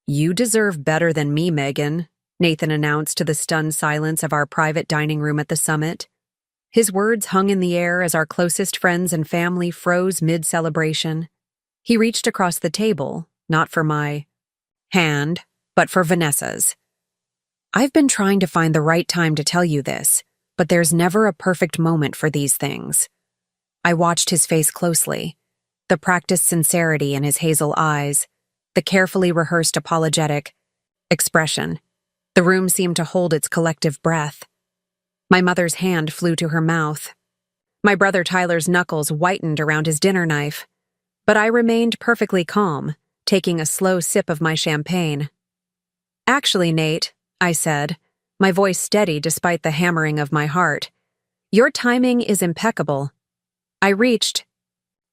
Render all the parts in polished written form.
"You deserve better than me, Megan," Nathan announced to the stunned silence of our private dining room at the summit. His words hung in the air as our closest friends and family froze mid-celebration. He reached across the table, not for my hand, but for Vanessa's. "I've been trying to find the right time to tell you this, but there's never a perfect moment for these things." I watched his face closely, the practiced sincerity in his hazel eyes, the carefully rehearsed apologetic expression. The room seemed to hold its collective breath. My mother's hand flew to her mouth. My brother Tyler's knuckles whitened around his dinner knife, but I remained perfectly calm, taking a slow sip of my champagne. "Actually, Nate," I said, my voice steady despite the hammering of my heart, "your timing is impeccable." I reached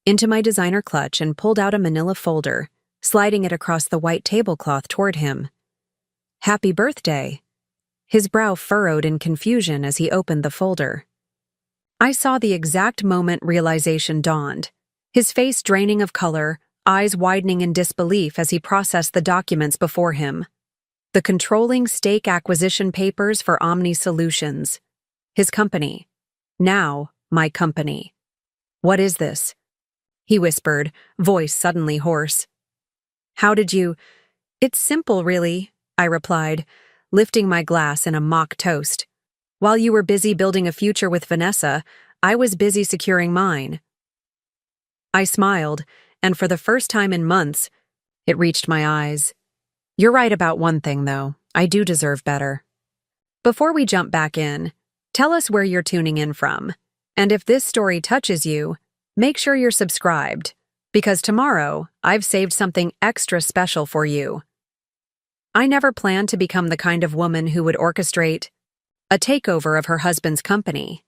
into my designer clutch and pulled out a manila folder, sliding it across the white tablecloth toward him. "Happy birthday." His brow furrowed in confusion as he opened the folder. I saw the exact moment realization dawned, his face draining of color, eyes widening in disbelief as he processed the documents before him. The controlling stake acquisition papers for Omni Solutions. His company. Now, my company. "What is this?" he whispered, voice suddenly hoarse. "How did you—" "It's simple, really," I replied, lifting my glass in a mock toast. "While you were busy building a future with Vanessa, I was busy securing mine." I smiled, and for the first time in months, it reached my eyes. "You're right about one thing, though. I do deserve better." Before we jump back in, tell us where you're tuning in from. And if this story touches you, make sure you're subscribed, because tomorrow I've saved something extra special for you. I never planned to become the kind of woman who would orchestrate a takeover of her husband's company.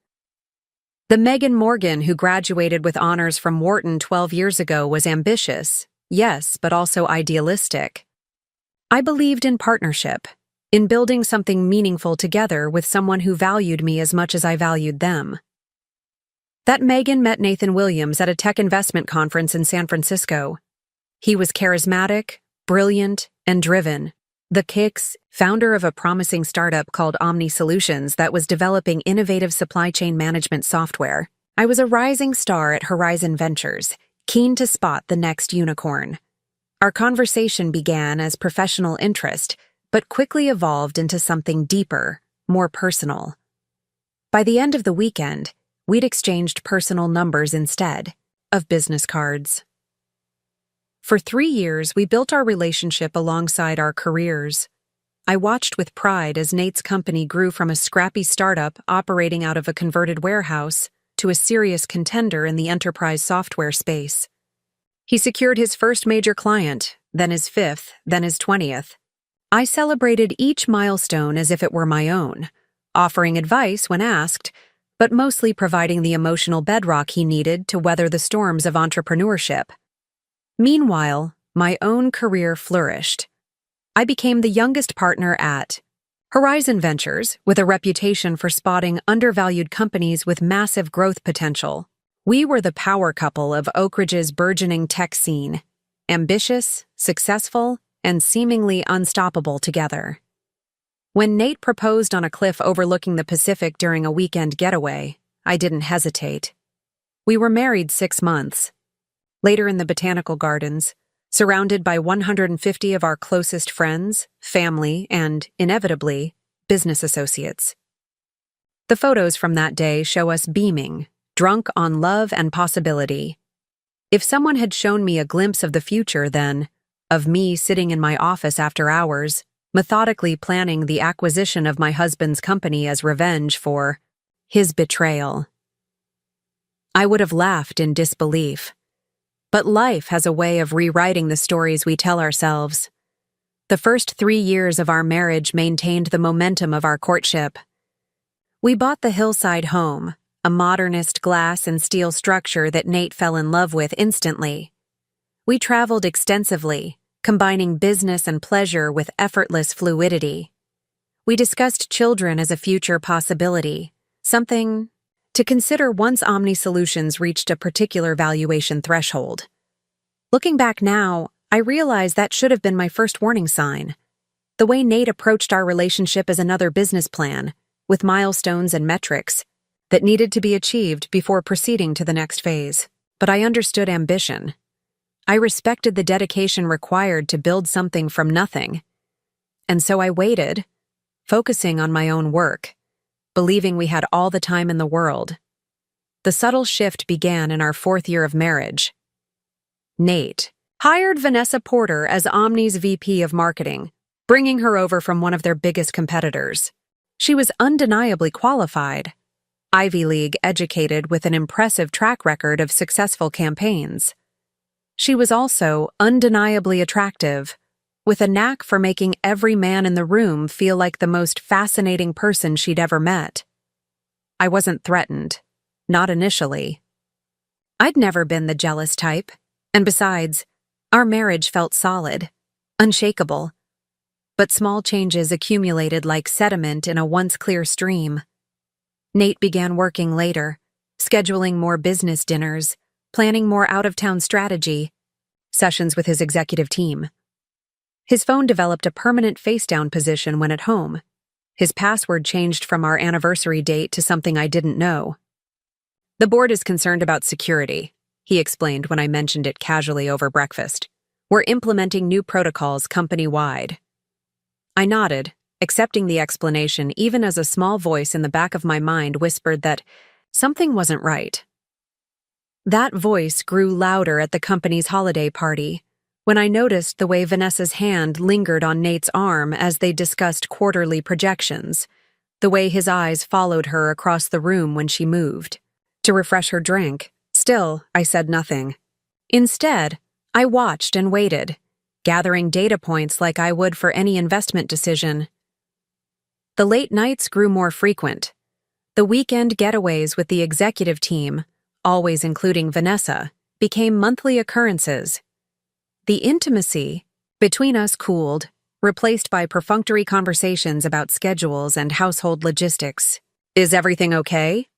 The Megan Morgan who graduated with honors from Wharton 12 years ago was ambitious, yes, but also idealistic. I believed in partnership, in building something meaningful together with someone who valued me as much as I valued them. That Megan met Nathan Williams at a tech investment conference in San Francisco. He was charismatic, brilliant, and driven. The Kicks, founder of a promising startup called Omni Solutions that was developing innovative supply chain management software. I was a rising star at Horizon Ventures, keen to spot the next unicorn. Our conversation began as professional interest, but quickly evolved into something deeper, more personal. By the end of the weekend, we'd exchanged personal numbers instead of business cards. For 3 years, we built our relationship alongside our careers. I watched with pride as Nate's company grew from a scrappy startup operating out of a converted warehouse to a serious contender in the enterprise software space. He secured his first major client, then his 5th, then his 20th. I celebrated each milestone as if it were my own, offering advice when asked, but mostly providing the emotional bedrock he needed to weather the storms of entrepreneurship. Meanwhile, my own career flourished. I became the youngest partner at Horizon Ventures, with a reputation for spotting undervalued companies with massive growth potential. We were the power couple of Oak Ridge's burgeoning tech scene, ambitious, successful, and seemingly unstoppable together. When Nate proposed on a cliff overlooking the Pacific during a weekend getaway, I didn't hesitate. We were married 6 months. Later in the botanical gardens, surrounded by 150 of our closest friends, family, and, inevitably, business associates. The photos from that day show us beaming, drunk on love and possibility. If someone had shown me a glimpse of the future then, of me sitting in my office after hours, methodically planning the acquisition of my husband's company as revenge for his betrayal, I would have laughed in disbelief. But life has a way of rewriting the stories we tell ourselves. The first 3 years of our marriage maintained the momentum of our courtship. We bought the hillside home, a modernist glass and steel structure that Nate fell in love with instantly. We traveled extensively, combining business and pleasure with effortless fluidity. We discussed children as a future possibility, something to consider once Omni Solutions reached a particular valuation threshold. Looking back now, I realized that should have been my first warning sign. The way Nate approached our relationship as another business plan, with milestones and metrics that needed to be achieved before proceeding to the next phase. But I understood ambition. I respected the dedication required to build something from nothing. And so I waited, focusing on my own work, believing we had all the time in the world. The subtle shift began in our 4th year of marriage. Nate hired Vanessa Porter as Omni's VP of Marketing, bringing her over from one of their biggest competitors. She was undeniably qualified, Ivy League educated with an impressive track record of successful campaigns. She was also undeniably attractive, with a knack for making every man in the room feel like the most fascinating person she'd ever met. I wasn't threatened, not initially. I'd never been the jealous type, and besides, our marriage felt solid, unshakable. But small changes accumulated like sediment in a once clear stream. Nate began working later, scheduling more business dinners, planning more out-of-town strategy, sessions with his executive team. His phone developed a permanent face-down position when at home. His password changed from our anniversary date to something I didn't know. "The board is concerned about security," he explained when I mentioned it casually over breakfast. "We're implementing new protocols company-wide." I nodded, accepting the explanation even as a small voice in the back of my mind whispered that something wasn't right. That voice grew louder at the company's holiday party, when I noticed the way Vanessa's hand lingered on Nate's arm as they discussed quarterly projections, the way his eyes followed her across the room when she moved to refresh her drink. Still, I said nothing. Instead, I watched and waited, gathering data points like I would for any investment decision. The late nights grew more frequent. The weekend getaways with the executive team, always including Vanessa, became monthly occurrences. The intimacy between us cooled, replaced by perfunctory conversations about schedules and household logistics. "Is everything okay?"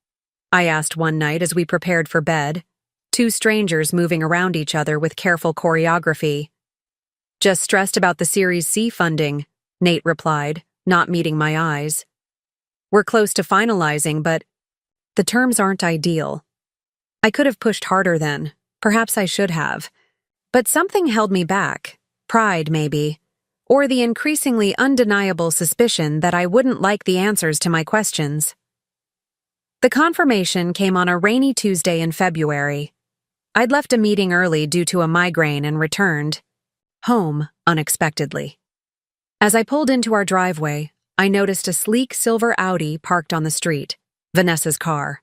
I asked one night as we prepared for bed, two strangers moving around each other with careful choreography. "Just stressed about the Series C funding," Nate replied, not meeting my eyes. "We're close to finalizing, but the terms aren't ideal." I could have pushed harder then. Perhaps I should have. But something held me back. Pride, maybe. Or the increasingly undeniable suspicion that I wouldn't like the answers to my questions. The confirmation came on a rainy Tuesday in February. I'd left a meeting early due to a migraine and returned home unexpectedly. As I pulled into our driveway, I noticed a sleek silver Audi parked on the street, Vanessa's car.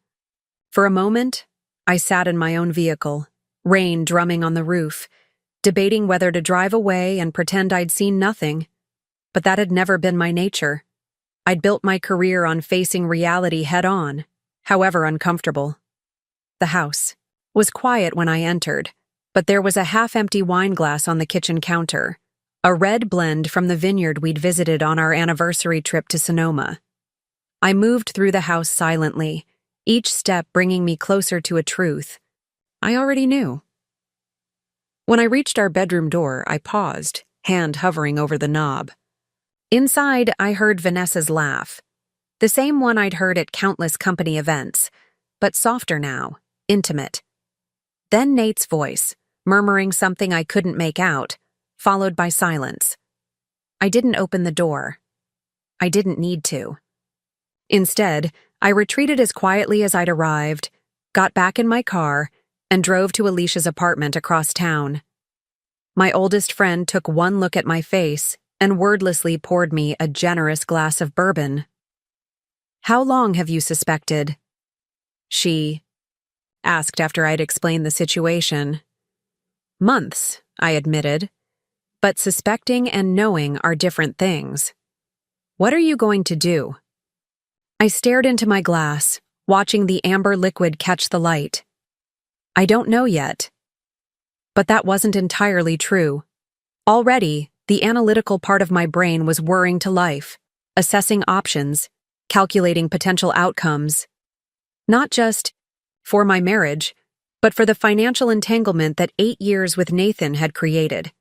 For a moment, I sat in my own vehicle, rain drumming on the roof, debating whether to drive away and pretend I'd seen nothing. But that had never been my nature. I'd built my career on facing reality head-on, however uncomfortable. The house was quiet when I entered, but there was a half-empty wine glass on the kitchen counter, a red blend from the vineyard we'd visited on our anniversary trip to Sonoma. I moved through the house silently, each step bringing me closer to a truth I already knew. When I reached our bedroom door, I paused, hand hovering over the knob. Inside, I heard Vanessa's laugh, the same one I'd heard at countless company events, but softer now, intimate. Then Nate's voice, murmuring something I couldn't make out, followed by silence. I didn't open the door. I didn't need to. Instead, I retreated as quietly as I'd arrived, got back in my car, and drove to Alicia's apartment across town. My oldest friend took one look at my face and wordlessly poured me a generous glass of bourbon. "How long have you suspected?" she asked after I'd explained the situation. "Months," I admitted. "But suspecting and knowing are different things. What are you going to do?" I stared into my glass, watching the amber liquid catch the light. "I don't know yet." But that wasn't entirely true. Already, the analytical part of my brain was whirring to life, assessing options, calculating potential outcomes. Not just for my marriage, but for the financial entanglement that 8 years with Nathan had created.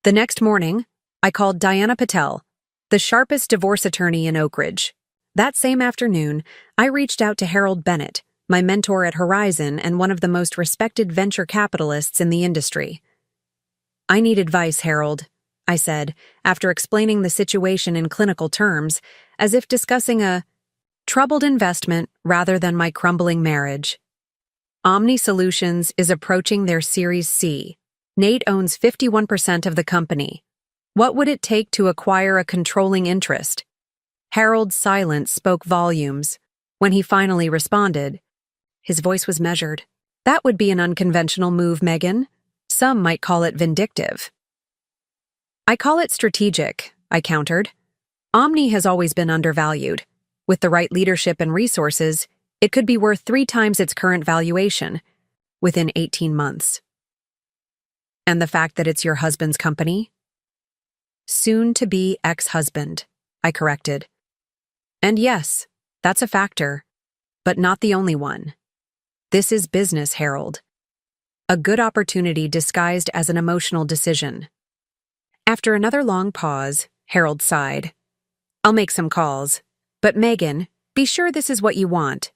The next morning, I called Diana Patel, the sharpest divorce attorney in Oak Ridge. That same afternoon, I reached out to Harold Bennett, my mentor at Horizon and one of the most respected venture capitalists in the industry. "I need advice, Harold," I said, after explaining the situation in clinical terms, as if discussing a troubled investment rather than my crumbling marriage. Omni Solutions is approaching their Series C. Nate owns 51% of the company. What would it take to acquire a controlling interest? Harold's silence spoke volumes. When he finally responded, his voice was measured. "That would be an unconventional move, Megan. Some might call it vindictive." "I call it strategic," I countered. "Omni has always been undervalued. With the right leadership and resources, it could be worth 3 times its current valuation within 18 months. "And the fact that it's your husband's company?" "Soon-to-be ex-husband," I corrected. "And yes, that's a factor, but not the only one. This is business, Harold. A good opportunity disguised as an emotional decision." After another long pause, Harold sighed. "I'll make some calls. But Megan, be sure this is what you want."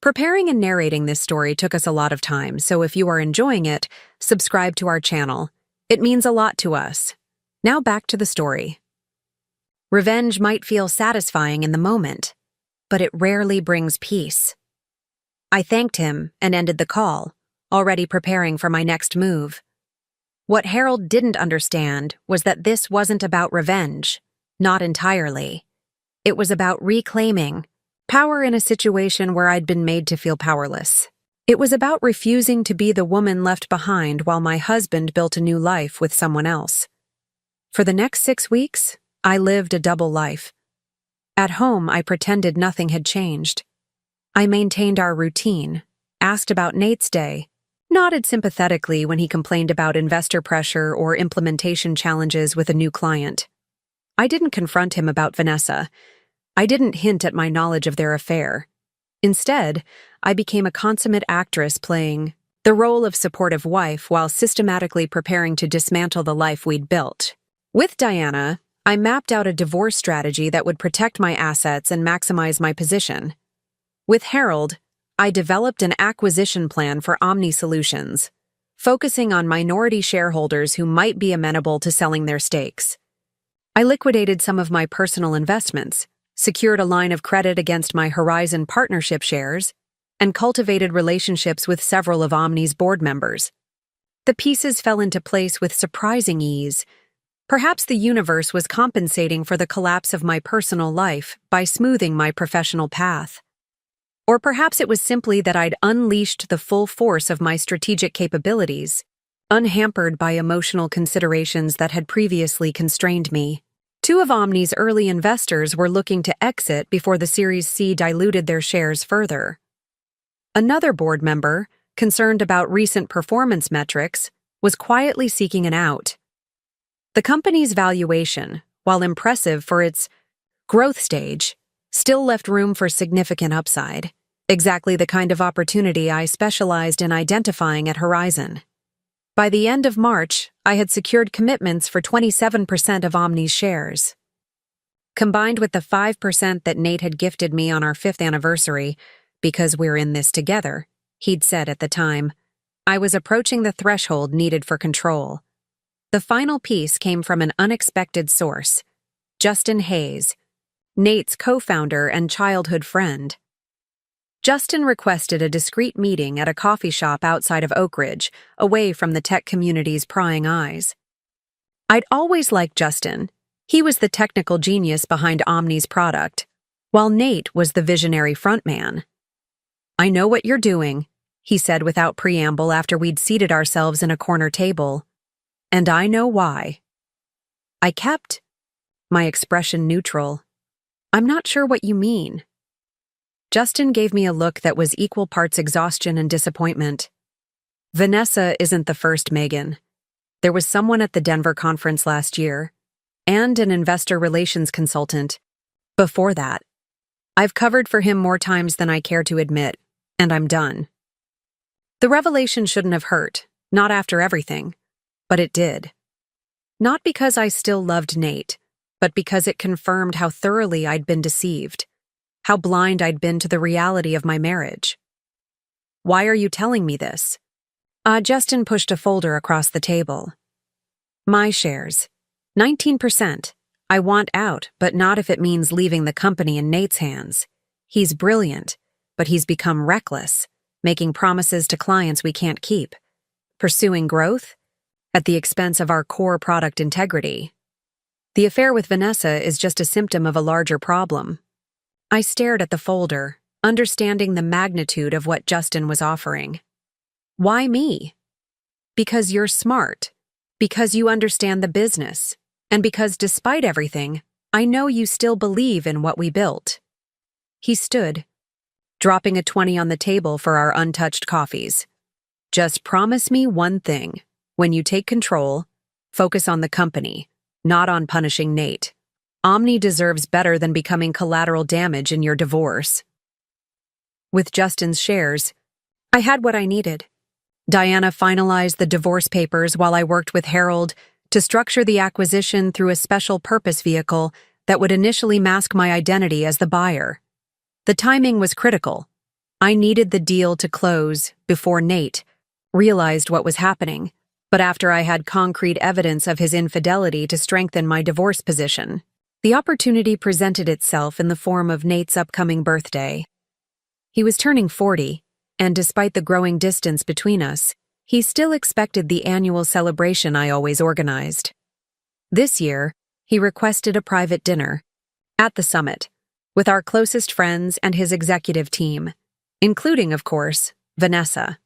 Preparing and narrating this story took us a lot of time, so if you are enjoying it, subscribe to our channel. It means a lot to us. Now back to the story. Revenge might feel satisfying in the moment, but it rarely brings peace. I thanked him and ended the call, already preparing for my next move. What Harold didn't understand was that this wasn't about revenge, not entirely. It was about reclaiming power in a situation where I'd been made to feel powerless. It was about refusing to be the woman left behind while my husband built a new life with someone else. For the next 6 weeks, I lived a double life. At home, I pretended nothing had changed. I maintained our routine, asked about Nate's day, nodded sympathetically when he complained about investor pressure or implementation challenges with a new client. I didn't confront him about Vanessa. I didn't hint at my knowledge of their affair. Instead, I became a consummate actress playing the role of supportive wife while systematically preparing to dismantle the life we'd built. With Diana, I mapped out a divorce strategy that would protect my assets and maximize my position. With Harold, I developed an acquisition plan for Omni Solutions, focusing on minority shareholders who might be amenable to selling their stakes. I liquidated some of my personal investments, secured a line of credit against my Horizon partnership shares, and cultivated relationships with several of Omni's board members. The pieces fell into place with surprising ease. Perhaps the universe was compensating for the collapse of my personal life by smoothing my professional path. Or perhaps it was simply that I'd unleashed the full force of my strategic capabilities, unhampered by emotional considerations that had previously constrained me. 2 of Omni's early investors were looking to exit before the Series C diluted their shares further. Another board member, concerned about recent performance metrics, was quietly seeking an out. The company's valuation, while impressive for its growth stage, still left room for significant upside, exactly the kind of opportunity I specialized in identifying at Horizon. By the end of March, I had secured commitments for 27% of Omni's shares. Combined with the 5% that Nate had gifted me on our 5th anniversary, "Because we're in this together," he'd said at the time, I was approaching the threshold needed for control. The final piece came from an unexpected source: Justin Hayes, Nate's co-founder and childhood friend. Justin requested a discreet meeting at a coffee shop outside of Oak Ridge, away from the tech community's prying eyes. I'd always liked Justin. He was the technical genius behind Omni's product, while Nate was the visionary frontman. "I know what you're doing," he said without preamble after we'd seated ourselves in a corner table. "And I know why." I kept my expression neutral. "I'm not sure what you mean." Justin gave me a look that was equal parts exhaustion and disappointment. "Vanessa isn't the first, Megan. There was someone at the Denver conference last year, and an investor relations consultant before that. I've covered for him more times than I care to admit, and I'm done." The revelation shouldn't have hurt, not after everything, but it did. Not because I still loved Nate, but because it confirmed how thoroughly I'd been deceived, how blind I'd been to the reality of my marriage. Why are you telling me this? Justin pushed a folder across the table. My shares. 19%. I want out, but not if it means leaving the company in Nate's hands. He's brilliant, but he's become reckless, making promises to clients we can't keep, pursuing growth at the expense of our core product integrity. The affair with Vanessa is just a symptom of a larger problem. I stared at the folder, understanding the magnitude of what Justin was offering. Why me? Because you're smart, because you understand the business, and because despite everything, I know you still believe in what we built. He stood, dropping a 20 on the table for our untouched coffees. Just promise me one thing. When you take control, focus on the company, not on punishing Nate. Omni deserves better than becoming collateral damage in your divorce. With Justin's shares, I had what I needed. Diana finalized the divorce papers while I worked with Harold to structure the acquisition through a special purpose vehicle that would initially mask my identity as the buyer. The timing was critical. I needed the deal to close before Nate realized what was happening, but after I had concrete evidence of his infidelity to strengthen my divorce position. The opportunity presented itself in the form of Nate's upcoming birthday. He was turning 40, and despite the growing distance between us, he still expected the annual celebration I always organized. This year, he requested a private dinner at the summit with our closest friends and his executive team, including, of course, Vanessa.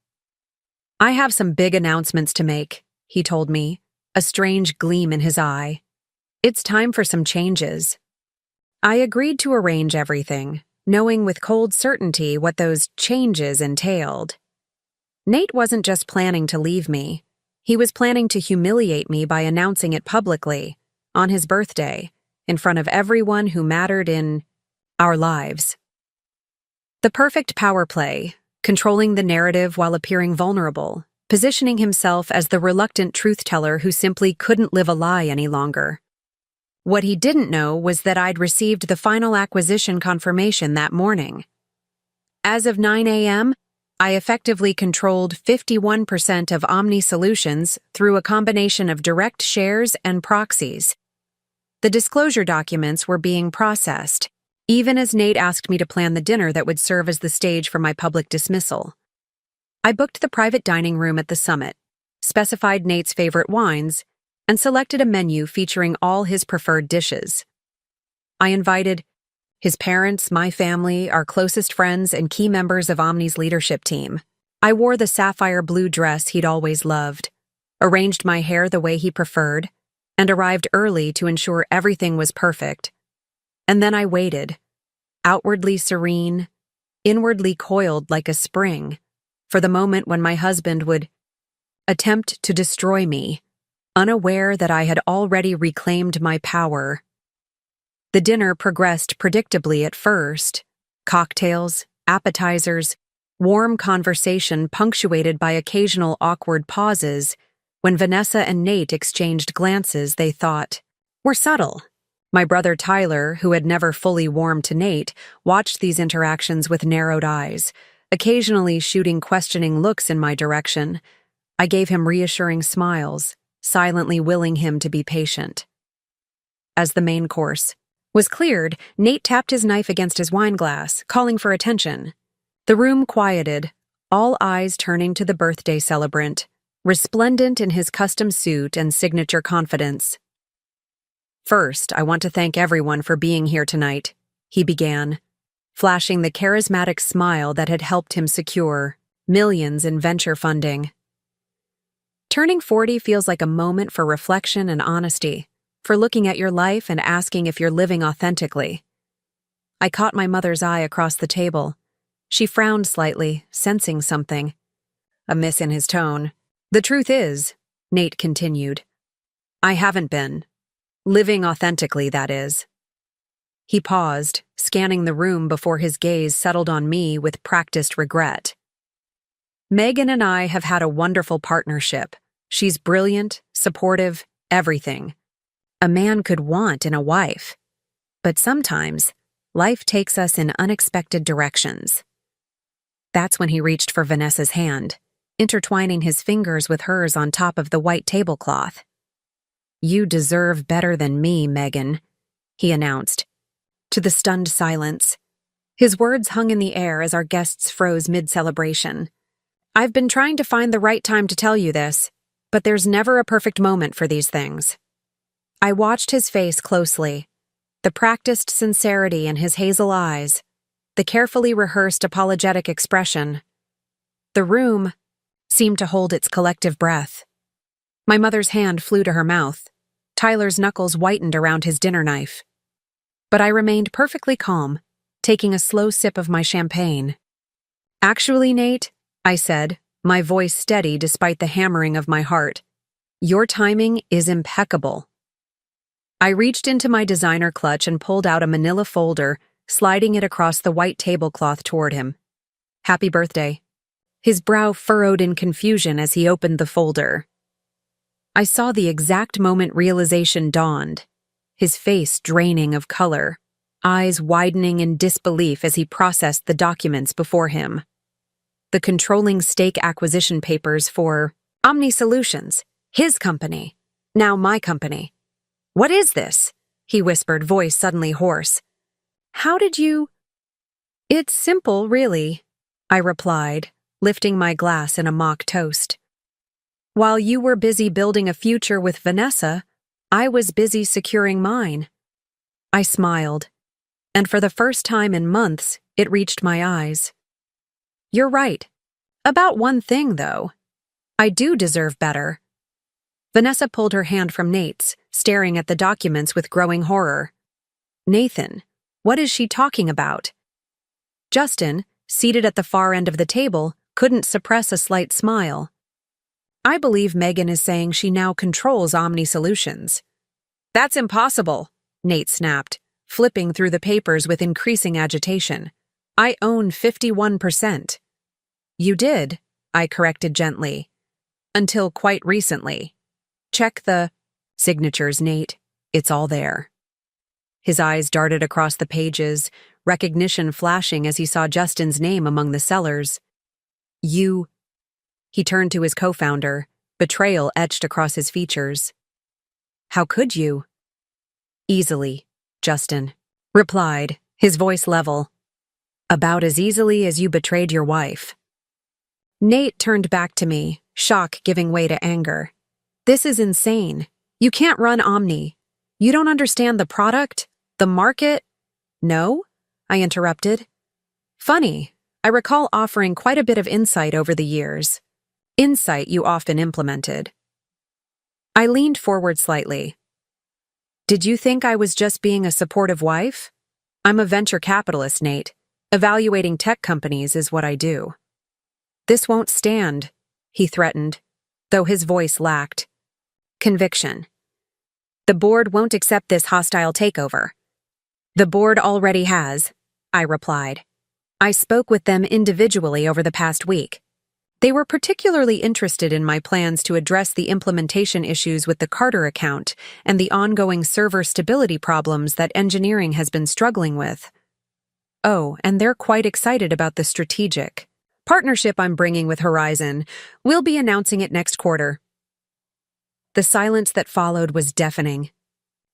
I have some big announcements to make, he told me, a strange gleam in his eye. It's time for some changes. I agreed to arrange everything, knowing with cold certainty what those changes entailed. Nate wasn't just planning to leave me. He was planning to humiliate me by announcing it publicly, on his birthday, in front of everyone who mattered in our lives. The perfect power play, controlling the narrative while appearing vulnerable, positioning himself as the reluctant truth-teller who simply couldn't live a lie any longer. What he didn't know was that I'd received the final acquisition confirmation that morning. As of 9 a.m., I effectively controlled 51% of Omni Solutions through a combination of direct shares and proxies. The disclosure documents were being processed, even as Nate asked me to plan the dinner that would serve as the stage for my public dismissal. I booked the private dining room at the summit, specified Nate's favorite wines, and selected a menu featuring all his preferred dishes. I invited his parents, my family, our closest friends, and key members of Omni's leadership team. I wore the sapphire blue dress he'd always loved, arranged my hair the way he preferred, and arrived early to ensure everything was perfect. And then I waited, outwardly serene, inwardly coiled like a spring, for the moment when my husband would attempt to destroy me, unaware that I had already reclaimed my power. The dinner progressed predictably at first. Cocktails, appetizers, warm conversation punctuated by occasional awkward pauses when Vanessa and Nate exchanged glances they thought were subtle. My brother Tyler, who had never fully warmed to Nate, watched these interactions with narrowed eyes, occasionally shooting questioning looks in my direction. I gave him reassuring smiles, silently willing him to be patient. As the main course was cleared, Nate tapped his knife against his wine glass, calling for attention. The room quieted, all eyes turning to the birthday celebrant, resplendent in his custom suit and signature confidence. First, I want to thank everyone for being here tonight, he began, flashing the charismatic smile that had helped him secure millions in venture funding. Turning 40 feels like a moment for reflection and honesty, for looking at your life and asking if you're living authentically. I caught my mother's eye across the table. She frowned slightly, sensing something. A miss in his tone. The truth is, Nate continued, I haven't been. Living authentically, that is. He paused, scanning the room before his gaze settled on me with practiced regret. Megan and I have had a wonderful partnership. She's brilliant, supportive, everything a man could want in a wife. But sometimes, life takes us in unexpected directions. That's when he reached for Vanessa's hand, intertwining his fingers with hers on top of the white tablecloth. "You deserve better than me, Megan," he announced, to the stunned silence. His words hung in the air as our guests froze mid-celebration. "I've been trying to find the right time to tell you this, but there's never a perfect moment for these things." I watched his face closely, the practiced sincerity in his hazel eyes, the carefully rehearsed apologetic expression. The room seemed to hold its collective breath. My mother's hand flew to her mouth. Tyler's knuckles whitened around his dinner knife. But I remained perfectly calm, taking a slow sip of my champagne. "Actually, Nate," I said, my voice steady despite the hammering of my heart, "your timing is impeccable." I reached into my designer clutch and pulled out a manila folder, sliding it across the white tablecloth toward him. "Happy birthday." His brow furrowed in confusion as he opened the folder. I saw the exact moment realization dawned, his face draining of color, eyes widening in disbelief as he processed the documents before him. The controlling stake acquisition papers for Omni Solutions, his company, now my company. "What is this?" he whispered, voice suddenly hoarse. "How did you—" "It's simple, really," I replied, lifting my glass in a mock toast. "While you were busy building a future with Vanessa, I was busy securing mine." I smiled, and for the first time in months, it reached my eyes. "You're right. About one thing, though. I do deserve better." Vanessa pulled her hand from Nate's, staring at the documents with growing horror. "Nathan, what is she talking about?" Justin, seated at the far end of the table, couldn't suppress a slight smile. "I believe Megan is saying she now controls Omni Solutions." "That's impossible," Nate snapped, flipping through the papers with increasing agitation. "I own 51%. "You did," I corrected gently. "Until quite recently. Check the signatures, Nate. It's all there." His eyes darted across the pages, recognition flashing as he saw Justin's name among the sellers. "You—" He turned to his co-founder, betrayal etched across his features. "How could you?" "Easily," Justin replied, his voice level. "About as easily as you betrayed your wife." Nate turned back to me, shock giving way to anger. "This is insane. You can't run Omni. You don't understand the product, the market." "No?" I interrupted. "Funny. I recall offering quite a bit of insight over the years. Insight you often implemented." I leaned forward slightly. "Did you think I was just being a supportive wife? I'm a venture capitalist, Nate. Evaluating tech companies is what I do." "This won't stand," he threatened, though his voice lacked conviction. "The board won't accept this hostile takeover." "The board already has," I replied. "I spoke with them individually over the past week. They were particularly interested in my plans to address the implementation issues with the Carter account and the ongoing server stability problems that engineering has been struggling with. Oh, and they're quite excited about the strategic partnership I'm bringing with Horizon. We'll be announcing it next quarter." The silence that followed was deafening.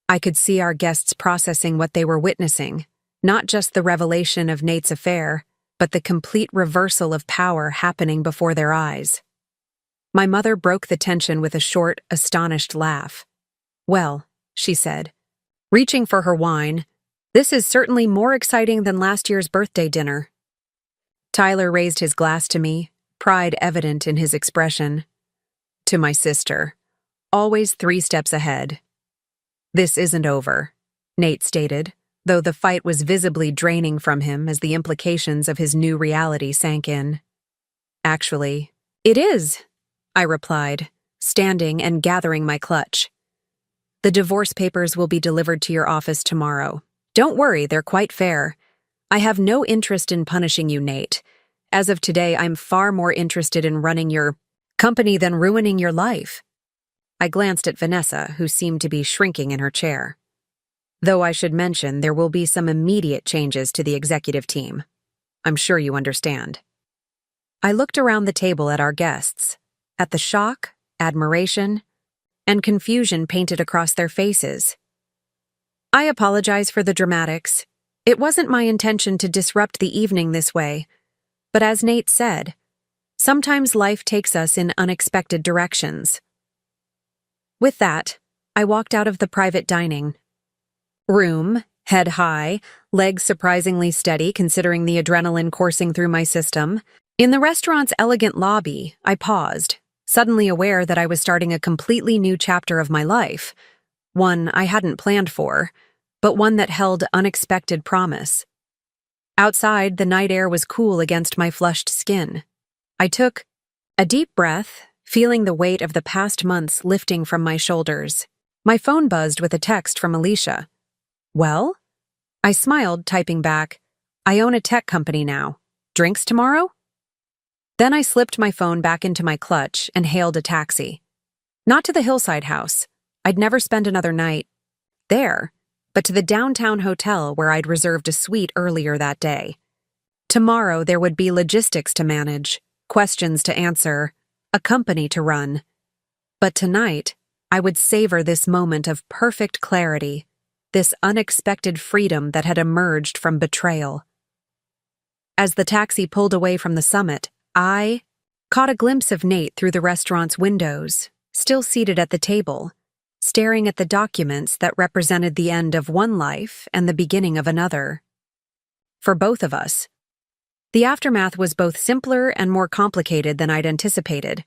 I could see our guests processing what they were witnessing, not just the revelation of Nate's affair, but the complete reversal of power happening before their eyes. My mother broke the tension with a short, astonished laugh. "Well," she said, reaching for her wine, "this is certainly more exciting than last year's birthday dinner." Tyler raised his glass to me, pride evident in his expression. "To my sister. Always 3 steps ahead." "This isn't over," Nate stated, though the fight was visibly draining from him as the implications of his new reality sank in. "Actually, it is," I replied, standing and gathering my clutch. "The divorce papers will be delivered to your office tomorrow. Don't worry, they're quite fair. I have no interest in punishing you, Nate. As of today, I'm far more interested in running your company than ruining your life." I glanced at Vanessa, who seemed to be shrinking in her chair. Though I should mention there will be some immediate changes to the executive team. I'm sure you understand. I looked around the table at our guests, at the shock, admiration, and confusion painted across their faces. I apologize for the dramatics. It wasn't my intention to disrupt the evening this way, but as Nate said, sometimes life takes us in unexpected directions. With that, I walked out of the private dining room, head high, legs surprisingly steady considering the adrenaline coursing through my system. In the restaurant's elegant lobby, I paused, suddenly aware that I was starting a completely new chapter of my life, one I hadn't planned for, but one that held unexpected promise. Outside, the night air was cool against my flushed skin. I took a deep breath, feeling the weight of the past months lifting from my shoulders. My phone buzzed with a text from Alicia. "Well?" I smiled, typing back, "I own a tech company now. Drinks tomorrow?" Then I slipped my phone back into my clutch and hailed a taxi. Not to the hillside house. I'd never spend another night there, but to the downtown hotel where I'd reserved a suite earlier that day. Tomorrow there would be logistics to manage, questions to answer, a company to run. But tonight, I would savor this moment of perfect clarity, this unexpected freedom that had emerged from betrayal. As the taxi pulled away from the summit, I caught a glimpse of Nate through the restaurant's windows, still seated at the table, staring at the documents that represented the end of one life and the beginning of another. For both of us, the aftermath was both simpler and more complicated than I'd anticipated.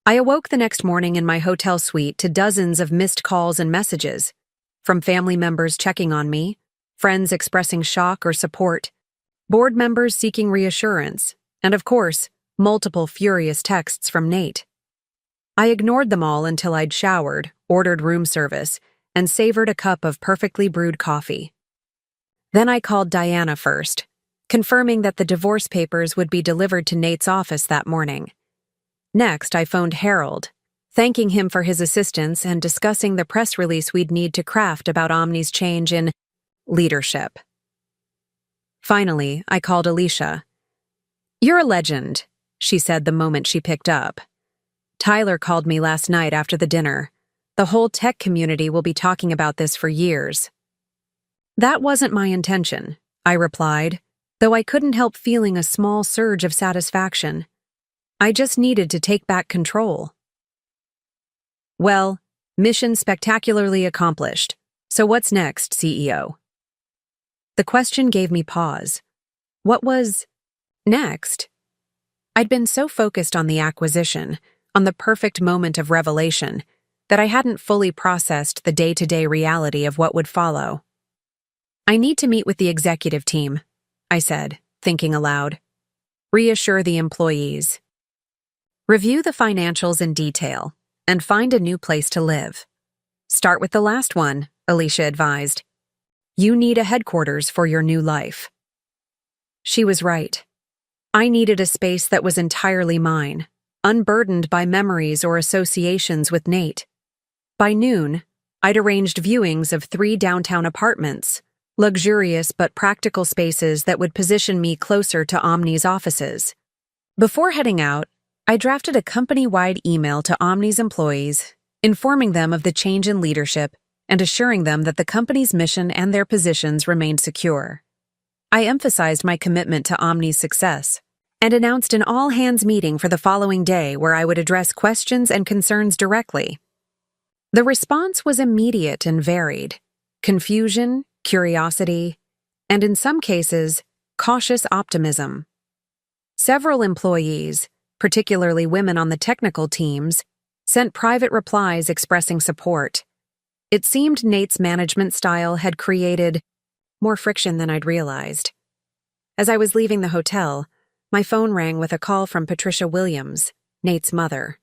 I awoke the next morning in my hotel suite to dozens of missed calls and messages, from family members checking on me, friends expressing shock or support, board members seeking reassurance, and of course, multiple furious texts from Nate. I ignored them all until I'd showered, ordered room service, and savored a cup of perfectly brewed coffee. Then I called Diana first, confirming that the divorce papers would be delivered to Nate's office that morning. Next, I phoned Harold, thanking him for his assistance and discussing the press release we'd need to craft about Omni's change in leadership. Finally, I called Alicia. "You're a legend," she said the moment she picked up. "Tyler called me last night after the dinner. The whole tech community will be talking about this for years." "That wasn't my intention," I replied, though I couldn't help feeling a small surge of satisfaction. I just needed to take back control. "Well, mission spectacularly accomplished. So what's next, CEO?" The question gave me pause. What was next? I'd been so focused on the acquisition, on the perfect moment of revelation, that I hadn't fully processed the day-to-day reality of what would follow. "I need to meet with the executive team," I said, thinking aloud. "Reassure the employees. Review the financials in detail, and find a new place to live. Start with the last one," Alicia advised. "You need a headquarters for your new life." She was right. I needed a space that was entirely mine, unburdened by memories or associations with Nate. By noon, I'd arranged viewings of 3 downtown apartments, luxurious but practical spaces that would position me closer to Omni's offices. Before heading out, I drafted a company-wide email to Omni's employees, informing them of the change in leadership and assuring them that the company's mission and their positions remained secure. I emphasized my commitment to Omni's success and announced an all-hands meeting for the following day where I would address questions and concerns directly. The response was immediate and varied: confusion, curiosity, and in some cases, cautious optimism. Several employees, particularly women on the technical teams, sent private replies expressing support. It seemed Nate's management style had created more friction than I'd realized. As I was leaving the hotel, my phone rang with a call from Patricia Williams, Nate's mother.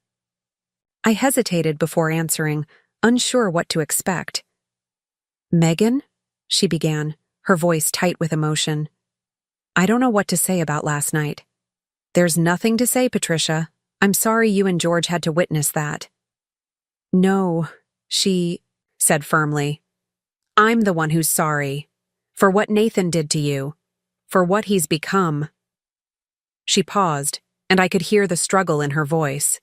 I hesitated before answering, unsure what to expect. "Megan?" she began, her voice tight with emotion. "I don't know what to say about last night." "There's nothing to say, Patricia. I'm sorry you and George had to witness that." No, she said firmly. I'm the one who's sorry. For what Nathan did to you. For what he's become. She paused, and I could hear the struggle in her voice.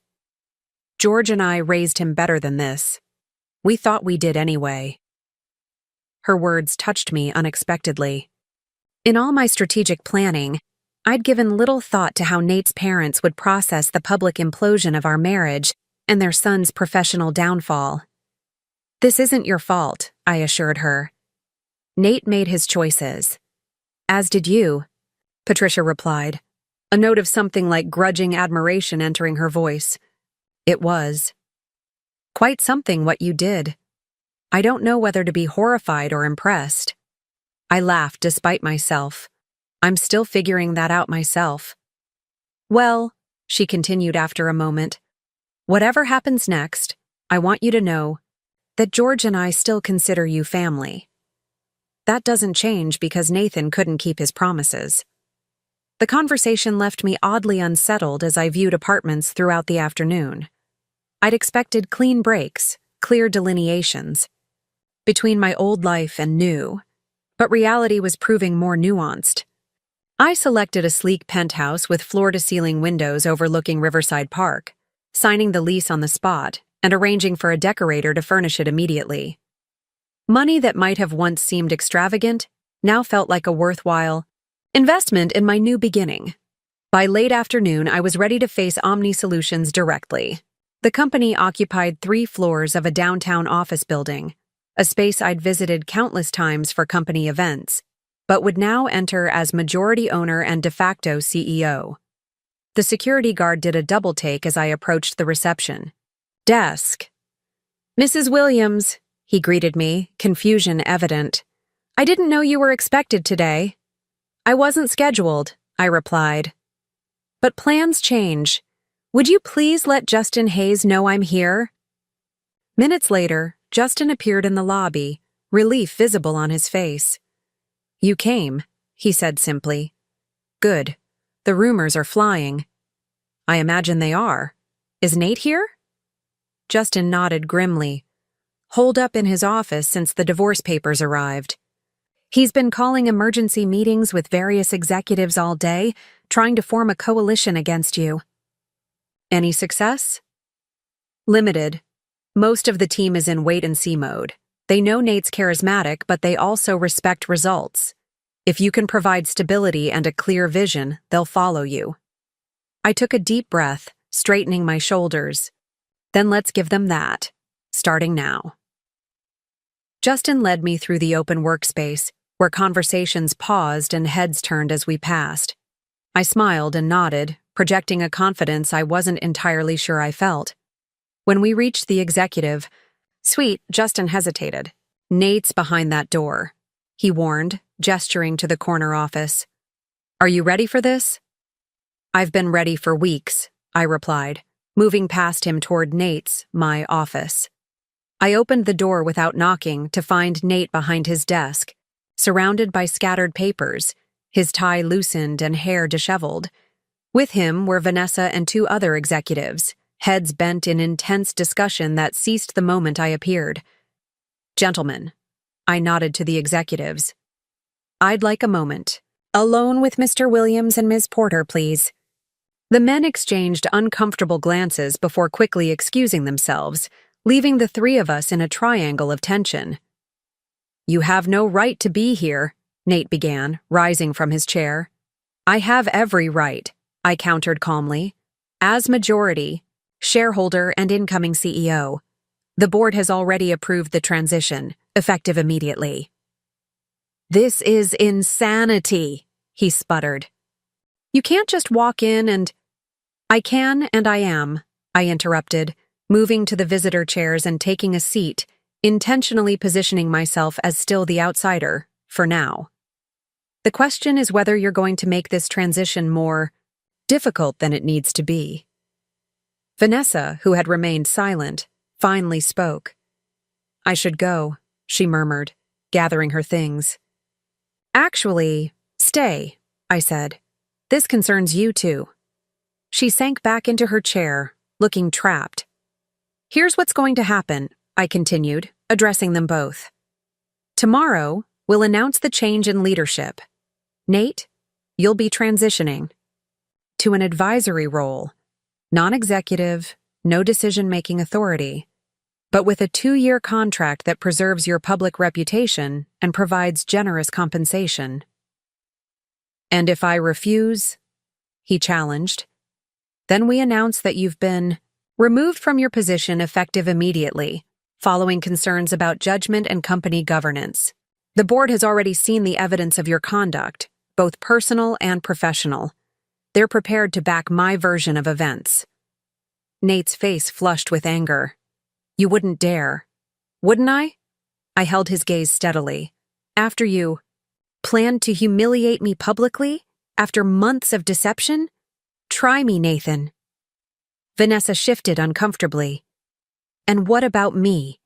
George and I raised him better than this. We thought we did anyway. Her words touched me unexpectedly. In all my strategic planning, I'd given little thought to how Nate's parents would process the public implosion of our marriage and their son's professional downfall. This isn't your fault, I assured her. Nate made his choices. As did you, Patricia replied, a note of something like grudging admiration entering her voice. It was. Quite something what you did. I don't know whether to be horrified or impressed. I laughed despite myself. I'm still figuring that out myself. Well, she continued after a moment, whatever happens next, I want you to know that George and I still consider you family. That doesn't change because Nathan couldn't keep his promises. The conversation left me oddly unsettled as I viewed apartments throughout the afternoon. I'd expected clean breaks, clear delineations between my old life and new, but reality was proving more nuanced. I selected a sleek penthouse with floor-to-ceiling windows overlooking Riverside Park, signing the lease on the spot and arranging for a decorator to furnish it immediately. Money that might have once seemed extravagant now felt like a worthwhile investment in my new beginning. By late afternoon, I was ready to face Omni Solutions directly. The company occupied 3 floors of a downtown office building, a space I'd visited countless times for company events, but would now enter as majority owner and de facto CEO. The security guard did a double take as I approached the reception desk. Mrs. Williams, he greeted me, confusion evident. I didn't know you were expected today. I wasn't scheduled, I replied. But plans change. Would you please let Justin Hayes know I'm here? Minutes later, Justin appeared in the lobby, relief visible on his face. You came, he said simply. Good. The rumors are flying. I imagine they are. Is Nate here? Justin nodded grimly. Holed up in his office since the divorce papers arrived. He's been calling emergency meetings with various executives all day, trying to form a coalition against you. Any success? Limited. Most of the team is in wait-and-see mode. They know Nate's charismatic, but they also respect results. If you can provide stability and a clear vision, they'll follow you. I took a deep breath, straightening my shoulders. Then let's give them that. Starting now. Justin led me through the open workspace, where conversations paused and heads turned as we passed. I smiled and nodded, projecting a confidence I wasn't entirely sure I felt. When we reached the executive suite, Justin hesitated. Nate's behind that door, he warned, gesturing to the corner office. Are you ready for this? I've been ready for weeks, I replied, moving past him toward Nate's, my office. I opened the door without knocking to find Nate behind his desk, surrounded by scattered papers, his tie loosened and hair disheveled. With him were Vanessa and 2 other executives, heads bent in intense discussion that ceased the moment I appeared. Gentlemen, I nodded to the executives. I'd like a moment. Alone with Mr. Williams and Ms. Porter, please. The men exchanged uncomfortable glances before quickly excusing themselves, leaving the 3 of us in a triangle of tension. You have no right to be here, Nate began, rising from his chair. I have every right, I countered calmly. As majority, shareholder and incoming CEO, the board has already approved the transition, effective immediately. This is insanity, he sputtered. You can't just walk in and... I can and I am, I interrupted, moving to the visitor chairs and taking a seat, intentionally positioning myself as still the outsider, for now. The question is whether you're going to make this transition more difficult than it needs to be. Vanessa, who had remained silent, finally spoke. I should go, she murmured, gathering her things. Actually, stay, I said. This concerns you too. She sank back into her chair, looking trapped. Here's what's going to happen, I continued, addressing them both. Tomorrow, we'll announce the change in leadership. Nate, you'll be transitioning to an advisory role, non-executive, no decision-making authority, but with a 2-year contract that preserves your public reputation and provides generous compensation. And if I refuse, he challenged, then we announce that you've been removed from your position effective immediately, following concerns about judgment and company governance. The board has already seen the evidence of your conduct, both personal and professional. They're prepared to back my version of events. Nate's face flushed with anger. You wouldn't dare. Wouldn't I? I held his gaze steadily. After you planned to humiliate me publicly? After months of deception? Try me, Nathan. Vanessa shifted uncomfortably. And what about me?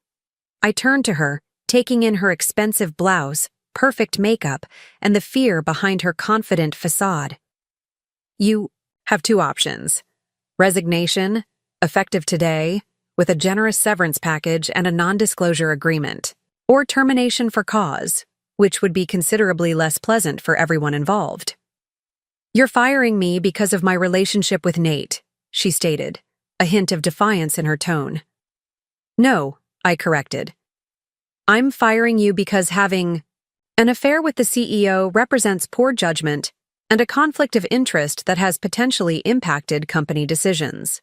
I turned to her, taking in her expensive blouse, perfect makeup, and the fear behind her confident facade. You have 2 options. Resignation, effective today, with a generous severance package and a non-disclosure agreement, or termination for cause, which would be considerably less pleasant for everyone involved. You're firing me because of my relationship with Nate, she stated, a hint of defiance in her tone. No, I corrected. I'm firing you because having an affair with the CEO represents poor judgment and a conflict of interest that has potentially impacted company decisions.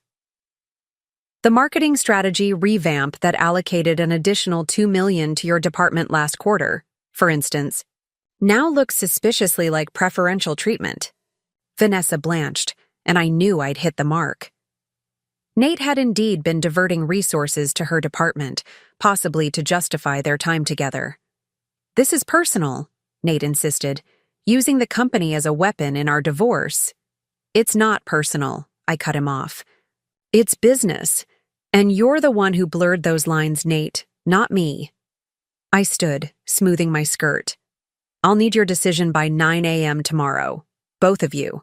The marketing strategy revamp that allocated an additional $2 million to your department last quarter, for instance, now looks suspiciously like preferential treatment. Vanessa blanched, and I knew I'd hit the mark. Nate had indeed been diverting resources to her department, possibly to justify their time together. This is personal, Nate insisted, using the company as a weapon in our divorce. It's not personal, I cut him off. It's business, and you're the one who blurred those lines, Nate, not me. I stood, smoothing my skirt. I'll need your decision by 9 a.m. tomorrow, both of you.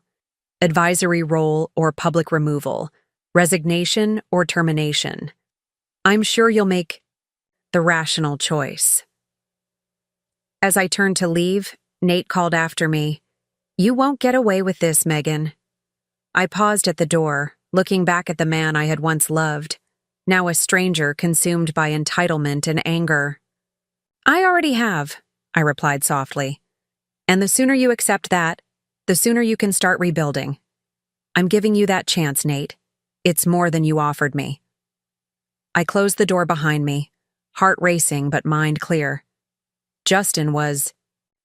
Advisory role or public removal, resignation or termination. I'm sure you'll make the rational choice. As I turned to leave, Nate called after me. You won't get away with this, Megan. I paused at the door, looking back at the man I had once loved, now a stranger consumed by entitlement and anger. I already have, I replied softly. And the sooner you accept that, the sooner you can start rebuilding. I'm giving you that chance, Nate. It's more than you offered me. I closed the door behind me, heart racing but mind clear. Justin was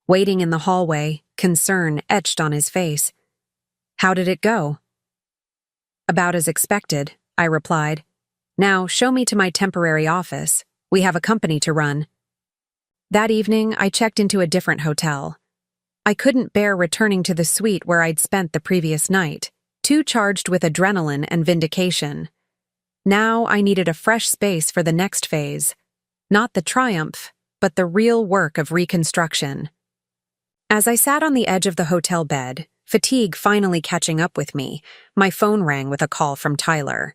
waiting in the hallway, concern etched on his face. How did it go? About as expected, I replied. Now, show me to my temporary office. We have a company to run. That evening, I checked into a different hotel. I couldn't bear returning to the suite where I'd spent the previous night, too charged with adrenaline and vindication. Now I needed a fresh space for the next phase. Not the triumph, but the real work of reconstruction. As I sat on the edge of the hotel bed, fatigue finally catching up with me, my phone rang with a call from Tyler.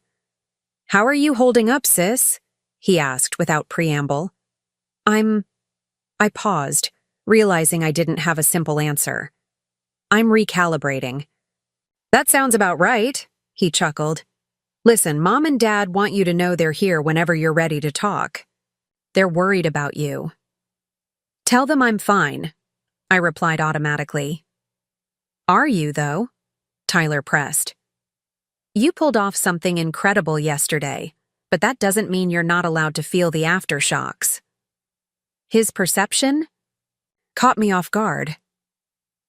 How are you holding up, sis? He asked without preamble. I paused, realizing I didn't have a simple answer. I'm recalibrating. That sounds about right, he chuckled. Listen, Mom and Dad want you to know they're here whenever you're ready to talk. They're worried about you. Tell them I'm fine, I replied automatically. Are you, though? Tyler pressed. You pulled off something incredible yesterday, but that doesn't mean you're not allowed to feel the aftershocks. His perception caught me off guard.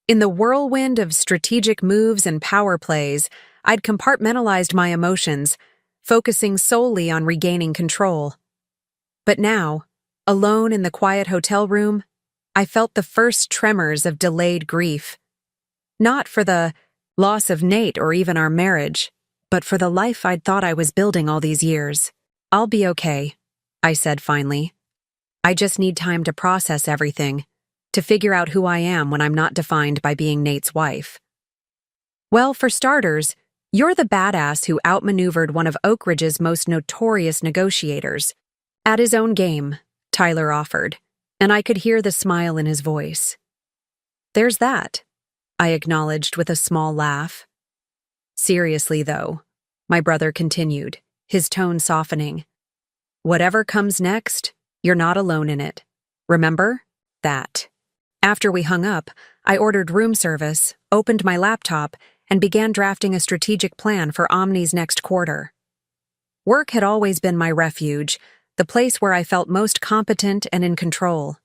In the whirlwind of strategic moves and power plays, I'd compartmentalized my emotions, focusing solely on regaining control. But now, alone in the quiet hotel room, I felt the first tremors of delayed grief. Not for the loss of Nate or even our marriage, but for the life I'd thought I was building all these years. I'll be okay, I said finally. I just need time to process everything, to figure out who I am when I'm not defined by being Nate's wife. Well, for starters, You're the badass who outmaneuvered one of Oak Ridge's most notorious negotiators. At his own game, Tyler offered, and I could hear the smile in his voice. There's that, I acknowledged with a small laugh. Seriously, though, my brother continued, his tone softening. Whatever comes next, you're not alone in it. Remember? That. After we hung up, I ordered room service, opened my laptop, and began drafting a strategic plan for Omni's next quarter. Work had always been my refuge, the place where I felt most competent and in control.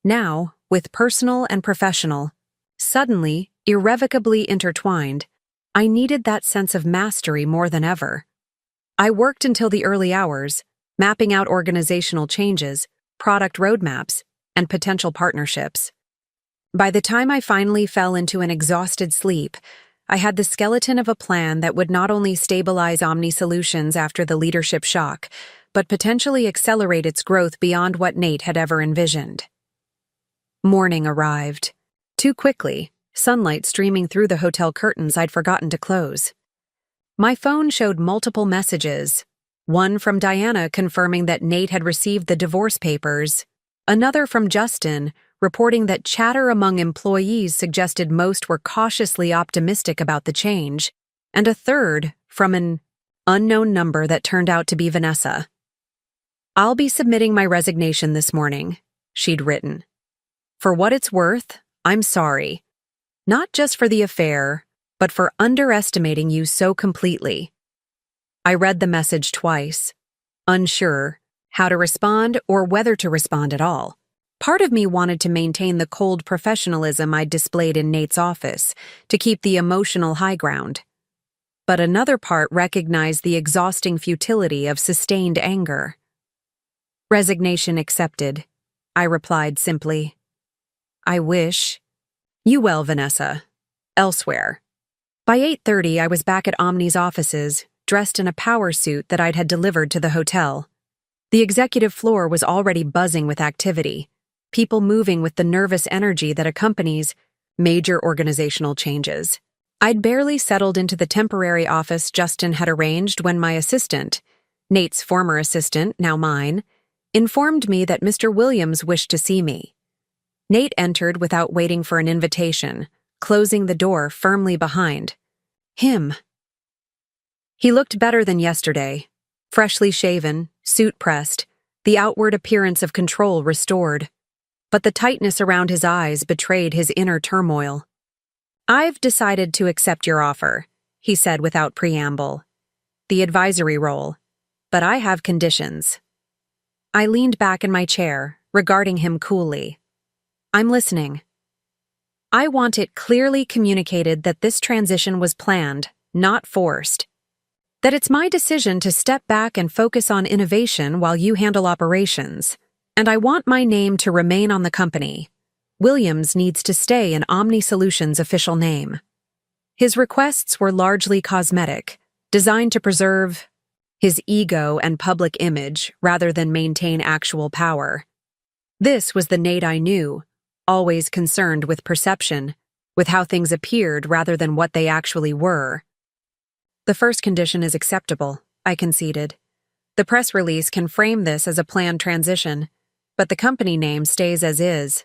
Now, with personal and professional, suddenly, irrevocably intertwined, I needed that sense of mastery more than ever. I worked until the early hours, mapping out organizational changes, product roadmaps, and potential partnerships. By the time I finally fell into an exhausted sleep, I had the skeleton of a plan that would not only stabilize Omni Solutions after the leadership shock, but potentially accelerate its growth beyond what Nate had ever envisioned. Morning arrived. Too quickly, sunlight streaming through the hotel curtains I'd forgotten to close. My phone showed multiple messages, one from Diana confirming that Nate had received the divorce papers, another from Justin reporting that chatter among employees suggested most were cautiously optimistic about the change, and a third from an unknown number that turned out to be Vanessa. I'll be submitting my resignation this morning, she'd written. For what it's worth, I'm sorry. Not just for the affair, but for underestimating you so completely. I read the message twice, unsure how to respond or whether to respond at all. Part of me wanted to maintain the cold professionalism I'd displayed in Nate's office, to keep the emotional high ground. But another part recognized the exhausting futility of sustained anger. Resignation accepted, I replied simply. I wish. You well, Vanessa. Elsewhere. By 8:30, I was back at Omni's offices, dressed in a power suit that I'd had delivered to the hotel. The executive floor was already buzzing with activity, people moving with the nervous energy that accompanies major organizational changes. I'd barely settled into the temporary office Justin had arranged when my assistant, Nate's former assistant, now mine, informed me that Mr. Williams wished to see me. Nate entered without waiting for an invitation, closing the door firmly behind him. He looked better than yesterday, freshly shaven, suit pressed, the outward appearance of control restored. But the tightness around his eyes betrayed his inner turmoil. I've decided to accept your offer, he said without preamble. The advisory role. But I have conditions. I leaned back in my chair, regarding him coolly. I'm listening. I want it clearly communicated that this transition was planned, not forced. That it's my decision to step back and focus on innovation while you handle operations. And I want my name to remain on the company. Williams needs to stay in Omni Solutions' official name. His requests were largely cosmetic, designed to preserve his ego and public image rather than maintain actual power. This was the Nate I knew, always concerned with perception, with how things appeared rather than what they actually were. The first condition is acceptable, I conceded. The press release can frame this as a planned transition, but the company name stays as is.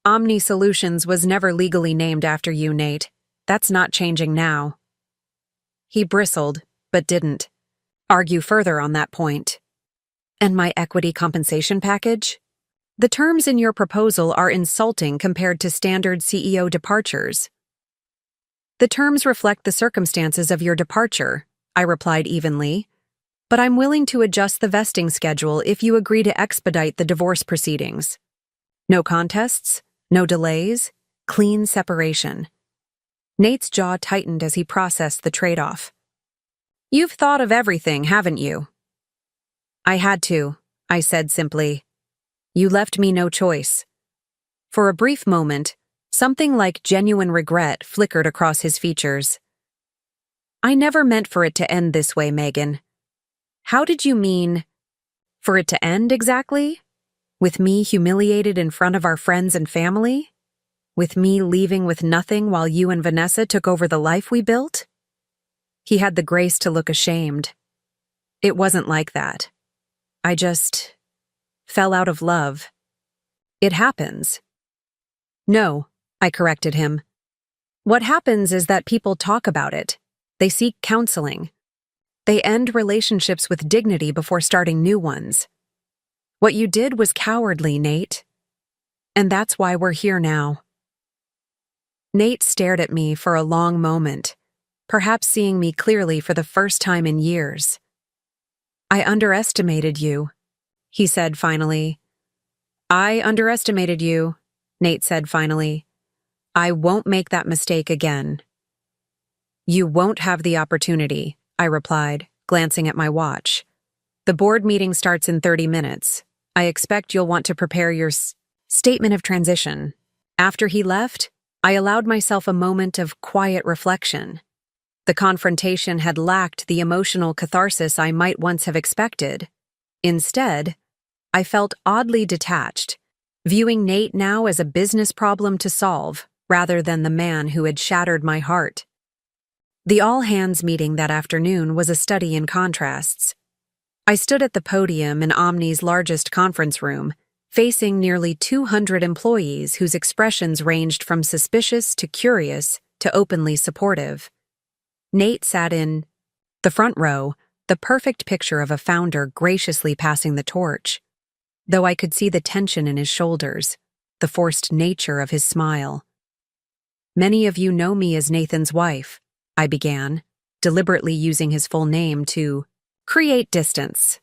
Omni Solutions was never legally named after you, Nate. That's not changing now. He bristled, but didn't argue further on that point. And my equity compensation package? The terms in your proposal are insulting compared to standard CEO departures. The terms reflect the circumstances of your departure, I replied evenly. But I'm willing to adjust the vesting schedule if you agree to expedite the divorce proceedings. No contests, no delays, clean separation. Nate's jaw tightened as he processed the trade-off. You've thought of everything, haven't you? I had to, I said simply. You left me no choice. For a brief moment, something like genuine regret flickered across his features. I never meant for it to end this way, Megan. How did you mean, for it to end exactly? With me humiliated in front of our friends and family? With me leaving with nothing while you and Vanessa took over the life we built? He had the grace to look ashamed. It wasn't like that. I just fell out of love. It happens. No, I corrected him. What happens is that people talk about it. They seek counseling. They end relationships with dignity before starting new ones. What you did was cowardly, Nate. And that's why we're here now. Nate stared at me for a long moment, perhaps seeing me clearly for the first time in years. I underestimated you, he said finally. I underestimated you, Nate said finally. I won't make that mistake again. You won't have the opportunity, I replied, glancing at my watch. The board meeting starts in 30 minutes. I expect you'll want to prepare your statement of transition. After he left, I allowed myself a moment of quiet reflection. The confrontation had lacked the emotional catharsis I might once have expected. Instead, I felt oddly detached, viewing Nate now as a business problem to solve rather than the man who had shattered my heart. The all-hands meeting that afternoon was a study in contrasts. I stood at the podium in Omni's largest conference room, facing nearly 200 employees whose expressions ranged from suspicious to curious to openly supportive. Nate sat in the front row, the perfect picture of a founder graciously passing the torch, though I could see the tension in his shoulders, the forced nature of his smile. Many of you know me as Nathan's wife, I began, deliberately using his full name to create distance.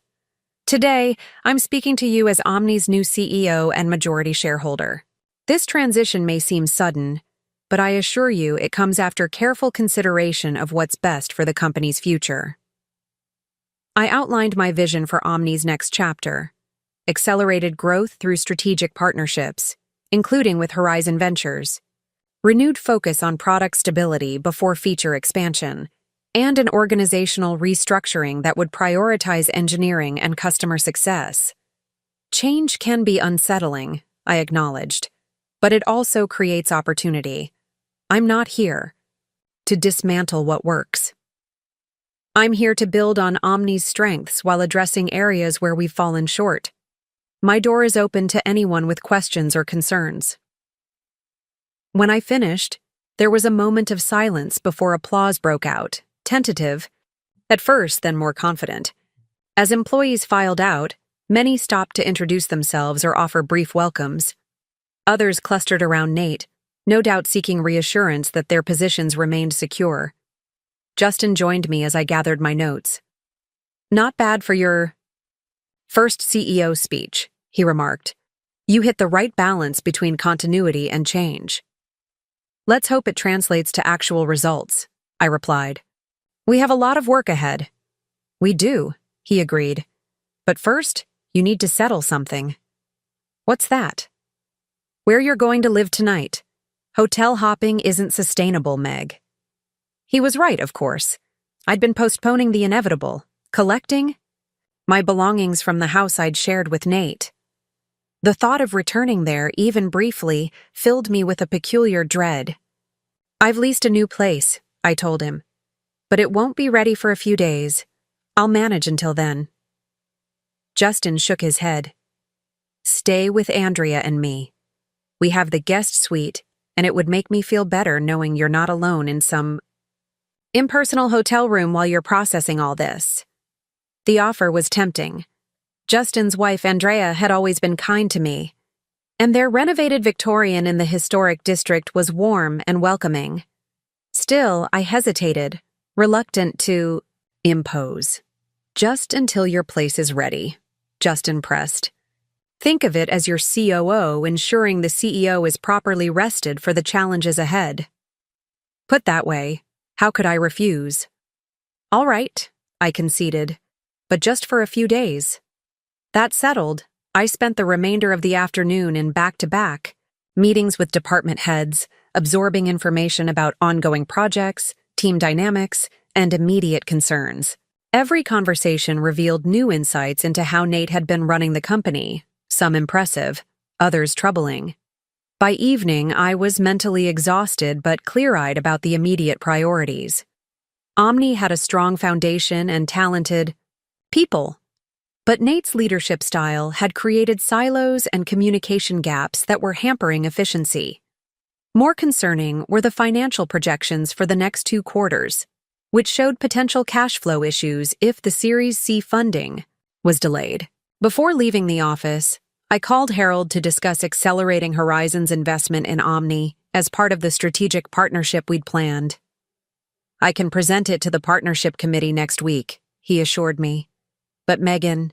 Today, I'm speaking to you as Omni's new CEO and majority shareholder. This transition may seem sudden, but I assure you it comes after careful consideration of what's best for the company's future. I outlined my vision for Omni's next chapter: accelerated growth through strategic partnerships, including with Horizon Ventures, renewed focus on product stability before feature expansion, and an organizational restructuring that would prioritize engineering and customer success. Change can be unsettling, I acknowledged, but it also creates opportunity. I'm not here to dismantle what works. I'm here to build on Omni's strengths while addressing areas where we've fallen short. My door is open to anyone with questions or concerns. When I finished, there was a moment of silence before applause broke out, tentative, at first then more confident. As employees filed out, many stopped to introduce themselves or offer brief welcomes. Others clustered around Nate, no doubt seeking reassurance that their positions remained secure. Justin joined me as I gathered my notes. Not bad for your first CEO speech, he remarked. You hit the right balance between continuity and change. Let's hope it translates to actual results, I replied. We have a lot of work ahead. We do, he agreed. But first, you need to settle something. What's that? Where you're going to live tonight. Hotel hopping isn't sustainable, Meg. He was right, of course. I'd been postponing the inevitable, collecting my belongings from the house I'd shared with Nate. The thought of returning there, even briefly, filled me with a peculiar dread. I've leased a new place, I told him, but it won't be ready for a few days. I'll manage until then. Justin shook his head. Stay with Andrea and me. We have the guest suite, and it would make me feel better knowing you're not alone in some impersonal hotel room while you're processing all this. The offer was tempting. Justin's wife, Andrea, had always been kind to me, and their renovated Victorian in the historic district was warm and welcoming. Still, I hesitated, reluctant to impose. Just until your place is ready, Justin pressed. Think of it as your COO ensuring the CEO is properly rested for the challenges ahead. Put that way, how could I refuse? All right, I conceded, but just for a few days. That settled, I spent the remainder of the afternoon in back-to-back meetings with department heads, absorbing information about ongoing projects, team dynamics, and immediate concerns. Every conversation revealed new insights into how Nate had been running the company, some impressive, others troubling. By evening, I was mentally exhausted but clear-eyed about the immediate priorities. Omni had a strong foundation and talented people, but Nate's leadership style had created silos and communication gaps that were hampering efficiency. More concerning were the financial projections for the next 2 quarters, which showed potential cash flow issues if the Series C funding was delayed. Before leaving the office, I called Harold to discuss accelerating Horizon's investment in Omni as part of the strategic partnership we'd planned. "I can present it to the partnership committee next week," he assured me. "But Megan,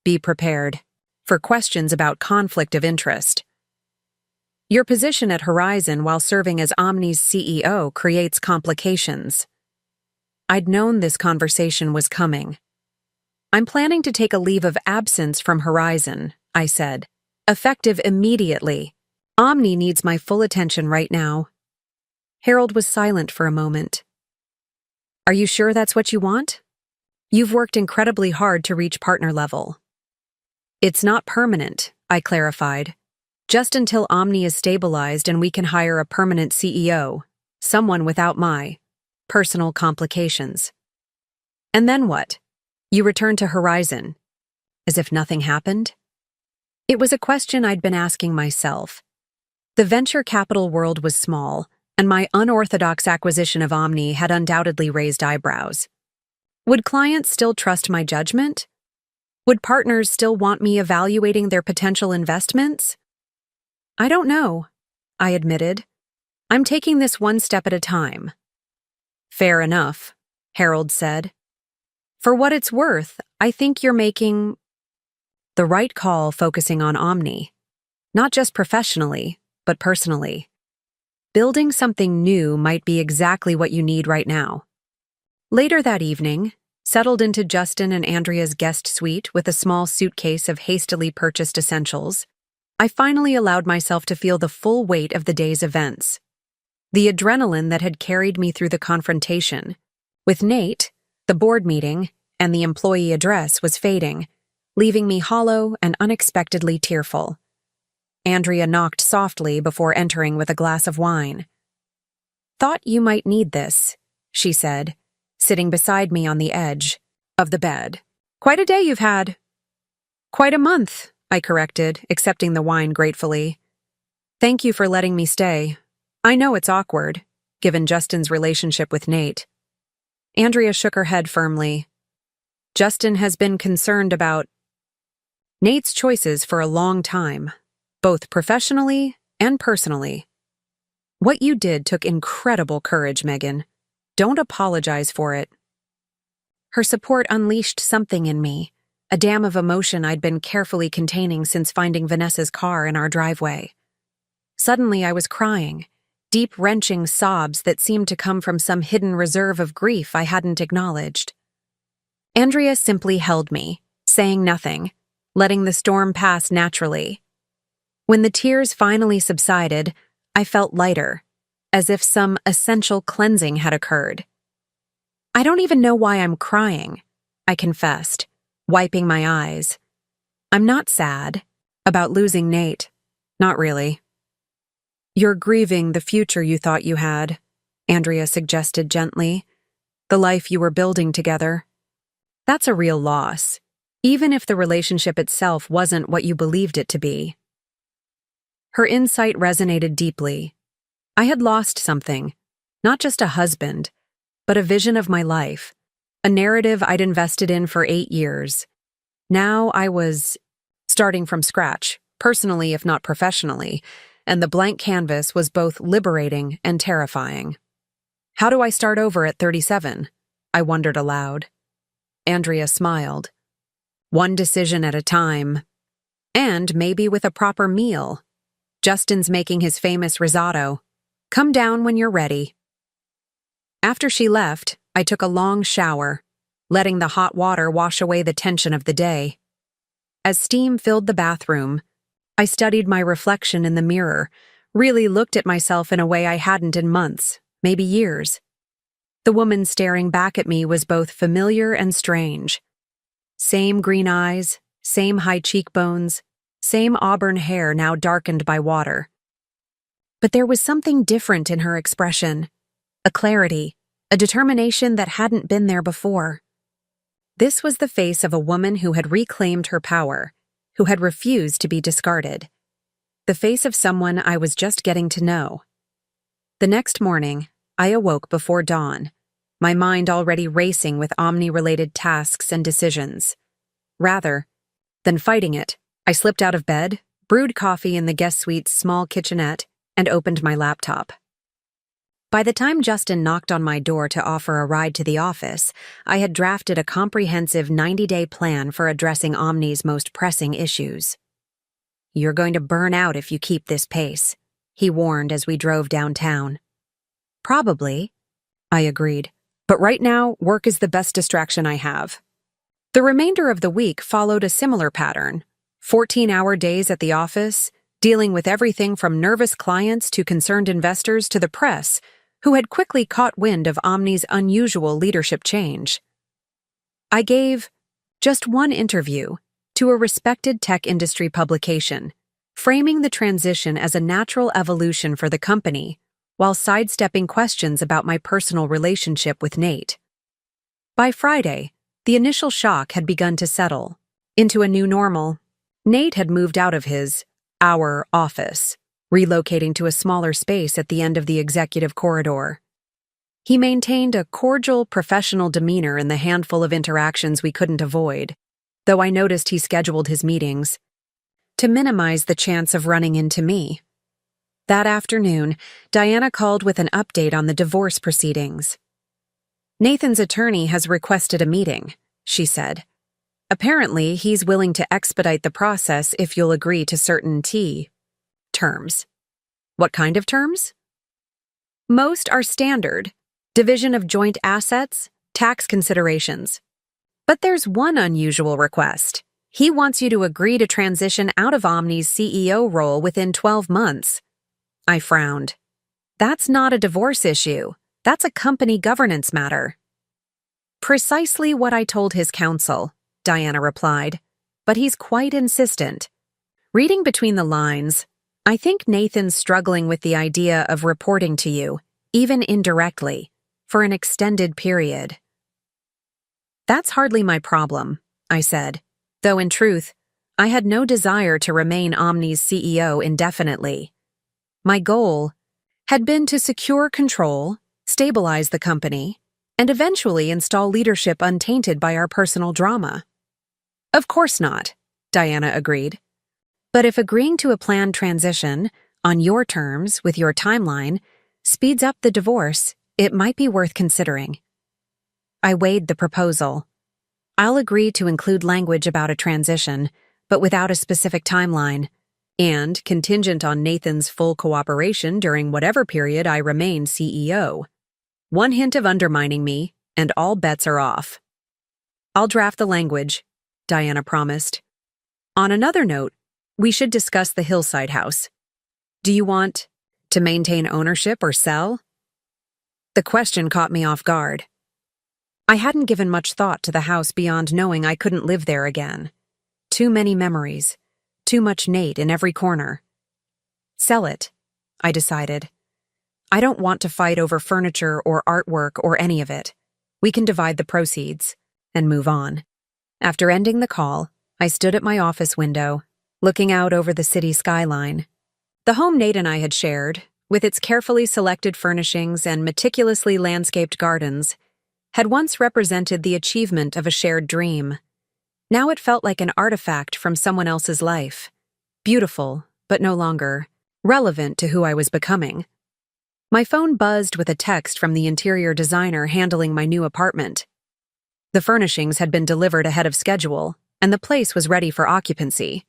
be prepared for questions about conflict of interest. Your position at Horizon while serving as Omni's CEO creates complications." I'd known this conversation was coming. "I'm planning to take a leave of absence from Horizon," I said, "effective immediately. Omni needs my full attention right now." Harold was silent for a moment. "Are you sure that's what you want? You've worked incredibly hard to reach partner level." "It's not permanent," I clarified. "Just until Omni is stabilized and we can hire a permanent CEO, someone without my personal complications." "And then what? You return to Horizon, as if nothing happened?" It was a question I'd been asking myself. The venture capital world was small, and my unorthodox acquisition of Omni had undoubtedly raised eyebrows. Would clients still trust my judgment? Would partners still want me evaluating their potential investments? "I don't know," I admitted. "I'm taking this one step at a time." "Fair enough," Harold said. "For what it's worth, I think you're making the right call focusing on Omni, not just professionally, but personally. Building something new might be exactly what you need right now." Later that evening, settled into Justin and Andrea's guest suite with a small suitcase of hastily purchased essentials, I finally allowed myself to feel the full weight of the day's events. The adrenaline that had carried me through the confrontation with Nate, the board meeting, and the employee address was fading, leaving me hollow and unexpectedly tearful. Andrea knocked softly before entering with a glass of wine. "Thought you might need this," she said, sitting beside me on the edge of the bed. "Quite a day you've had." "Quite a month," I corrected, accepting the wine gratefully. "Thank you for letting me stay. I know it's awkward, given Justin's relationship with Nate." Andrea shook her head firmly. "Justin has been concerned about Nate's choices for a long time, both professionally and personally. What you did took incredible courage, Megan. Don't apologize for it." Her support unleashed something in me, a dam of emotion I'd been carefully containing since finding Vanessa's car in our driveway. Suddenly I was crying, deep, wrenching sobs that seemed to come from some hidden reserve of grief I hadn't acknowledged. Andrea simply held me, saying nothing, letting the storm pass naturally. When the tears finally subsided, I felt lighter, as if some essential cleansing had occurred. "I don't even know why I'm crying," I confessed, wiping my eyes. "I'm not sad about losing Nate. Not really." "You're grieving the future you thought you had," Andrea suggested gently. "The life you were building together. That's a real loss, even if the relationship itself wasn't what you believed it to be." Her insight resonated deeply. I had lost something, not just a husband, but a vision of my life, a narrative I'd invested in for 8 years. Now I was starting from scratch, personally if not professionally, and the blank canvas was both liberating and terrifying. "How do I start over at 37? I wondered aloud. Andrea smiled. "One decision at a time. And maybe with a proper meal. Justin's making his famous risotto. Come down when you're ready." After she left, I took a long shower, letting the hot water wash away the tension of the day. As steam filled the bathroom, I studied my reflection in the mirror, really looked at myself in a way I hadn't in months, maybe years. The woman staring back at me was both familiar and strange. Same green eyes, same high cheekbones, same auburn hair now darkened by water. But there was something different in her expression, a clarity, a determination that hadn't been there before. This was the face of a woman who had reclaimed her power, who had refused to be discarded. The face of someone I was just getting to know. The next morning, I awoke before dawn, my mind already racing with Omni-related tasks and decisions. Rather than fighting it, I slipped out of bed, brewed coffee in the guest suite's small kitchenette, and opened my laptop. By the time Justin knocked on my door to offer a ride to the office, I had drafted a comprehensive 90-day plan for addressing Omni's most pressing issues. "You're going to burn out if you keep this pace," he warned as we drove downtown. "Probably," I agreed, "but right now, work is the best distraction I have." The remainder of the week followed a similar pattern: 14-hour days at the office, dealing with everything from nervous clients to concerned investors to the press, who had quickly caught wind of Omni's unusual leadership change. I gave just one interview to a respected tech industry publication, framing the transition as a natural evolution for the company, while sidestepping questions about my personal relationship with Nate. By Friday, the initial shock had begun to settle into a new normal. Nate had moved out of our office, relocating to a smaller space at the end of the executive corridor. He maintained a cordial, professional demeanor in the handful of interactions we couldn't avoid, though I noticed he scheduled his meetings to minimize the chance of running into me. That afternoon, Diana called with an update on the divorce proceedings. "Nathan's attorney has requested a meeting," she said. "Apparently, he's willing to expedite the process if you'll agree to certain terms." "What kind of terms?" "Most are standard: division of joint assets, tax considerations. But there's one unusual request. He wants you to agree to transition out of Omni's CEO role within 12 months. I frowned. "That's not a divorce issue. That's a company governance matter." "Precisely what I told his counsel," Diana replied, "but he's quite insistent." Reading between the lines, I think Nathan's struggling with the idea of reporting to you, even indirectly, for an extended period. "That's hardly my problem," I said, though in truth, I had no desire to remain Omni's CEO indefinitely. My goal had been to secure control, stabilize the company, and eventually install leadership untainted by our personal drama. "Of course not," Diana agreed. "But if agreeing to a planned transition, on your terms, with your timeline, speeds up the divorce, it might be worth considering." I weighed the proposal. I'll agree to include language about a transition, but without a specific timeline, and contingent on Nathan's full cooperation during whatever period I remain CEO. One hint of undermining me, and all bets are off. "I'll draft the language," Diana promised. "On another note, we should discuss the hillside house. Do you want to maintain ownership or sell?" The question caught me off guard. I hadn't given much thought to the house beyond knowing I couldn't live there again. Too many memories, too much Nate in every corner. "Sell it," I decided. "I don't want to fight over furniture or artwork or any of it. We can divide the proceeds and move on." After ending the call, I stood at my office window, looking out over the city skyline. The home Nate and I had shared, with its carefully selected furnishings and meticulously landscaped gardens, had once represented the achievement of a shared dream. Now it felt like an artifact from someone else's life. Beautiful, but no longer relevant to who I was becoming. My phone buzzed with a text from the interior designer handling my new apartment. The furnishings had been delivered ahead of schedule, and the place was ready for occupancy.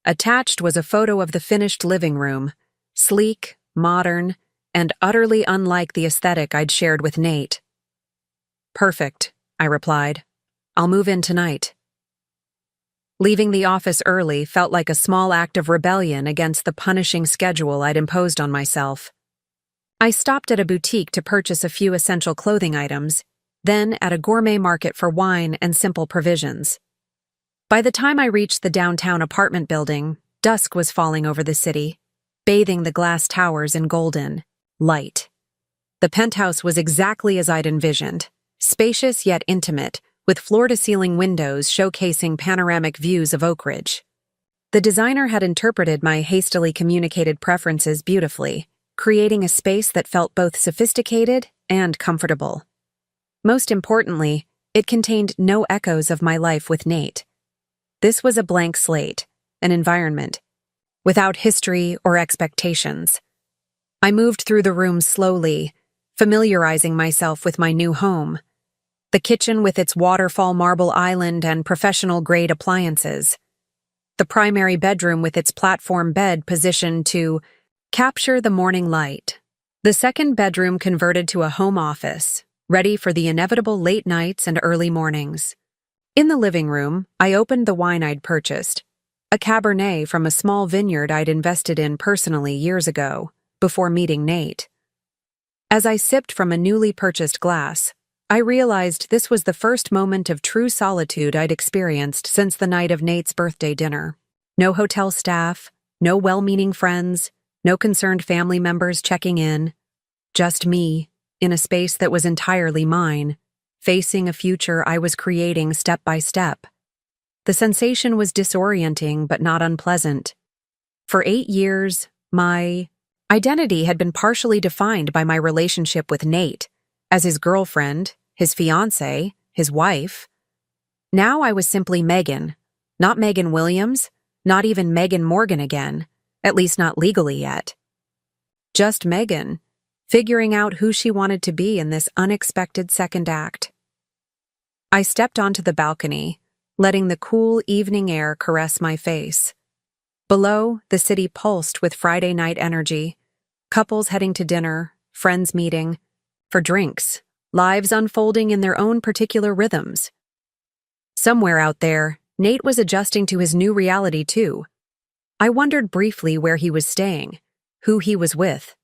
Attached was a photo of the finished living room, sleek, modern, and utterly unlike the aesthetic I'd shared with Nate. "Perfect," I replied. "I'll move in tonight." Leaving the office early felt like a small act of rebellion against the punishing schedule I'd imposed on myself. I stopped at a boutique to purchase a few essential clothing items, then at a gourmet market for wine and simple provisions. By the time I reached the downtown apartment building, dusk was falling over the city, bathing the glass towers in golden light. The penthouse was exactly as I'd envisioned, spacious yet intimate, with floor-to-ceiling windows showcasing panoramic views of Oak Ridge. The designer had interpreted my hastily communicated preferences beautifully, creating a space that felt both sophisticated and comfortable. Most importantly, it contained no echoes of my life with Nate. This was a blank slate, an environment, without history or expectations. I moved through the room slowly, familiarizing myself with my new home. The kitchen with its waterfall marble island and professional-grade appliances. The primary bedroom with its platform bed positioned to capture the morning light. The second bedroom converted to a home office, ready for the inevitable late nights and early mornings. In the living room, I opened the wine I'd purchased, a Cabernet from a small vineyard I'd invested in personally years ago, before meeting Nate. As I sipped from a newly purchased glass, I realized this was the first moment of true solitude I'd experienced since the night of Nate's birthday dinner. No hotel staff, no well-meaning friends, no concerned family members checking in. Just me, in a space that was entirely mine, facing a future I was creating step by step. The sensation was disorienting but not unpleasant. For 8 years, my identity had been partially defined by my relationship with Nate, as his girlfriend, his fiancée, his wife. Now I was simply Megan, not Megan Williams, not even Megan Morgan again, at least not legally yet. Just Megan, figuring out who she wanted to be in this unexpected second act. I stepped onto the balcony, letting the cool evening air caress my face. Below, the city pulsed with Friday night energy, couples heading to dinner, friends meeting, for drinks, lives unfolding in their own particular rhythms. Somewhere out there, Nate was adjusting to his new reality too. I wondered briefly where he was staying, who he was with.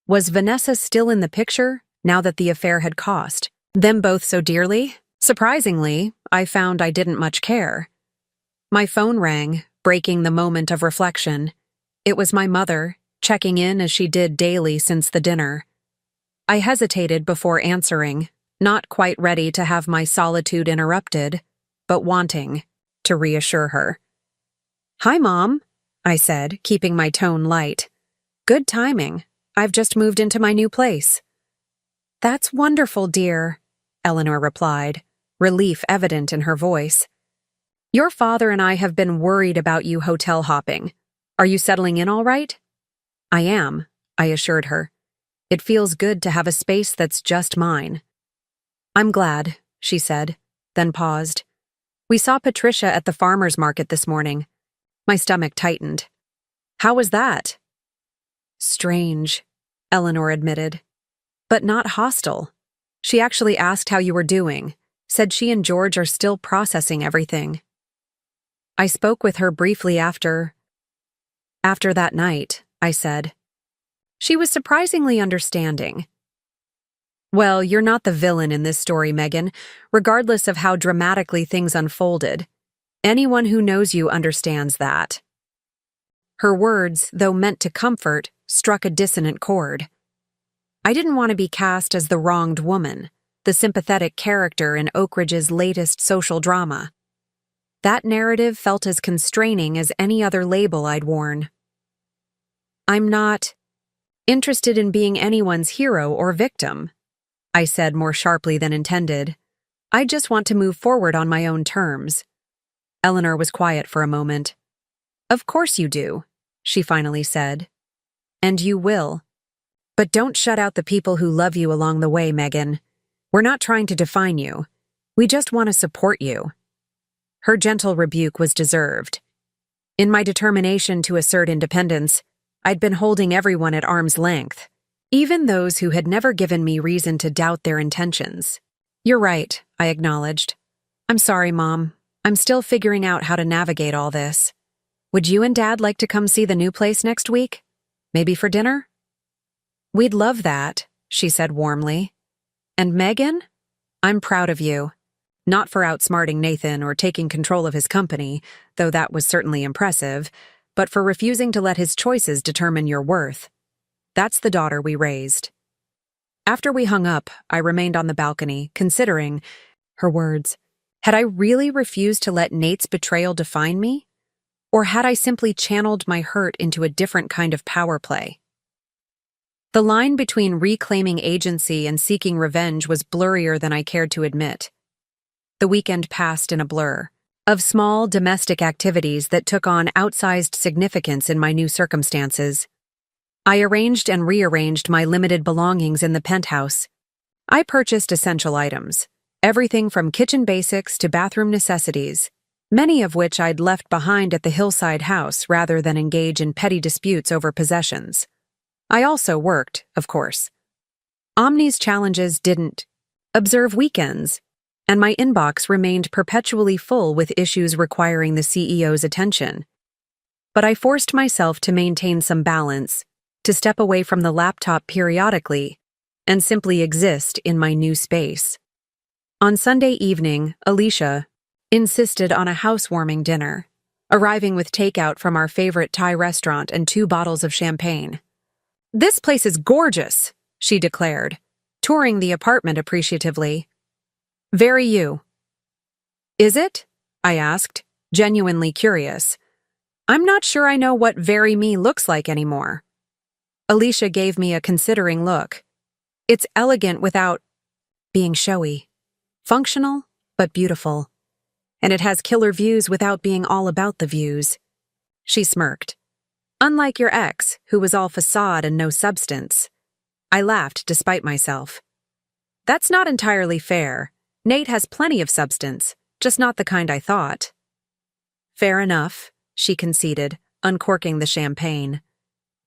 Was Vanessa still in the picture, now that the affair had cost them both so dearly? Surprisingly, I found I didn't much care. My phone rang, breaking the moment of reflection. It was my mother, checking in as she did daily since the dinner. I hesitated before answering, not quite ready to have my solitude interrupted, but wanting to reassure her. "Hi, Mom," I said, keeping my tone light. "Good timing. I've just moved into my new place." "That's wonderful, dear," Eleanor replied, relief evident in her voice. "Your father and I have been worried about you hotel hopping. Are you settling in all right?" "I am," I assured her. "It feels good to have a space that's just mine." "I'm glad," she said, then paused. "We saw Patricia at the farmer's market this morning." My stomach tightened. "How was that?" "Strange," Eleanor admitted. "But not hostile. She actually asked how you were doing, said she and George are still processing everything." "I spoke with her briefly after that night," I said. She was surprisingly understanding. "Well, you're not the villain in this story, Megan, regardless of how dramatically things unfolded. Anyone who knows you understands that." Her words, though meant to comfort, struck a dissonant chord. I didn't want to be cast as the wronged woman, the sympathetic character in Oak Ridge's latest social drama. That narrative felt as constraining as any other label I'd worn. "I'm not interested in being anyone's hero or victim," I said more sharply than intended. "I just want to move forward on my own terms." Eleanor was quiet for a moment. "Of course you do," she finally said. "And you will. But don't shut out the people who love you along the way, Megan. We're not trying to define you. We just want to support you." Her gentle rebuke was deserved. In my determination to assert independence, I'd been holding everyone at arm's length, even those who had never given me reason to doubt their intentions. "You're right," I acknowledged. "I'm sorry, Mom. I'm still figuring out how to navigate all this. Would you and Dad like to come see the new place next week? Maybe for dinner?" "We'd love that," she said warmly. "And Megan, I'm proud of you. Not for outsmarting Nathan or taking control of his company, though that was certainly impressive, but for refusing to let his choices determine your worth. That's the daughter we raised." After we hung up, I remained on the balcony, considering her words. Had I really refused to let Nate's betrayal define me? Or had I simply channeled my hurt into a different kind of power play? The line between reclaiming agency and seeking revenge was blurrier than I cared to admit. The weekend passed in a blur of small domestic activities that took on outsized significance in my new circumstances. I arranged and rearranged my limited belongings in the penthouse. I purchased essential items, everything from kitchen basics to bathroom necessities, many of which I'd left behind at the hillside house rather than engage in petty disputes over possessions. I also worked, of course. Omni's challenges didn't observe weekends, and my inbox remained perpetually full with issues requiring the CEO's attention. But I forced myself to maintain some balance, to step away from the laptop periodically, and simply exist in my new space. On Sunday evening, Alicia insisted on a housewarming dinner, arriving with takeout from our favorite Thai restaurant and 2 bottles of champagne. "This place is gorgeous," she declared, touring the apartment appreciatively. "Very you." "Is it?" I asked, genuinely curious. "I'm not sure I know what very me looks like anymore." Alicia gave me a considering look. "It's elegant without being showy. Functional, but beautiful. And it has killer views without being all about the views." She smirked. "Unlike your ex, who was all facade and no substance." I laughed despite myself. "That's not entirely fair. Nate has plenty of substance, just not the kind I thought." "Fair enough," she conceded, uncorking the champagne.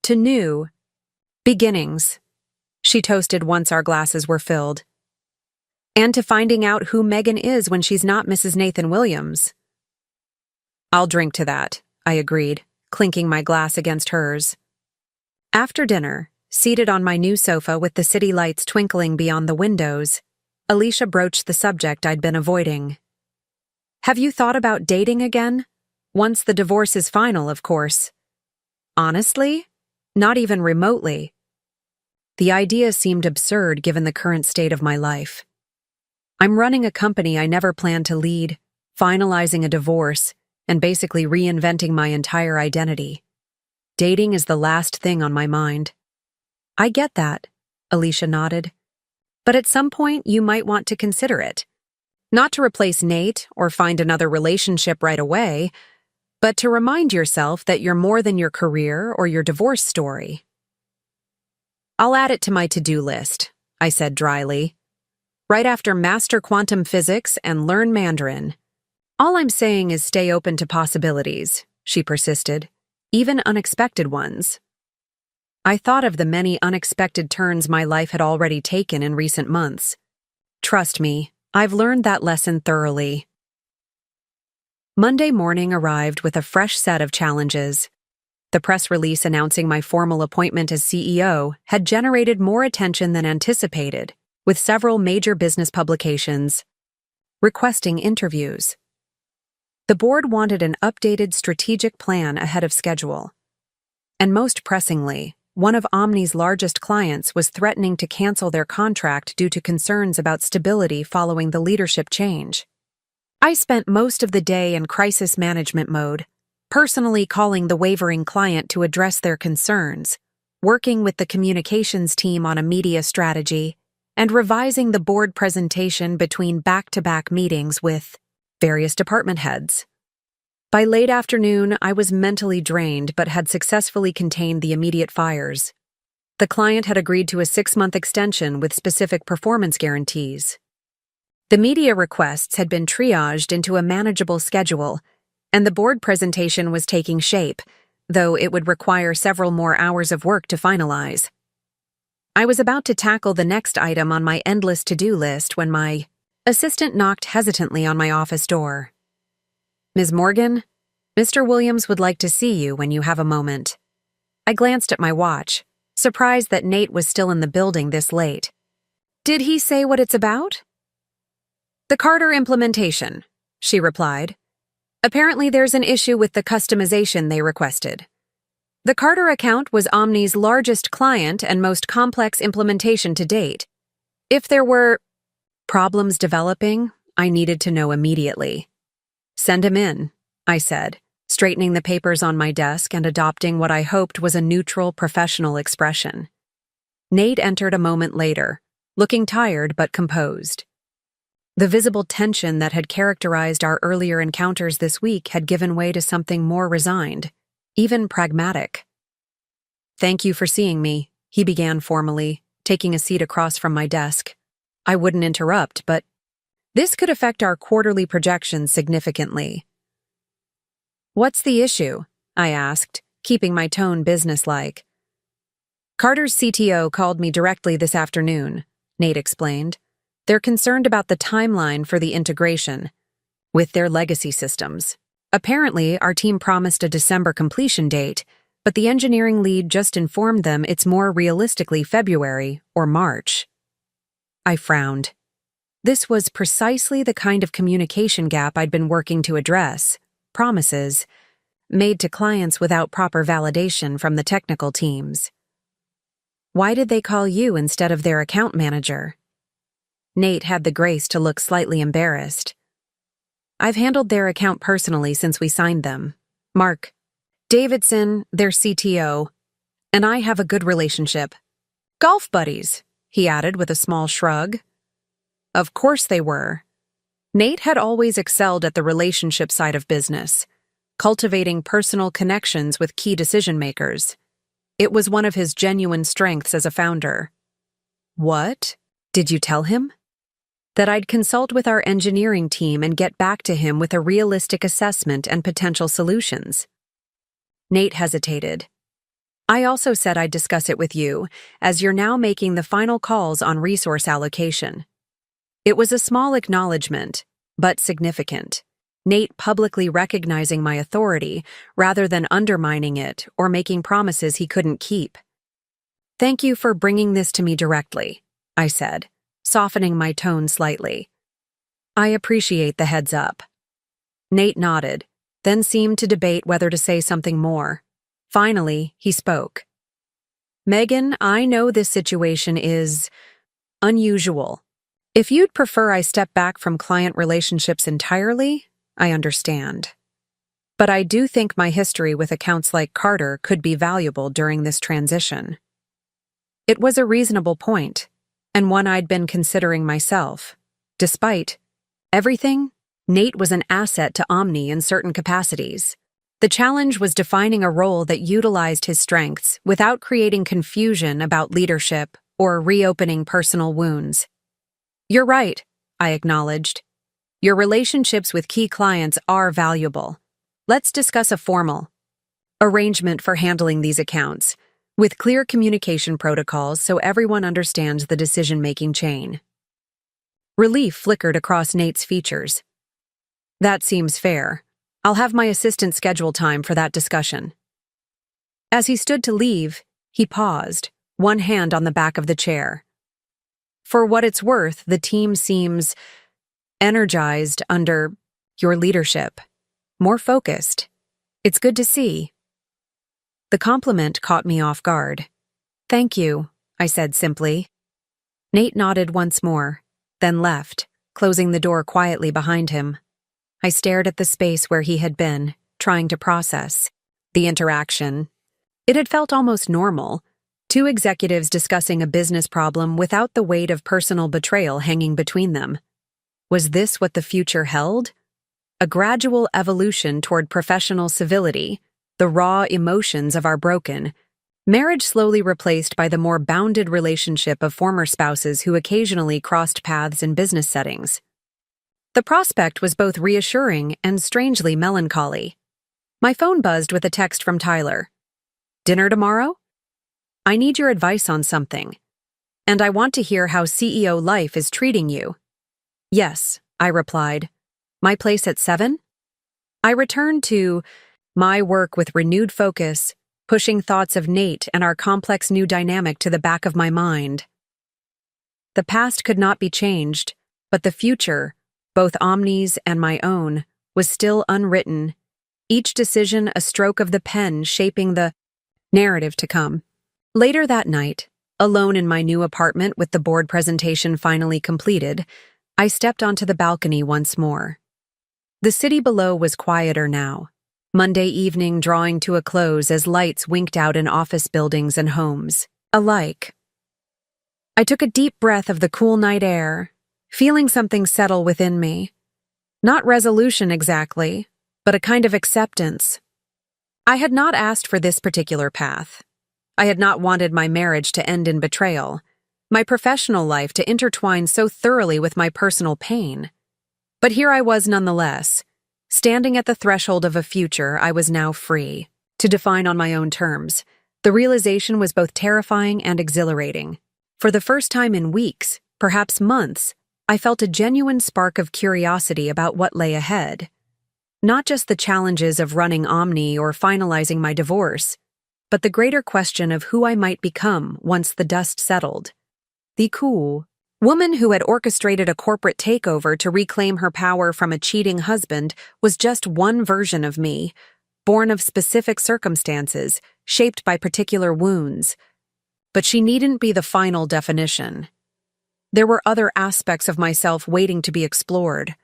"To new beginnings," she toasted once our glasses were filled. "And to finding out who Megan is when she's not Mrs. Nathan Williams." "I'll drink to that," I agreed, clinking my glass against hers. After dinner, seated on my new sofa with the city lights twinkling beyond the windows, Alicia broached the subject I'd been avoiding. "Have you thought about dating again? Once the divorce is final, of course." "Honestly? Not even remotely." The idea seemed absurd given the current state of my life. I'm running a company I never planned to lead, finalizing a divorce, and basically reinventing my entire identity. Dating is the last thing on my mind. "I get that," Alicia nodded. "But at some point you might want to consider it. Not to replace Nate or find another relationship right away, but to remind yourself that you're more than your career or your divorce story." "I'll add it to my to-do list," I said dryly. "Right after master quantum physics and learn Mandarin." "All I'm saying is stay open to possibilities," she persisted, "even unexpected ones." I thought of the many unexpected turns my life had already taken in recent months. Trust me, I've learned that lesson thoroughly. Monday morning arrived with a fresh set of challenges. The press release announcing my formal appointment as CEO had generated more attention than anticipated, with several major business publications requesting interviews. The board wanted an updated strategic plan ahead of schedule. And most pressingly, one of Omni's largest clients was threatening to cancel their contract due to concerns about stability following the leadership change. I spent most of the day in crisis management mode, personally calling the wavering client to address their concerns, working with the communications team on a media strategy, and revising the board presentation between back-to-back meetings with various department heads. By late afternoon, I was mentally drained but had successfully contained the immediate fires. The client had agreed to a 6-month extension with specific performance guarantees. The media requests had been triaged into a manageable schedule, and the board presentation was taking shape, though it would require several more hours of work to finalize. I was about to tackle the next item on my endless to-do list when my assistant knocked hesitantly on my office door. "Ms. Morgan, Mr. Williams would like to see you when you have a moment." I glanced at my watch, surprised that Nate was still in the building this late. "Did he say what it's about?" "The Carter implementation," she replied. "Apparently there's an issue with the customization they requested. The Carter account was Omni's largest client and most complex implementation to date. If there were problems developing, I needed to know immediately. Send him in, I said, straightening the papers on my desk and adopting what I hoped was a neutral, professional expression. Nate entered a moment later, looking tired but composed. The visible tension that had characterized our earlier encounters this week had given way to something more resigned, even pragmatic. "Thank you for seeing me," he began formally, taking a seat across from my desk. I wouldn't interrupt, but this could affect our quarterly projections significantly. "What's the issue?" I asked, keeping my tone businesslike. "Carter's CTO called me directly this afternoon," Nate explained. "They're concerned about the timeline for the integration with their legacy systems. Apparently, our team promised a December completion date, but the engineering lead just informed them it's more realistically February or March." I frowned. This was precisely the kind of communication gap I'd been working to address. Promises made to clients without proper validation from the technical teams. "Why did they call you instead of their account manager?" Nate had the grace to look slightly embarrassed. "I've handled their account personally since we signed them. Mark Davidson, their CTO, and I have a good relationship. Golf buddies," he added with a small shrug. Of course they were. Nate had always excelled at the relationship side of business, cultivating personal connections with key decision-makers. It was one of his genuine strengths as a founder. "What? Did you tell him?" "That I'd consult with our engineering team and get back to him with a realistic assessment and potential solutions." Nate hesitated. "I also said I'd discuss it with you, as you're now making the final calls on resource allocation." It was a small acknowledgement, but significant. Nate publicly recognizing my authority rather than undermining it or making promises he couldn't keep. "Thank you for bringing this to me directly," I said, softening my tone slightly. "I appreciate the heads up." Nate nodded, then seemed to debate whether to say something more. Finally, he spoke. "Megan, I know this situation is unusual. If you'd prefer I step back from client relationships entirely, I understand. But I do think my history with accounts like Carter could be valuable during this transition." It was a reasonable point, and one I'd been considering myself. Despite everything, Nate was an asset to Omni in certain capacities. The challenge was defining a role that utilized his strengths without creating confusion about leadership or reopening personal wounds. "You're right," I acknowledged. "Your relationships with key clients are valuable. Let's discuss a formal arrangement for handling these accounts, with clear communication protocols so everyone understands the decision-making chain." Relief flickered across Nate's features. "That seems fair. I'll have my assistant schedule time for that discussion." As he stood to leave, he paused, one hand on the back of the chair. "For what it's worth, the team seems energized under your leadership. More focused. It's good to see." The compliment caught me off guard. "Thank you," I said simply. Nate nodded once more, then left, closing the door quietly behind him. I stared at the space where he had been, trying to process the interaction. It had felt almost normal. Two executives discussing a business problem without the weight of personal betrayal hanging between them. Was this what the future held? A gradual evolution toward professional civility, the raw emotions of our broken marriage slowly replaced by the more bounded relationship of former spouses who occasionally crossed paths in business settings. The prospect was both reassuring and strangely melancholy. My phone buzzed with a text from Tyler. "Dinner tomorrow? I need your advice on something. And I want to hear how CEO life is treating you." "Yes," I replied. "My place at 7? I returned to my work with renewed focus, pushing thoughts of Nate and our complex new dynamic to the back of my mind. The past could not be changed, but the future, both Omni's and my own, was still unwritten, each decision a stroke of the pen shaping the Narrative to come. Later that night, alone in my new apartment with the board presentation finally completed, I stepped onto the balcony once more. The city below was quieter now, Monday evening drawing to a close as lights winked out in office buildings and homes alike. I took a deep breath of the cool night air, feeling something settle within me. Not resolution exactly, but a kind of acceptance. I had not asked for this particular path. I had not wanted my marriage to end in betrayal, my professional life to intertwine so thoroughly with my personal pain. But here I was nonetheless, standing at the threshold of a future I was now free to define on my own terms. The realization was both terrifying and exhilarating. For the first time in weeks, perhaps months, I felt a genuine spark of curiosity about what lay ahead. Not just the challenges of running Omni or finalizing my divorce, but the greater question of who I might become once the dust settled. The cool woman who had orchestrated a corporate takeover to reclaim her power from a cheating husband was just one version of me, born of specific circumstances, shaped by particular wounds. But she needn't be the final definition. There were other aspects of myself waiting to be explored,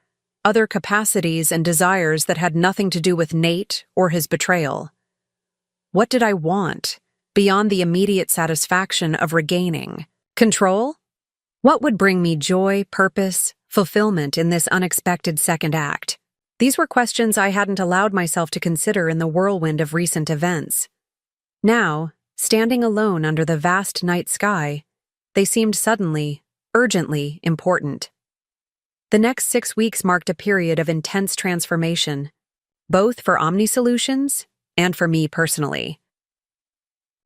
other capacities and desires that had nothing to do with Nate or his betrayal. What did I want, beyond the immediate satisfaction of regaining control? What would bring me joy, purpose, fulfillment in this unexpected second act? These were questions I hadn't allowed myself to consider in the whirlwind of recent events. Now, standing alone under the vast night sky, they seemed suddenly, urgently important. The next 6 weeks marked a period of intense transformation, both for Omni Solutions and for me personally.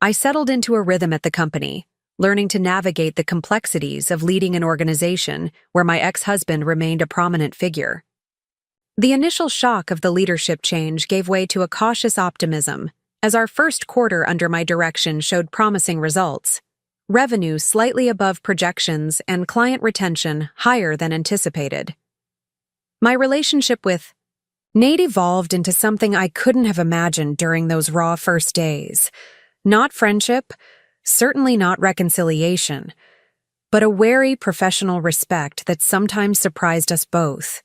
I settled into a rhythm at the company, learning to navigate the complexities of leading an organization where my ex-husband remained a prominent figure. The initial shock of the leadership change gave way to a cautious optimism, as our first quarter under my direction showed promising results. Revenue slightly above projections and client retention higher than anticipated. My relationship with Nate evolved into something I couldn't have imagined during those raw first days. Not friendship, certainly not reconciliation, but a wary professional respect that sometimes surprised us both.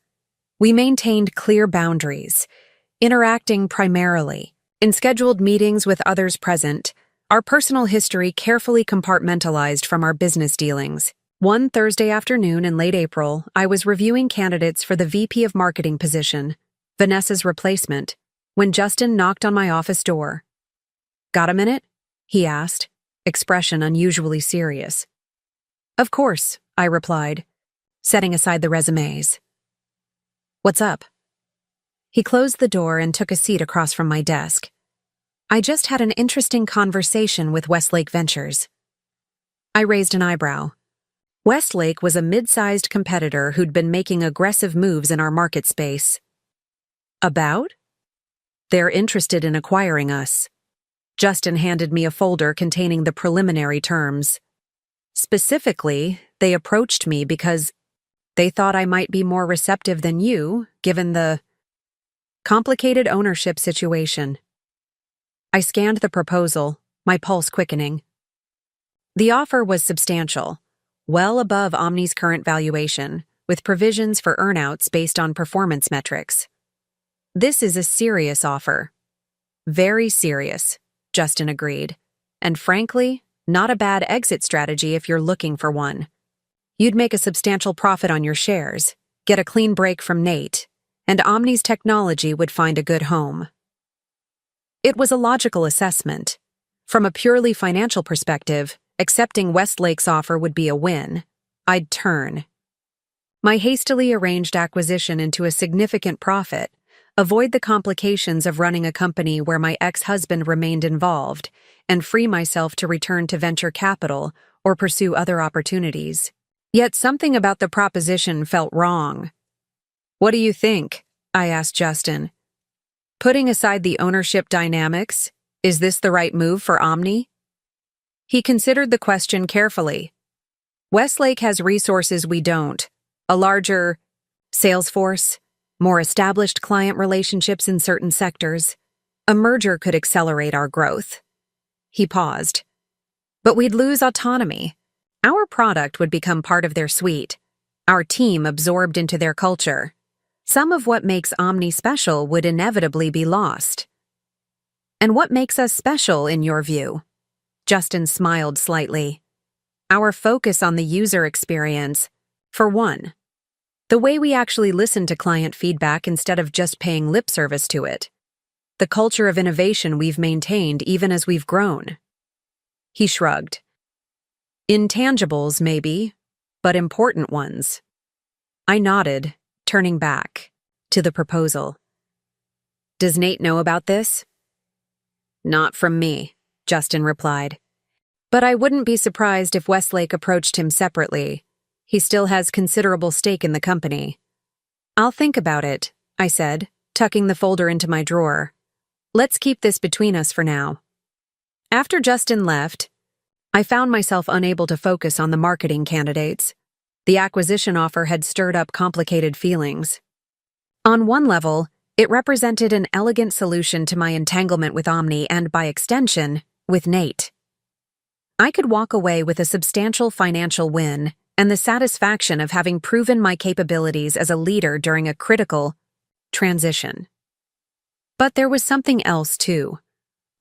We maintained clear boundaries, interacting primarily in scheduled meetings with others present, our personal history carefully compartmentalized from our business dealings. One Thursday afternoon in late April, I was reviewing candidates for the VP of Marketing position, Vanessa's replacement, when Justin knocked on my office door. "Got a minute?" he asked, expression unusually serious. "Of course," I replied, setting aside the resumes. "What's up?" He closed the door and took a seat across from my desk. "I just had an interesting conversation with Westlake Ventures." I raised an eyebrow. Westlake was a mid-sized competitor who'd been making aggressive moves in our market space. "About?" "They're interested in acquiring us." Justin handed me a folder containing the preliminary terms. "Specifically, they approached me because they thought I might be more receptive than you, given the complicated ownership situation." I scanned the proposal, my pulse quickening. The offer was substantial, well above Omni's current valuation, with provisions for earnouts based on performance metrics. "This is a serious offer." "Very serious," Justin agreed, "and frankly, not a bad exit strategy if you're looking for one. You'd make a substantial profit on your shares, get a clean break from Nate, and Omni's technology would find a good home." It was a logical assessment. From a purely financial perspective, accepting Westlake's offer would be a win. I'd turn my hastily arranged acquisition into a significant profit, avoid the complications of running a company where my ex-husband remained involved, and free myself to return to venture capital or pursue other opportunities. Yet something about the proposition felt wrong. "What do you think?" I asked Justin. "Putting aside the ownership dynamics, is this the right move for Omni?" He considered the question carefully. "Westlake has resources we don't, a larger sales force, more established client relationships in certain sectors. A merger could accelerate our growth." He paused. But we'd lose autonomy. Our product would become part of their suite, our team absorbed into their culture. Some of what makes Omni special would inevitably be lost. And what makes us special, in your view? Justin smiled slightly. Our focus on the user experience, for one. The way we actually listen to client feedback instead of just paying lip service to it. The culture of innovation we've maintained even as we've grown. He shrugged. Intangibles, maybe, but important ones. I nodded, turning back to the proposal. Does Nate know about this? Not from me, Justin replied. But I wouldn't be surprised if Westlake approached him separately. He still has considerable stake in the company. I'll think about it, I said, tucking the folder into my drawer. Let's keep this between us for now. After Justin left, I found myself unable to focus on the marketing candidates. The acquisition offer had stirred up complicated feelings. On one level, it represented an elegant solution to my entanglement with Omni and, by extension, with Nate. I could walk away with a substantial financial win and the satisfaction of having proven my capabilities as a leader during a critical transition. But there was something else, too.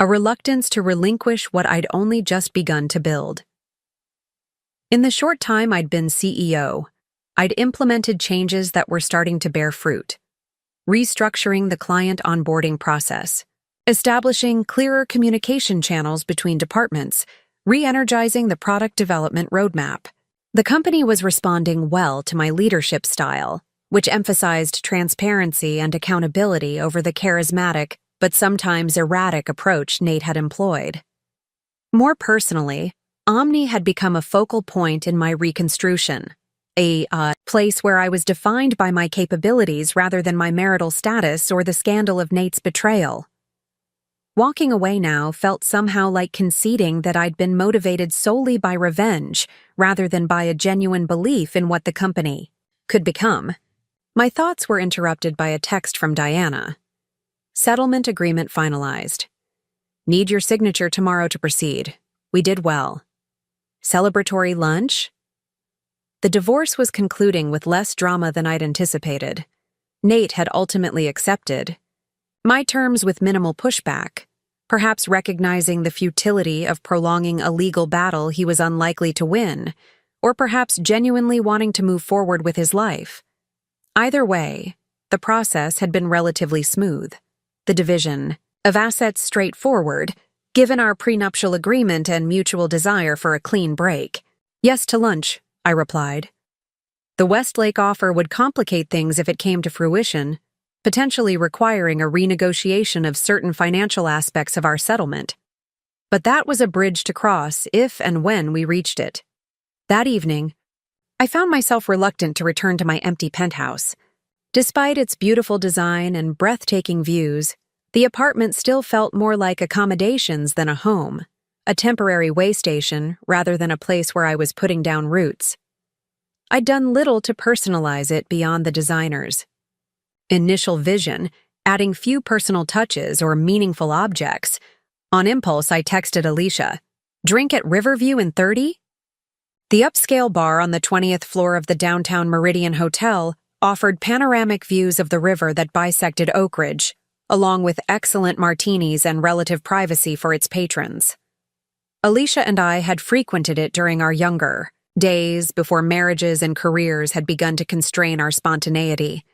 A reluctance to relinquish what I'd only just begun to build. In the short time I'd been CEO, I'd implemented changes that were starting to bear fruit. Restructuring the client onboarding process, establishing clearer communication channels between departments, re-energizing the product development roadmap. The company was responding well to my leadership style, which emphasized transparency and accountability over the charismatic but sometimes erratic approach Nate had employed. More personally, Omni had become a focal point in my reconstruction, a place where I was defined by my capabilities rather than my marital status or the scandal of Nate's betrayal. Walking away now felt somehow like conceding that I'd been motivated solely by revenge rather than by a genuine belief in what the company could become. My thoughts were interrupted by a text from Diana. Settlement agreement finalized. Need your signature tomorrow to proceed. We did well. Celebratory lunch? The divorce was concluding with less drama than I'd anticipated. Nate had ultimately accepted my terms with minimal pushback, perhaps recognizing the futility of prolonging a legal battle he was unlikely to win, or perhaps genuinely wanting to move forward with his life. Either way, the process had been relatively smooth. The division of assets straightforward, given our prenuptial agreement and mutual desire for a clean break. Yes to lunch, I replied. The Westlake offer would complicate things if it came to fruition, potentially requiring a renegotiation of certain financial aspects of our settlement. But that was a bridge to cross if and when we reached it. That evening, I found myself reluctant to return to my empty penthouse. Despite its beautiful design and breathtaking views, the apartment still felt more like accommodations than a home, a temporary way station rather than a place where I was putting down roots. I'd done little to personalize it beyond the designers. Initial vision, adding few personal touches or meaningful objects. On impulse, I texted Alicia, "Drink at Riverview in 30?" The upscale bar on the 20th floor of the downtown Meridian Hotel offered panoramic views of the river that bisected Oak Ridge, along with excellent martinis and relative privacy for its patrons. Alicia and I had frequented it during our younger days before marriages and careers had begun to constrain our spontaneity.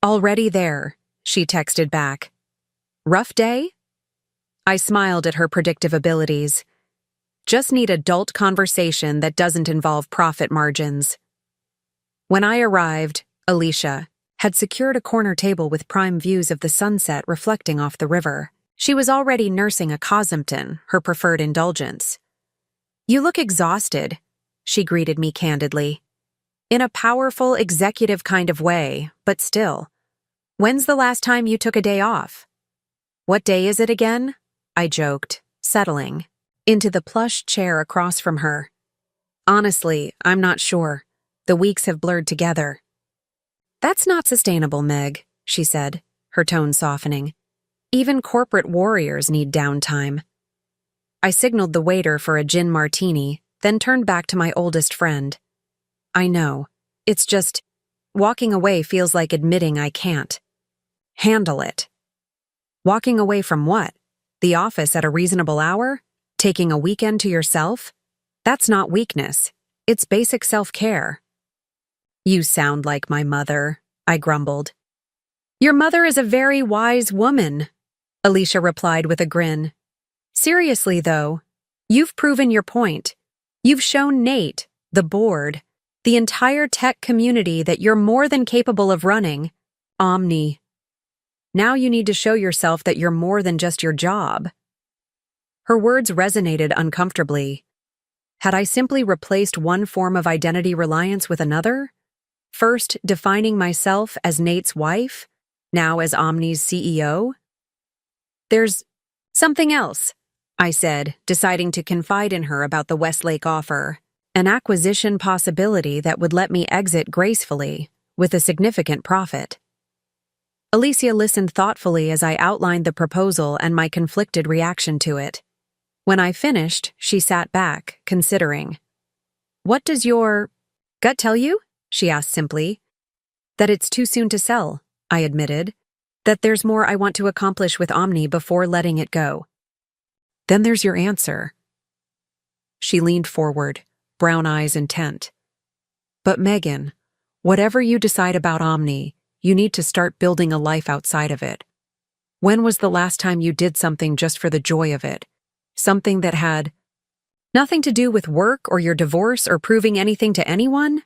"Already there," she texted back. "Rough day?" I smiled at her predictive abilities. Just need adult conversation that doesn't involve profit margins. When I arrived, Alicia had secured a corner table with prime views of the sunset reflecting off the river. She was already nursing a Cosmpton, her preferred indulgence. "You look exhausted," she greeted me candidly. In a powerful, executive kind of way, but still. "When's the last time you took a day off?" "What day is it again?" I joked, settling into the plush chair across from her. "Honestly, I'm not sure. The weeks have blurred together." "That's not sustainable, Meg," she said, her tone softening. "Even corporate warriors need downtime." I signaled the waiter for a gin martini, then turned back to my oldest friend. I know. It's just, walking away feels like admitting I can't handle it. Walking away from what? The office at a reasonable hour? Taking a weekend to yourself? That's not weakness. It's basic self-care. You sound like my mother, I grumbled. Your mother is a very wise woman, Alicia replied with a grin. Seriously, though, you've proven your point. You've shown Nate, the board, the entire tech community that you're more than capable of running Omni. Now you need to show yourself that you're more than just your job. Her words resonated uncomfortably. Had I simply replaced one form of identity reliance with another? First, defining myself as Nate's wife, now as Omni's CEO? There's something else, I said, deciding to confide in her about the Westlake offer, an acquisition possibility that would let me exit gracefully, with a significant profit. Alicia listened thoughtfully as I outlined the proposal and my conflicted reaction to it. When I finished, she sat back, considering. What does your gut tell you? She asked simply. That it's too soon to sell, I admitted. That there's more I want to accomplish with Omni before letting it go. Then there's your answer. She leaned forward, brown eyes intent. But Megan, whatever you decide about Omni, you need to start building a life outside of it. When was the last time you did something just for the joy of it? Something that had nothing to do with work or your divorce or proving anything to anyone?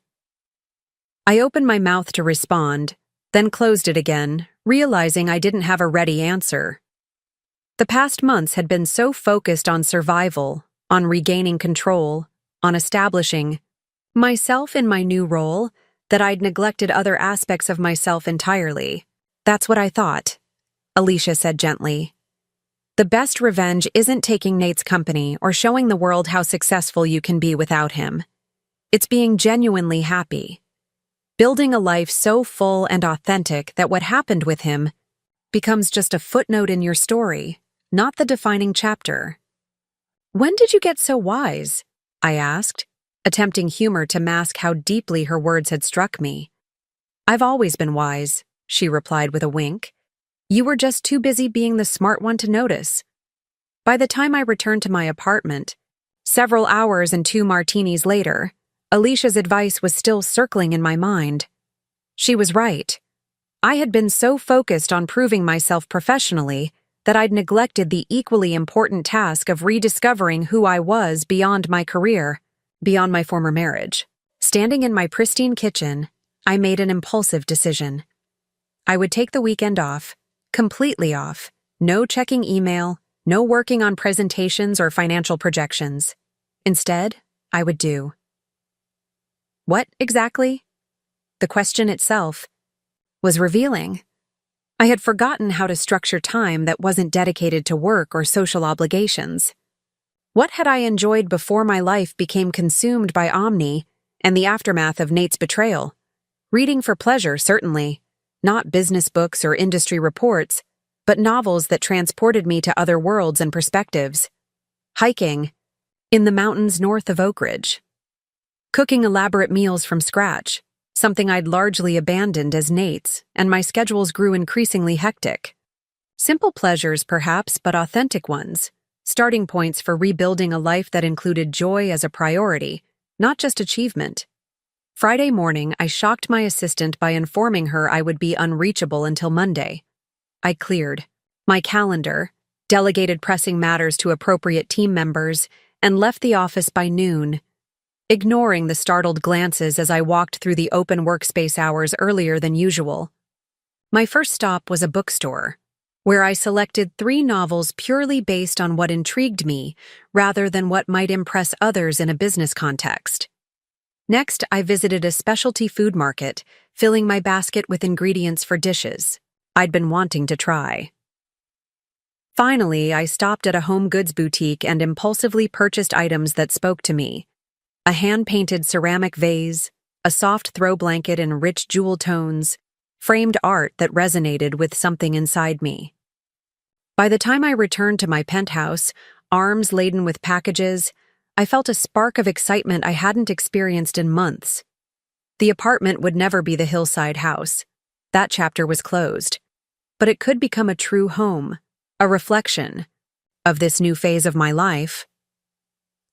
I opened my mouth to respond, then closed it again, realizing I didn't have a ready answer. The past months had been so focused on survival, on regaining control, on establishing myself in my new role, that I'd neglected other aspects of myself entirely. That's what I thought, Alicia said gently. The best revenge isn't taking Nate's company or showing the world how successful you can be without him. It's being genuinely happy. Building a life so full and authentic that what happened with him becomes just a footnote in your story, not the defining chapter. When did you get so wise? I asked, attempting humor to mask how deeply her words had struck me. I've always been wise, she replied with a wink. You were just too busy being the smart one to notice. By the time I returned to my apartment, several hours and 2 martinis later, Alicia's advice was still circling in my mind. She was right. I had been so focused on proving myself professionally that I'd neglected the equally important task of rediscovering who I was beyond my career, beyond my former marriage. Standing in my pristine kitchen, I made an impulsive decision. I would take the weekend off, completely off, no checking email, no working on presentations or financial projections. Instead, I would do. What exactly? The question itself was revealing. I had forgotten how to structure time that wasn't dedicated to work or social obligations. What had I enjoyed before my life became consumed by Omni and the aftermath of Nate's betrayal? Reading for pleasure, certainly. Not business books or industry reports, but novels that transported me to other worlds and perspectives. Hiking in the mountains north of Oak Ridge. Cooking elaborate meals from scratch, something I'd largely abandoned as Nate's, and my schedules grew increasingly hectic. Simple pleasures, perhaps, but authentic ones. Starting points for rebuilding a life that included joy as a priority, not just achievement. Friday morning, I shocked my assistant by informing her I would be unreachable until Monday. I cleared my calendar, delegated pressing matters to appropriate team members, and left the office by noon, ignoring the startled glances as I walked through the open workspace hours earlier than usual. My first stop was a bookstore, where I selected 3 novels purely based on what intrigued me rather than what might impress others in a business context. Next, I visited a specialty food market, filling my basket with ingredients for dishes I'd been wanting to try. Finally, I stopped at a home goods boutique and impulsively purchased items that spoke to me. A hand-painted ceramic vase, a soft throw blanket in rich jewel tones, framed art that resonated with something inside me. By the time I returned to my penthouse, arms laden with packages, I felt a spark of excitement I hadn't experienced in months. The apartment would never be the hillside house. That chapter was closed. But it could become a true home, a reflection of this new phase of my life.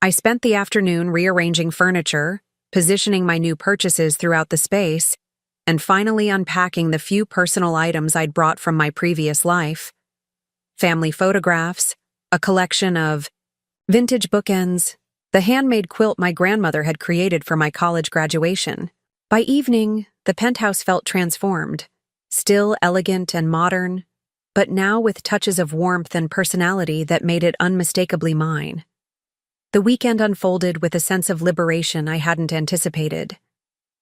I spent the afternoon rearranging furniture, positioning my new purchases throughout the space, and finally unpacking the few personal items I'd brought from my previous life. Family photographs, a collection of vintage bookends, the handmade quilt my grandmother had created for my college graduation. By evening, the penthouse felt transformed, still elegant and modern, but now with touches of warmth and personality that made it unmistakably mine. The weekend unfolded with a sense of liberation I hadn't anticipated.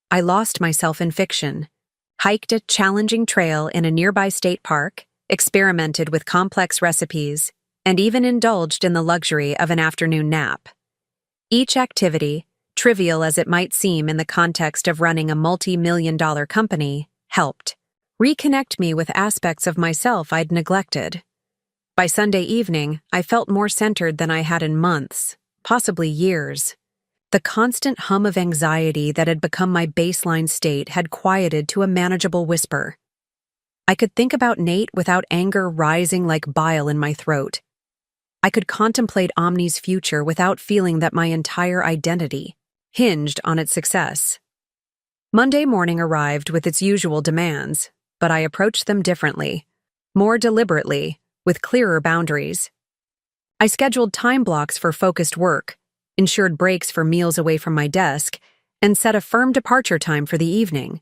I lost myself in fiction, hiked a challenging trail in a nearby state park, experimented with complex recipes, and even indulged in the luxury of an afternoon nap. Each activity, trivial as it might seem in the context of running a multi-million-dollar company, helped reconnect me with aspects of myself I'd neglected. By Sunday evening, I felt more centered than I had in months, possibly years. The constant hum of anxiety that had become my baseline state had quieted to a manageable whisper. I could think about Nate without anger rising like bile in my throat. I could contemplate Omni's future without feeling that my entire identity hinged on its success. Monday morning arrived with its usual demands, but I approached them differently, more deliberately, with clearer boundaries. I scheduled time blocks for focused work, ensured breaks for meals away from my desk, and set a firm departure time for the evening.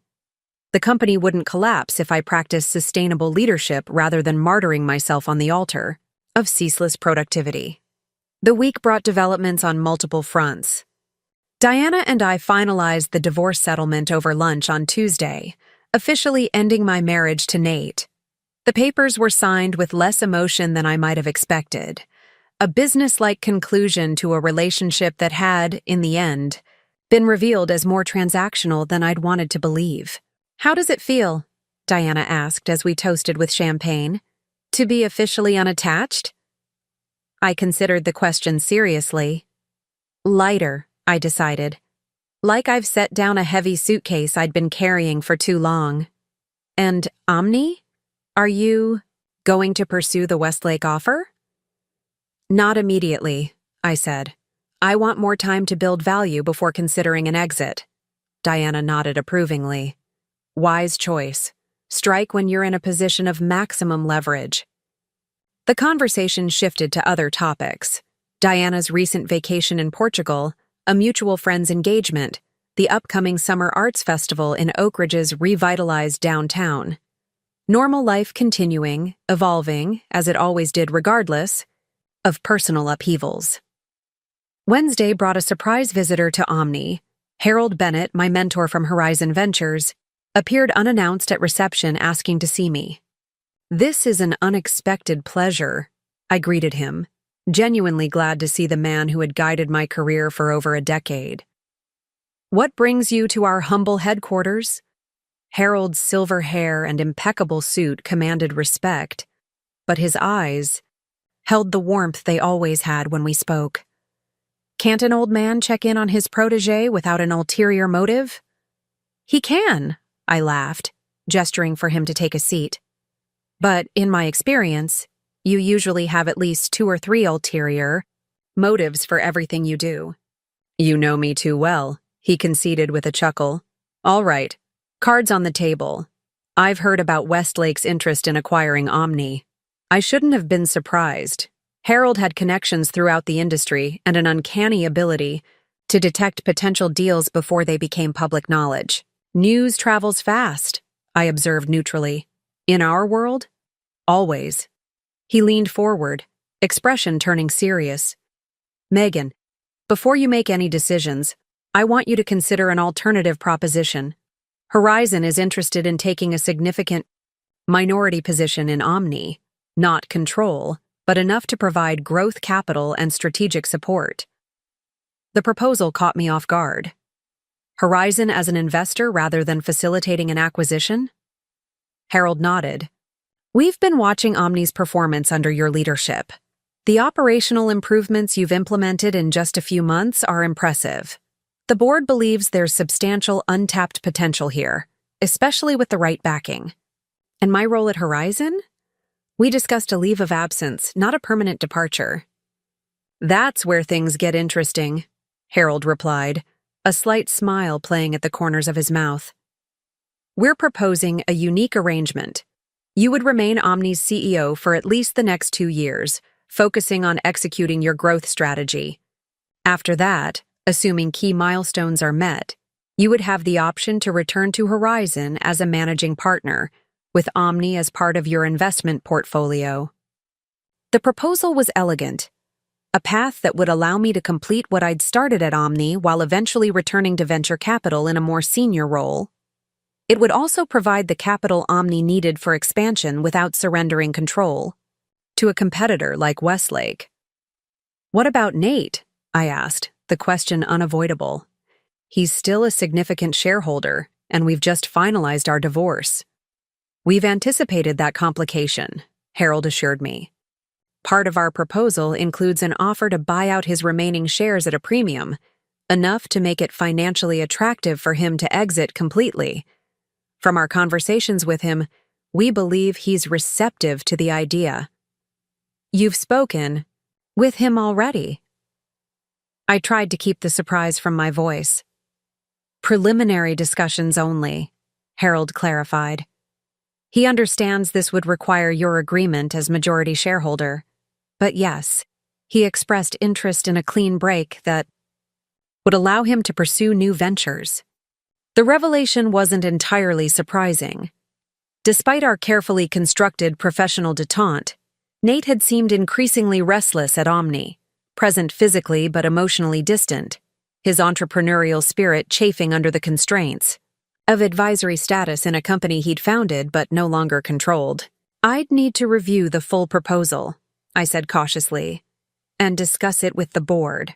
The company wouldn't collapse if I practiced sustainable leadership rather than martyring myself on the altar of ceaseless productivity. The week brought developments on multiple fronts. Diana and I finalized the divorce settlement over lunch on Tuesday, officially ending my marriage to Nate. The papers were signed with less emotion than I might have expected, a business-like conclusion to a relationship that had, in the end, been revealed as more transactional than I'd wanted to believe. "How does it feel?" Diana asked as we toasted with champagne. "To be officially unattached?" I considered the question seriously. "Lighter," I decided. "Like I've set down a heavy suitcase I'd been carrying for too long." "And Omni? Are you going to pursue the Westlake offer?" "Not immediately," I said. "I want more time to build value before considering an exit." Diana nodded approvingly. "Wise choice. Strike when you're in a position of maximum leverage." The conversation shifted to other topics. Diana's recent vacation in Portugal, a mutual friend's engagement, the upcoming summer arts festival in Oak Ridge's revitalized downtown. Normal life continuing, evolving, as it always did regardless, of personal upheavals. Wednesday brought a surprise visitor to Omni. Harold Bennett, my mentor from Horizon Ventures, appeared unannounced at reception asking to see me. "This is an unexpected pleasure," I greeted him, genuinely glad to see the man who had guided my career for over a decade. "What brings you to our humble headquarters?" Harold's silver hair and impeccable suit commanded respect, but his eyes held the warmth they always had when we spoke. "Can't an old man check in on his protégé without an ulterior motive?" "He can," I laughed, gesturing for him to take a seat. "But in my experience, you usually have at least 2 or 3 ulterior motives for everything you do." "You know me too well," he conceded with a chuckle. "All right, cards on the table. I've heard about Westlake's interest in acquiring Omni." I shouldn't have been surprised. Harold had connections throughout the industry and an uncanny ability to detect potential deals before they became public knowledge. "News travels fast," I observed neutrally. "In our world? Always." He leaned forward, expression turning serious. "Megan, before you make any decisions, I want you to consider an alternative proposition. Horizon is interested in taking a significant minority position in Omni, not control, but enough to provide growth capital and strategic support." The proposal caught me off guard. Horizon as an investor rather than facilitating an acquisition? Harold nodded. "We've been watching Omni's performance under your leadership. The operational improvements you've implemented in just a few months are impressive. The board believes there's substantial untapped potential here, especially with the right backing. And my role at Horizon? We discussed a leave of absence, not a permanent departure. That's where things get interesting, Harold replied, a slight smile playing at the corners of his mouth. We're proposing a unique arrangement. You would remain Omni's CEO for at least the next 2 years, focusing on executing your growth strategy. After that, assuming key milestones are met, you would have the option to return to Horizon as a managing partner, with Omni as part of your investment portfolio. The proposal was elegant, a path that would allow me to complete what I'd started at Omni while eventually returning to venture capital in a more senior role. It would also provide the capital Omni needed for expansion without surrendering control to a competitor like Westlake. What about Nate? I asked, the question unavoidable. He's still a significant shareholder, and we've just finalized our divorce. We've anticipated that complication, Harold assured me. Part of our proposal includes an offer to buy out his remaining shares at a premium, enough to make it financially attractive for him to exit completely. From our conversations with him, we believe he's receptive to the idea. You've spoken with him already. I tried to keep the surprise from my voice. Preliminary discussions only, Harold clarified. He understands this would require your agreement as majority shareholder. But yes, he expressed interest in a clean break that would allow him to pursue new ventures. The revelation wasn't entirely surprising. Despite our carefully constructed professional detente, Nate had seemed increasingly restless at Omni, present physically but emotionally distant, his entrepreneurial spirit chafing under the constraints of advisory status in a company he'd founded but no longer controlled. I'd need to review the full proposal, I said cautiously, and discuss it with the board.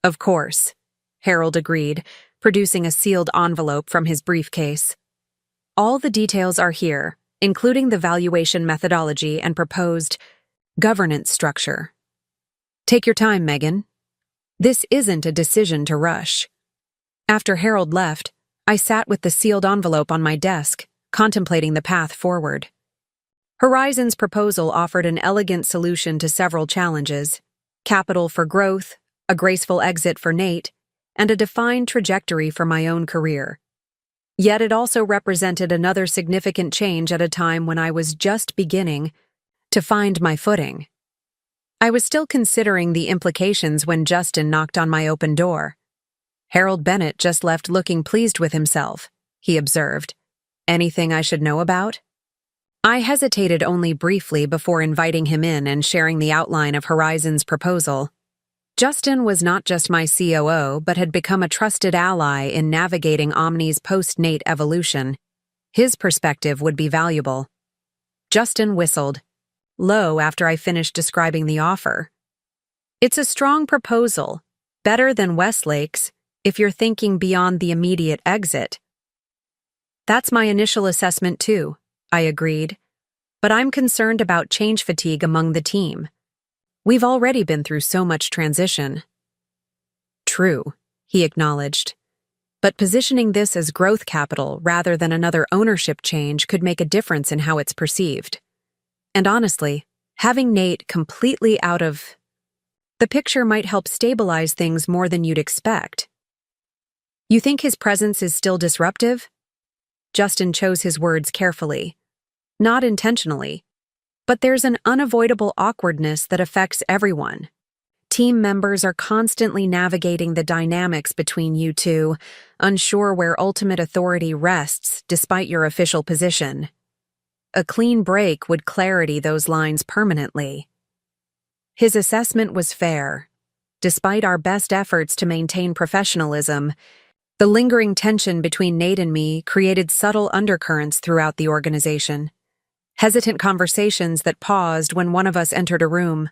Of course, Harold agreed, producing a sealed envelope from his briefcase. All the details are here, including the valuation methodology and proposed governance structure. Take your time, Megan. This isn't a decision to rush. After Harold left, I sat with the sealed envelope on my desk, contemplating the path forward. Horizon's proposal offered an elegant solution to several challenges: capital for growth, a graceful exit for Nate, and a defined trajectory for my own career. Yet it also represented another significant change at a time when I was just beginning to find my footing. I was still considering the implications when Justin knocked on my open door. Harold Bennett just left looking pleased with himself, he observed. Anything I should know about? I hesitated only briefly before inviting him in and sharing the outline of Horizon's proposal. Justin was not just my COO, but had become a trusted ally in navigating Omni's post-Nate evolution. His perspective would be valuable. Justin whistled, low after I finished describing the offer. It's a strong proposal, better than Westlake's, if you're thinking beyond the immediate exit. That's my initial assessment too, I agreed. But I'm concerned about change fatigue among the team. We've already been through so much transition. True, he acknowledged. But positioning this as growth capital rather than another ownership change could make a difference in how it's perceived. And honestly, having Nate completely out of the picture might help stabilize things more than you'd expect. You think his presence is still disruptive? Justin chose his words carefully. Not intentionally. But there's an unavoidable awkwardness that affects everyone. Team members are constantly navigating the dynamics between you two, unsure where ultimate authority rests despite your official position. A clean break would clarity those lines permanently. His assessment was fair. Despite our best efforts to maintain professionalism, the lingering tension between Nate and me created subtle undercurrents throughout the organization. Hesitant conversations that paused when one of us entered a room,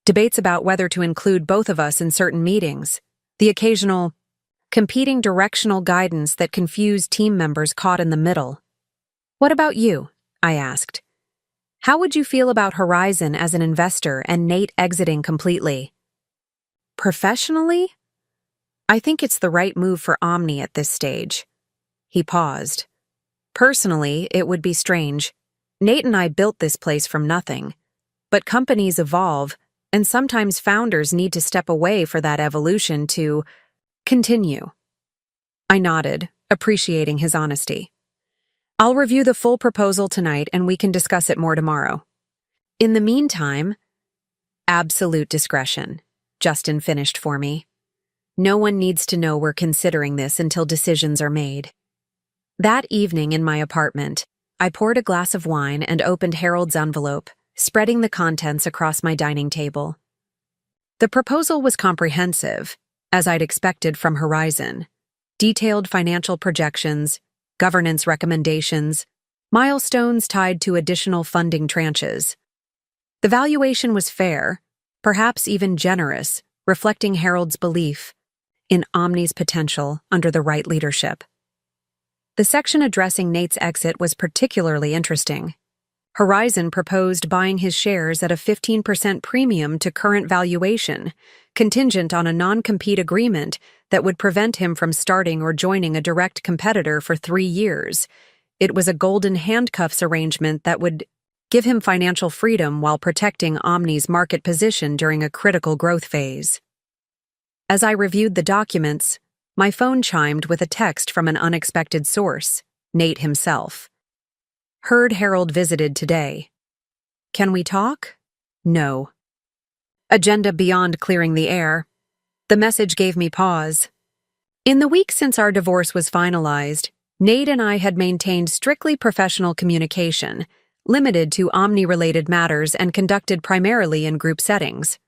debates about whether to include both of us in certain meetings, the occasional competing directional guidance that confused team members caught in the middle. What about you? I asked. How would you feel about Horizon as an investor and Nate exiting completely? Professionally? I think it's the right move for Omni at this stage. He paused. Personally, it would be strange. Nate and I built this place from nothing. But companies evolve, and sometimes founders need to step away for that evolution to continue. I nodded, appreciating his honesty. I'll review the full proposal tonight and we can discuss it more tomorrow. In the meantime, absolute discretion, Justin finished for me. No one needs to know we're considering this until decisions are made. That evening in my apartment, I poured a glass of wine and opened Harold's envelope, spreading the contents across my dining table. The proposal was comprehensive, as I'd expected from Horizon. Detailed financial projections, governance recommendations, milestones tied to additional funding tranches. The valuation was fair, perhaps even generous, reflecting Harold's belief in Omni's potential under the right leadership. The section addressing Nate's exit was particularly interesting. Horizon proposed buying his shares at a 15% premium to current valuation, contingent on a non-compete agreement that would prevent him from starting or joining a direct competitor for 3 years. It was a golden handcuffs arrangement that would give him financial freedom while protecting Omni's market position during a critical growth phase. As I reviewed the documents, my phone chimed with a text from an unexpected source, Nate himself. Heard Harold visited today. Can we talk? No. Agenda beyond clearing the air. The message gave me pause. In the week since our divorce was finalized, Nate and I had maintained strictly professional communication, limited to Omni-related matters and conducted primarily in group settings.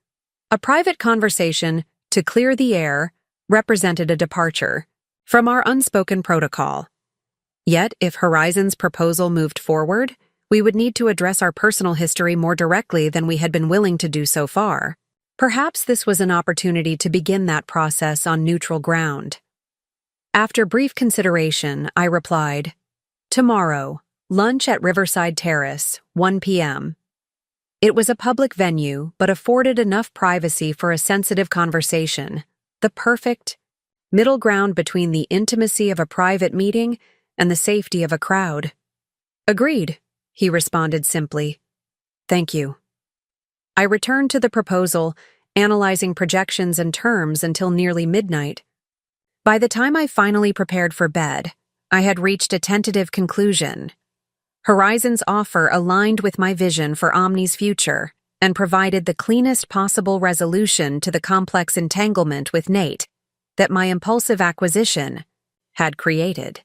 A private conversation, to clear the air, represented a departure from our unspoken protocol. Yet, if Horizon's proposal moved forward, we would need to address our personal history more directly than we had been willing to do so far. Perhaps this was an opportunity to begin that process on neutral ground. After brief consideration, I replied, "Tomorrow, lunch at Riverside Terrace, 1 p.m. It was a public venue, but afforded enough privacy for a sensitive conversation, the perfect middle ground between the intimacy of a private meeting and the safety of a crowd." "Agreed," he responded simply. "Thank you." I returned to the proposal, analyzing projections and terms until nearly midnight. By the time I finally prepared for bed, I had reached a tentative conclusion. Horizon's offer aligned with my vision for Omni's future and provided the cleanest possible resolution to the complex entanglement with Nate that my impulsive acquisition had created.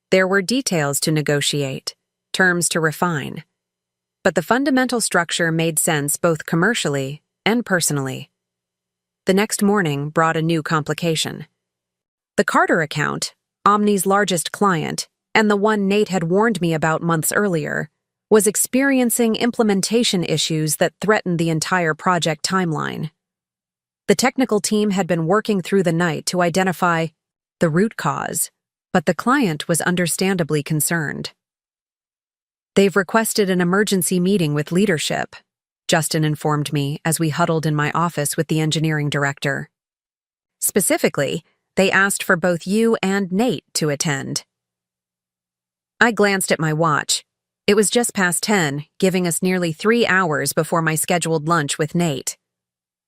There were details to negotiate, terms to refine, but the fundamental structure made sense both commercially and personally. The next morning brought a new complication. The Carter account, Omni's largest client, and the one Nate had warned me about months earlier, was experiencing implementation issues that threatened the entire project timeline. The technical team had been working through the night to identify the root cause, but the client was understandably concerned. "They've requested an emergency meeting with leadership," Justin informed me as we huddled in my office with the engineering director. "Specifically, they asked for both you and Nate to attend." I glanced at my watch. It was just past 10, giving us nearly 3 hours before my scheduled lunch with Nate.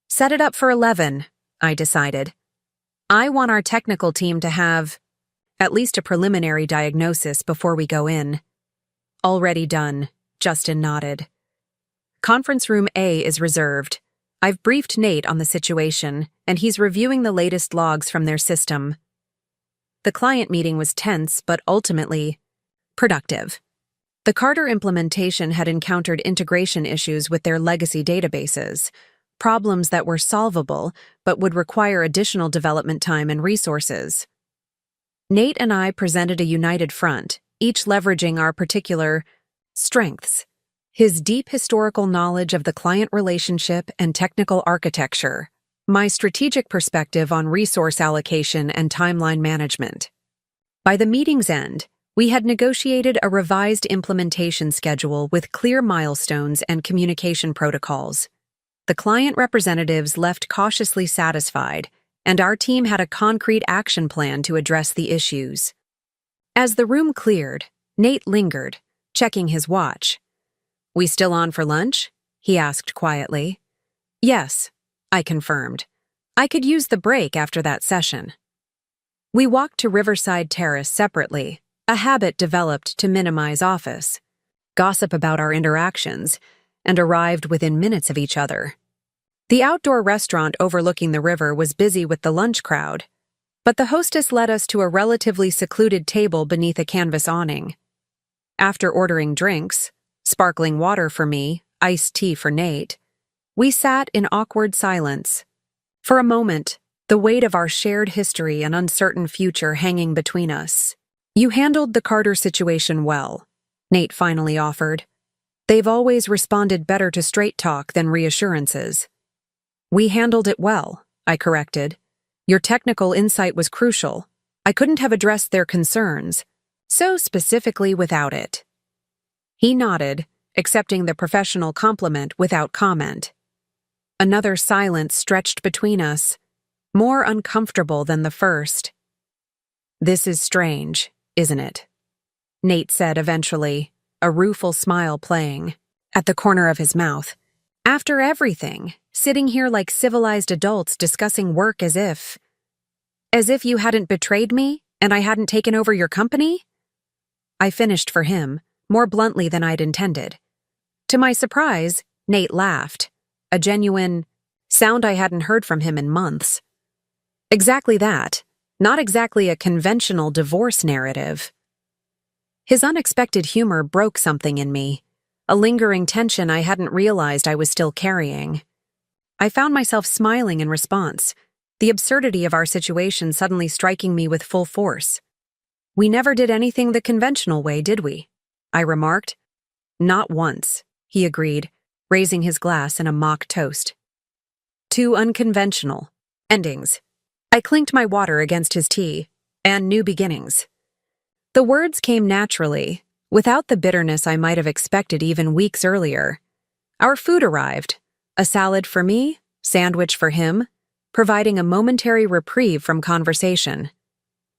"Set it up for 11, I decided. I want our technical team to have at least a preliminary diagnosis before we go in." "Already done," Justin nodded. "Conference room A is reserved. I've briefed Nate on the situation, and he's reviewing the latest logs from their system." The client meeting was tense, but ultimately productive. The Carter implementation had encountered integration issues with their legacy databases, problems that were solvable but would require additional development time and resources. Nate and I presented a united front, each leveraging our particular strengths. His deep historical knowledge of the client relationship and technical architecture, my strategic perspective on resource allocation and timeline management. By the meeting's end, We had negotiated a revised implementation schedule with clear milestones and communication protocols. The client representatives left cautiously satisfied, and our team had a concrete action plan to address the issues. As the room cleared, Nate lingered, checking his watch. "We still on for lunch?" he asked quietly. "Yes," I confirmed. "I could use the break after that session." We walked to Riverside Terrace separately, a habit developed to minimize office, gossip about our interactions, and arrived within minutes of each other. The outdoor restaurant overlooking the river was busy with the lunch crowd, but the hostess led us to a relatively secluded table beneath a canvas awning. After ordering drinks, sparkling water for me, iced tea for Nate, we sat in awkward silence. For a moment, the weight of our shared history and uncertain future hanging between us. "You handled the Carter situation well," Nate finally offered. "They've always responded better to straight talk than reassurances." "We handled it well," I corrected. "Your technical insight was crucial. I couldn't have addressed their concerns so specifically without it." He nodded, accepting the professional compliment without comment. Another silence stretched between us, more uncomfortable than the first. "This is strange, isn't it?" Nate said eventually, a rueful smile playing at the corner of his mouth. "After everything, sitting here like civilized adults discussing work as if you hadn't betrayed me and I hadn't taken over your company?" I finished for him, more bluntly than I'd intended. To my surprise, Nate laughed, a genuine sound I hadn't heard from him in months. Exactly that, not exactly a conventional divorce narrative. His unexpected humor broke something in me, a lingering tension I hadn't realized I was still carrying. I found myself smiling in response, the absurdity of our situation suddenly striking me with full force. "We never did anything the conventional way, did we?" I remarked. "Not once," he agreed, raising his glass in a mock toast. "Two unconventional endings." I clinked my water against his tea, and new beginnings. The words came naturally, without the bitterness I might have expected even weeks earlier. Our food arrived, a salad for me, sandwich for him, providing a momentary reprieve from conversation.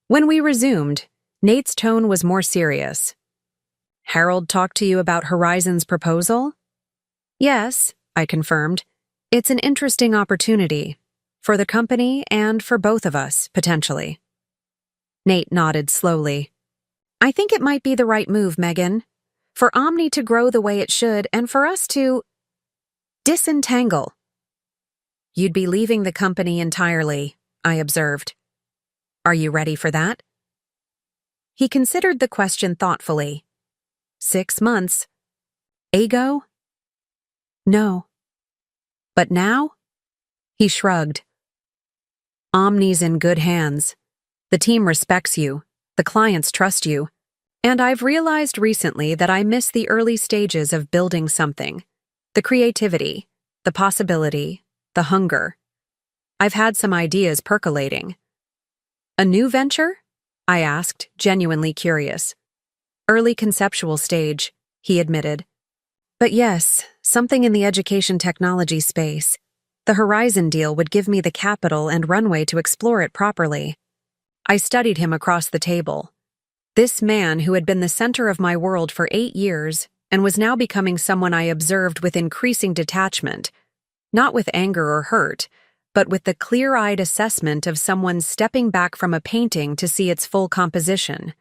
When we resumed, Nate's tone was more serious. "Harold talked to you about Horizon's proposal?" "Yes," I confirmed. "It's an interesting opportunity. For the company and for both of us, potentially." Nate nodded slowly. "I think it might be the right move, Megan. For Omni to grow the way it should and for us to disentangle." "You'd be leaving the company entirely," I observed. "Are you ready for that?" He considered the question thoughtfully. 6 months. Ago? No. But now? He shrugged. "Omni's in good hands. The team respects you, the clients trust you, and I've realized recently that I miss the early stages of building something. The creativity, the possibility, the hunger. I've had some ideas percolating." "A new venture?" I asked, genuinely curious. "Early conceptual stage," he admitted. "But yes, something in the education technology space. The Horizon deal would give me the capital and runway to explore it properly." I studied him across the table. This man who had been the center of my world for 8 years and was now becoming someone I observed with increasing detachment, not with anger or hurt, but with the clear-eyed assessment of someone stepping back from a painting to see its full composition.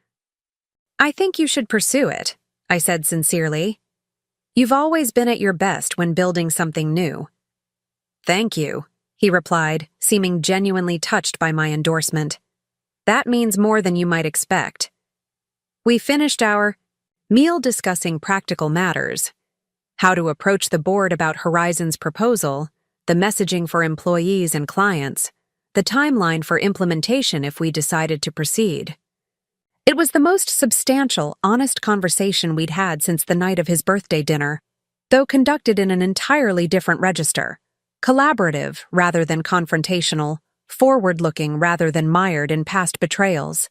"I think you should pursue it," I said sincerely. "You've always been at your best when building something new." "Thank you," he replied, seeming genuinely touched by my endorsement. "That means more than you might expect." We finished our meal discussing practical matters: how to approach the board about Horizon's proposal, the messaging for employees and clients, the timeline for implementation if we decided to proceed. It was the most substantial, honest conversation we'd had since the night of his birthday dinner, though conducted in an entirely different register. Collaborative rather than confrontational, forward-looking rather than mired in past betrayals.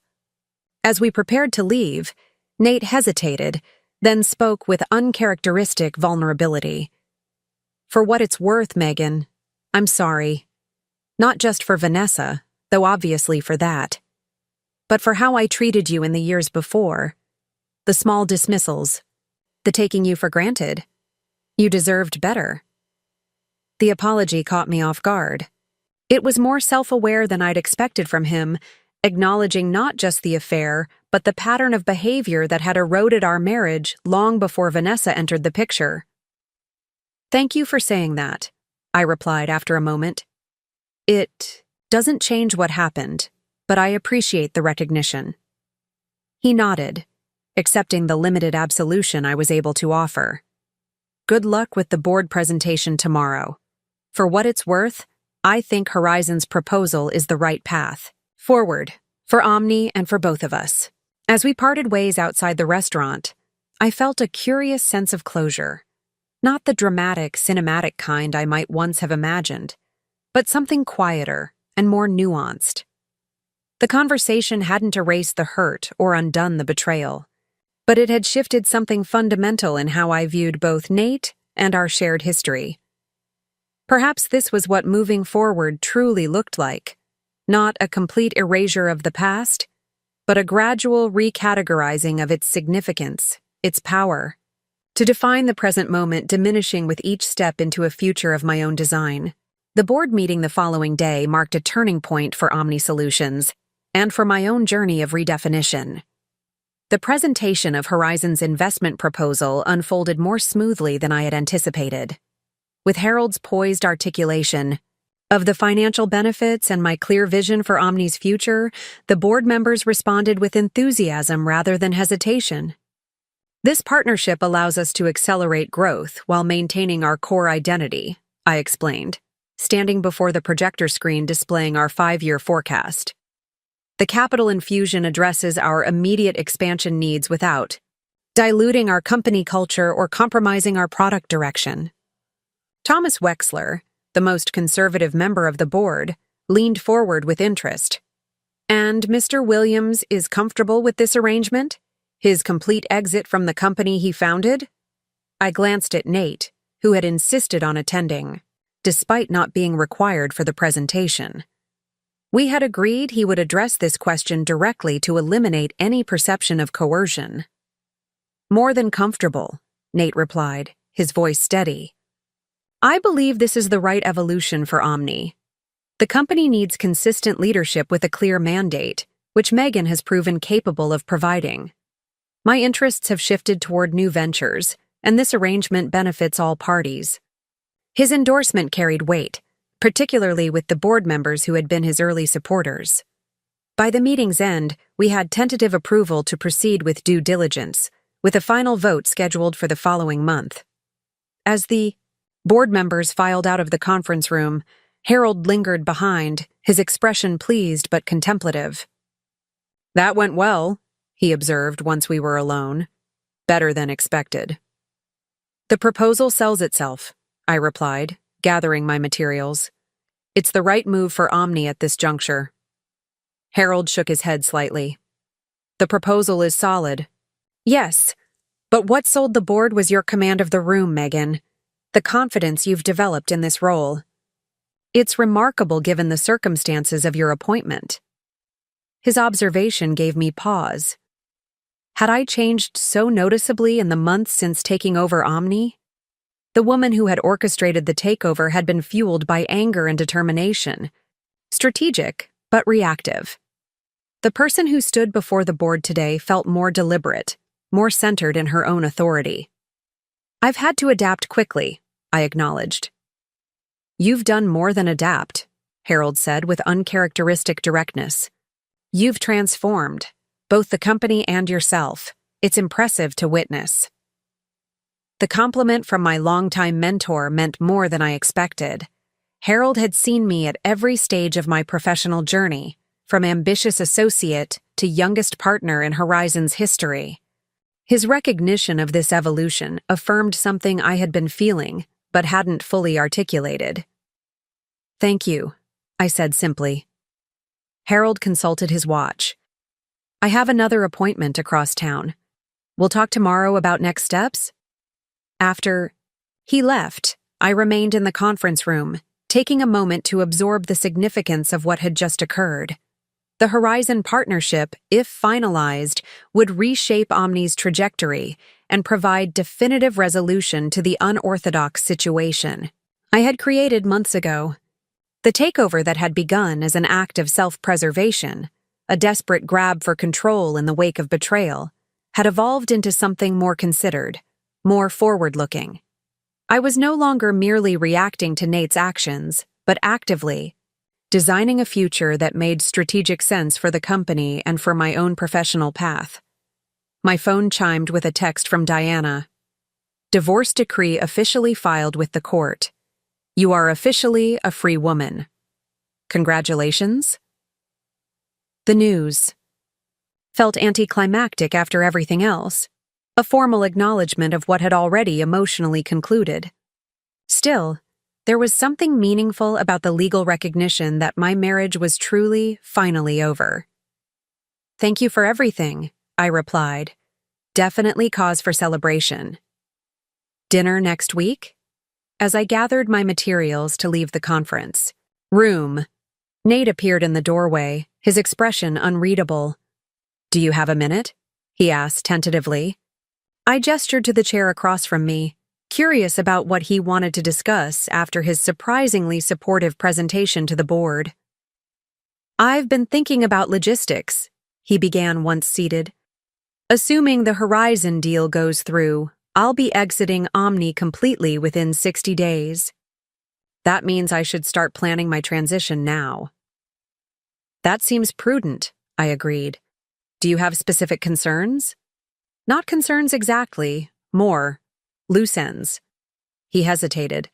As we prepared to leave, Nate hesitated, then spoke with uncharacteristic vulnerability. For what it's worth, Megan, I'm sorry. Not just for Vanessa, though obviously for that, but for how I treated you in the years before. The small dismissals, the taking you for granted. You deserved better. The apology caught me off guard. It was more self-aware than I'd expected from him, acknowledging not just the affair, but the pattern of behavior that had eroded our marriage long before Vanessa entered the picture. Thank you for saying that, I replied after a moment. It doesn't change what happened, but I appreciate the recognition. He nodded, accepting the limited absolution I was able to offer. Good luck with the board presentation tomorrow. For what it's worth, I think Horizon's proposal is the right path forward, for Omni and for both of us. As we parted ways outside the restaurant, I felt a curious sense of closure. Not the dramatic, cinematic kind I might once have imagined, but something quieter and more nuanced. The conversation hadn't erased the hurt or undone the betrayal, but it had shifted something fundamental in how I viewed both Nate and our shared history. Perhaps this was what moving forward truly looked like. Not a complete erasure of the past, but a gradual recategorizing of its significance, its power, to define the present moment, diminishing with each step into a future of my own design. The board meeting the following day marked a turning point for Omni Solutions and for my own journey of redefinition. The presentation of Horizon's investment proposal unfolded more smoothly than I had anticipated. With Harold's poised articulation of the financial benefits and my clear vision for Omni's future, the board members responded with enthusiasm rather than hesitation. This partnership allows us to accelerate growth while maintaining our core identity, I explained, standing before the projector screen displaying our 5-year forecast. The capital infusion addresses our immediate expansion needs without diluting our company culture or compromising our product direction. Thomas Wexler, the most conservative member of the board, leaned forward with interest. And Mr. Williams is comfortable with this arrangement? His complete exit from the company he founded? I glanced at Nate, who had insisted on attending, despite not being required for the presentation. We had agreed he would address this question directly to eliminate any perception of coercion. More than comfortable, Nate replied, his voice steady. I believe this is the right evolution for Omni. The company needs consistent leadership with a clear mandate, which Megan has proven capable of providing. My interests have shifted toward new ventures, and this arrangement benefits all parties. His endorsement carried weight, particularly with the board members who had been his early supporters. By the meeting's end, we had tentative approval to proceed with due diligence, with a final vote scheduled for the following month. As the board members filed out of the conference room, Harold lingered behind, his expression pleased but contemplative. That went well, he observed once we were alone. Better than expected. The proposal sells itself, I replied, gathering my materials. It's the right move for Omni at this juncture. Harold shook his head slightly. The proposal is solid. Yes, but what sold the board was your command of the room, Megan. The confidence you've developed in this role. It's remarkable given the circumstances of your appointment. His observation gave me pause. Had I changed so noticeably in the months since taking over Omni? The woman who had orchestrated the takeover had been fueled by anger and determination. Strategic, but reactive. The person who stood before the board today felt more deliberate, more centered in her own authority. I've had to adapt quickly, I acknowledged. You've done more than adapt, Harold said with uncharacteristic directness. You've transformed, both the company and yourself. It's impressive to witness. The compliment from my longtime mentor meant more than I expected. Harold had seen me at every stage of my professional journey, from ambitious associate to youngest partner in Horizon's history. His recognition of this evolution affirmed something I had been feeling, but hadn't fully articulated. Thank you, I said simply. Harold consulted his watch. I have another appointment across town. We'll talk tomorrow about next steps? After he left, I remained in the conference room, taking a moment to absorb the significance of what had just occurred. The Horizon partnership, if finalized, would reshape Omni's trajectory and provide definitive resolution to the unorthodox situation I had created months ago. The takeover that had begun as an act of self-preservation, a desperate grab for control in the wake of betrayal, had evolved into something more considered, more forward-looking. I was no longer merely reacting to Nate's actions, but actively designing a future that made strategic sense for the company and for my own professional path. My phone chimed with a text from Diana. Divorce decree officially filed with the court. You are officially a free woman. Congratulations? The news felt anticlimactic after everything else, a formal acknowledgement of what had already emotionally concluded. Still, there was something meaningful about the legal recognition that my marriage was truly, finally over. Thank you for everything, I replied. Definitely cause for celebration. Dinner next week? As I gathered my materials to leave the conference room, Nate appeared in the doorway, his expression unreadable. Do you have a minute? He asked tentatively. I gestured to the chair across from me, curious about what he wanted to discuss after his surprisingly supportive presentation to the board. I've been thinking about logistics, he began once seated. Assuming the Horizon deal goes through, I'll be exiting Omni completely within 60 days. That means I should start planning my transition now. That seems prudent, I agreed. Do you have specific concerns? Not concerns exactly, more loose ends. He hesitated.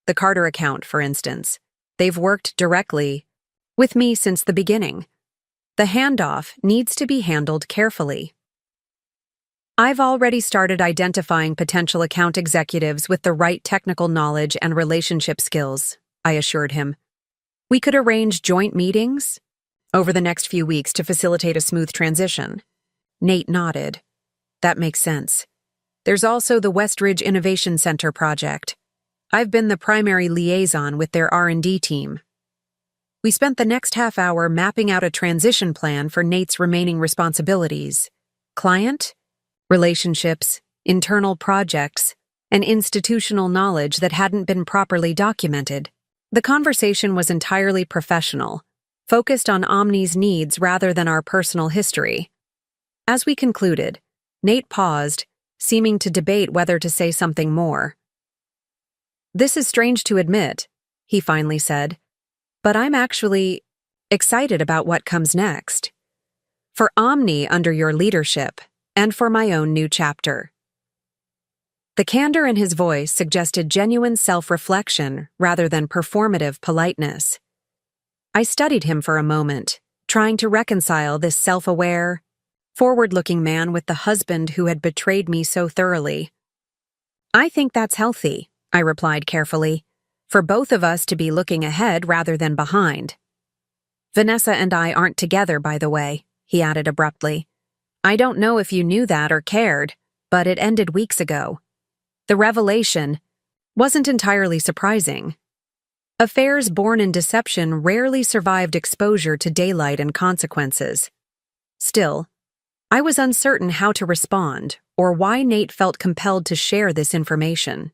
The Carter account, for instance. They've worked directly with me since the beginning. The handoff needs to be handled carefully. I've already started identifying potential account executives with the right technical knowledge and relationship skills, I assured him. We could arrange joint meetings over the next few weeks to facilitate a smooth transition. Nate nodded. That makes sense. There's also the Westridge Innovation Center project. I've been the primary liaison with their R&D team. We spent the next half hour mapping out a transition plan for Nate's remaining responsibilities. Client, relationships, internal projects, and institutional knowledge that hadn't been properly documented. The conversation was entirely professional, focused on Omni's needs rather than our personal history. As we concluded, Nate paused, seeming to debate whether to say something more. This is strange to admit, he finally said, but I'm actually excited about what comes next. For Omni under your leadership, and for my own new chapter. The candor in his voice suggested genuine self-reflection rather than performative politeness. I studied him for a moment, trying to reconcile this self-aware, forward-looking man with the husband who had betrayed me so thoroughly. I think that's healthy, I replied carefully, for both of us to be looking ahead rather than behind. Vanessa and I aren't together, by the way, he added abruptly. I don't know if you knew that or cared, but it ended weeks ago. The revelation wasn't entirely surprising. Affairs born in deception rarely survived exposure to daylight and consequences. Still, I was uncertain how to respond or why Nate felt compelled to share this information.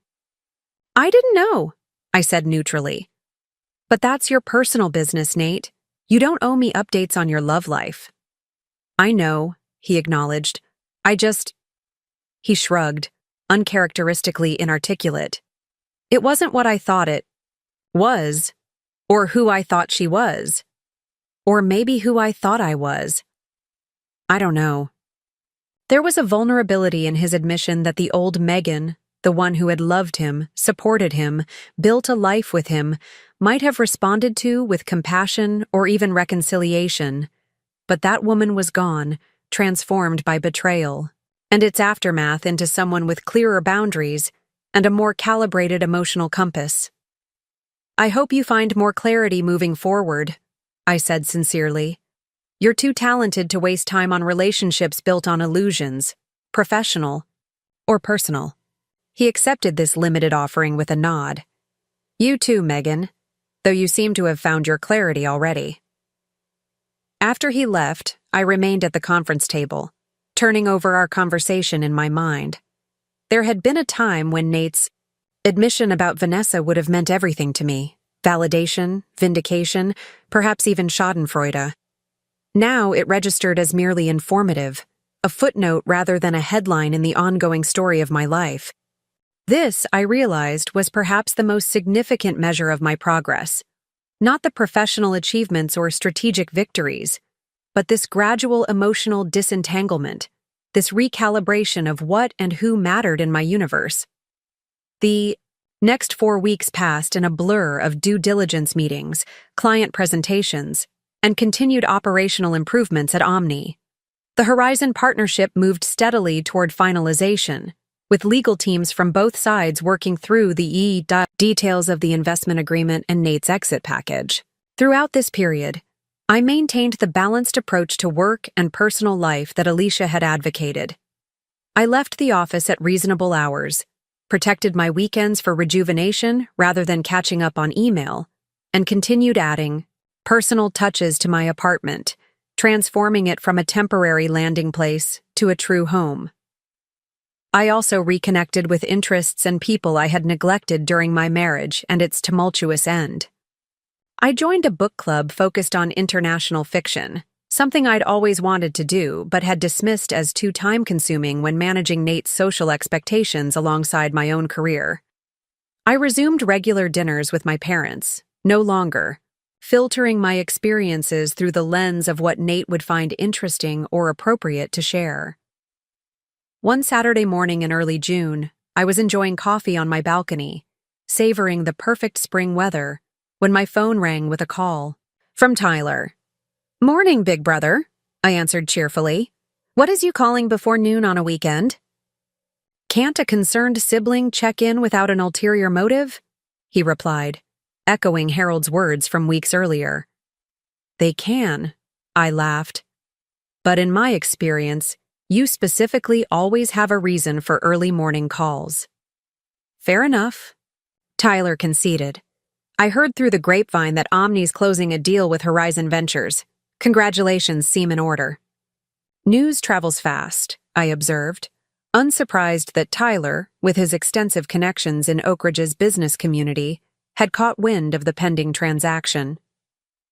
I didn't know, I said neutrally. But that's your personal business, Nate. You don't owe me updates on your love life. I know, he acknowledged. He shrugged, uncharacteristically inarticulate. It wasn't what I thought it was, or who I thought she was, or maybe who I thought I was. I don't know. There was a vulnerability in his admission that the old Megan, the one who had loved him, supported him, built a life with him, might have responded to with compassion or even reconciliation. But that woman was gone, transformed by betrayal, and its aftermath into someone with clearer boundaries and a more calibrated emotional compass. I hope you find more clarity moving forward, I said sincerely. You're too talented to waste time on relationships built on illusions, professional, or personal. He accepted this limited offering with a nod. You too, Megan, though you seem to have found your clarity already. After he left, I remained at the conference table, turning over our conversation in my mind. There had been a time when Nate's admission about Vanessa would have meant everything to me. Validation, vindication, perhaps even schadenfreude. Now it registered as merely informative, a footnote rather than a headline in the ongoing story of my life. This, I realized, was perhaps the most significant measure of my progress. Not the professional achievements or strategic victories, but this gradual emotional disentanglement, this recalibration of what and who mattered in my universe. The next 4 weeks passed in a blur of due diligence meetings, client presentations, and continued operational improvements at Omni. The Horizon partnership moved steadily toward finalization, with legal teams from both sides working through the details of the investment agreement and Nate's exit package. Throughout this period, I maintained the balanced approach to work and personal life that Alicia had advocated. I left the office at reasonable hours, protected my weekends for rejuvenation rather than catching up on email, and continued adding personal touches to my apartment, transforming it from a temporary landing place to a true home. I also reconnected with interests and people I had neglected during my marriage and its tumultuous end. I joined a book club focused on international fiction, something I'd always wanted to do but had dismissed as too time-consuming when managing Nate's social expectations alongside my own career. I resumed regular dinners with my parents, no longer filtering my experiences through the lens of what Nate would find interesting or appropriate to share. One Saturday morning in early June, I was enjoying coffee on my balcony, savoring the perfect spring weather, when my phone rang with a call from Tyler. "Morning, big brother," I answered cheerfully. "What is you calling before noon on a weekend?" "Can't a concerned sibling check in without an ulterior motive?" he replied, echoing Harold's words from weeks earlier. "They can," I laughed. "But in my experience, you specifically always have a reason for early morning calls." "Fair enough," Tyler conceded. "I heard through the grapevine that Omni's closing a deal with Horizon Ventures. Congratulations seem in order." "News travels fast," I observed, unsurprised that Tyler, with his extensive connections in Oak Ridge's business community, had caught wind of the pending transaction.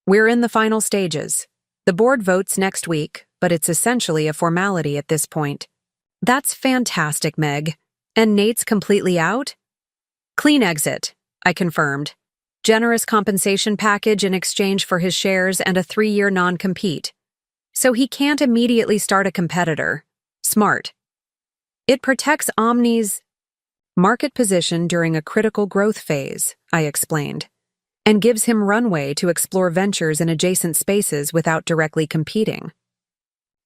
"We're in the final stages. The board votes next week, but it's essentially a formality at this point." "That's fantastic, Meg. And Nate's completely out?" "Clean exit," I confirmed. "Generous compensation package in exchange for his shares and a 3-year non-compete. So he can't immediately start a competitor. Smart. It protects Omni's market position during a critical growth phase," I explained, "and gives him runway to explore ventures in adjacent spaces without directly competing."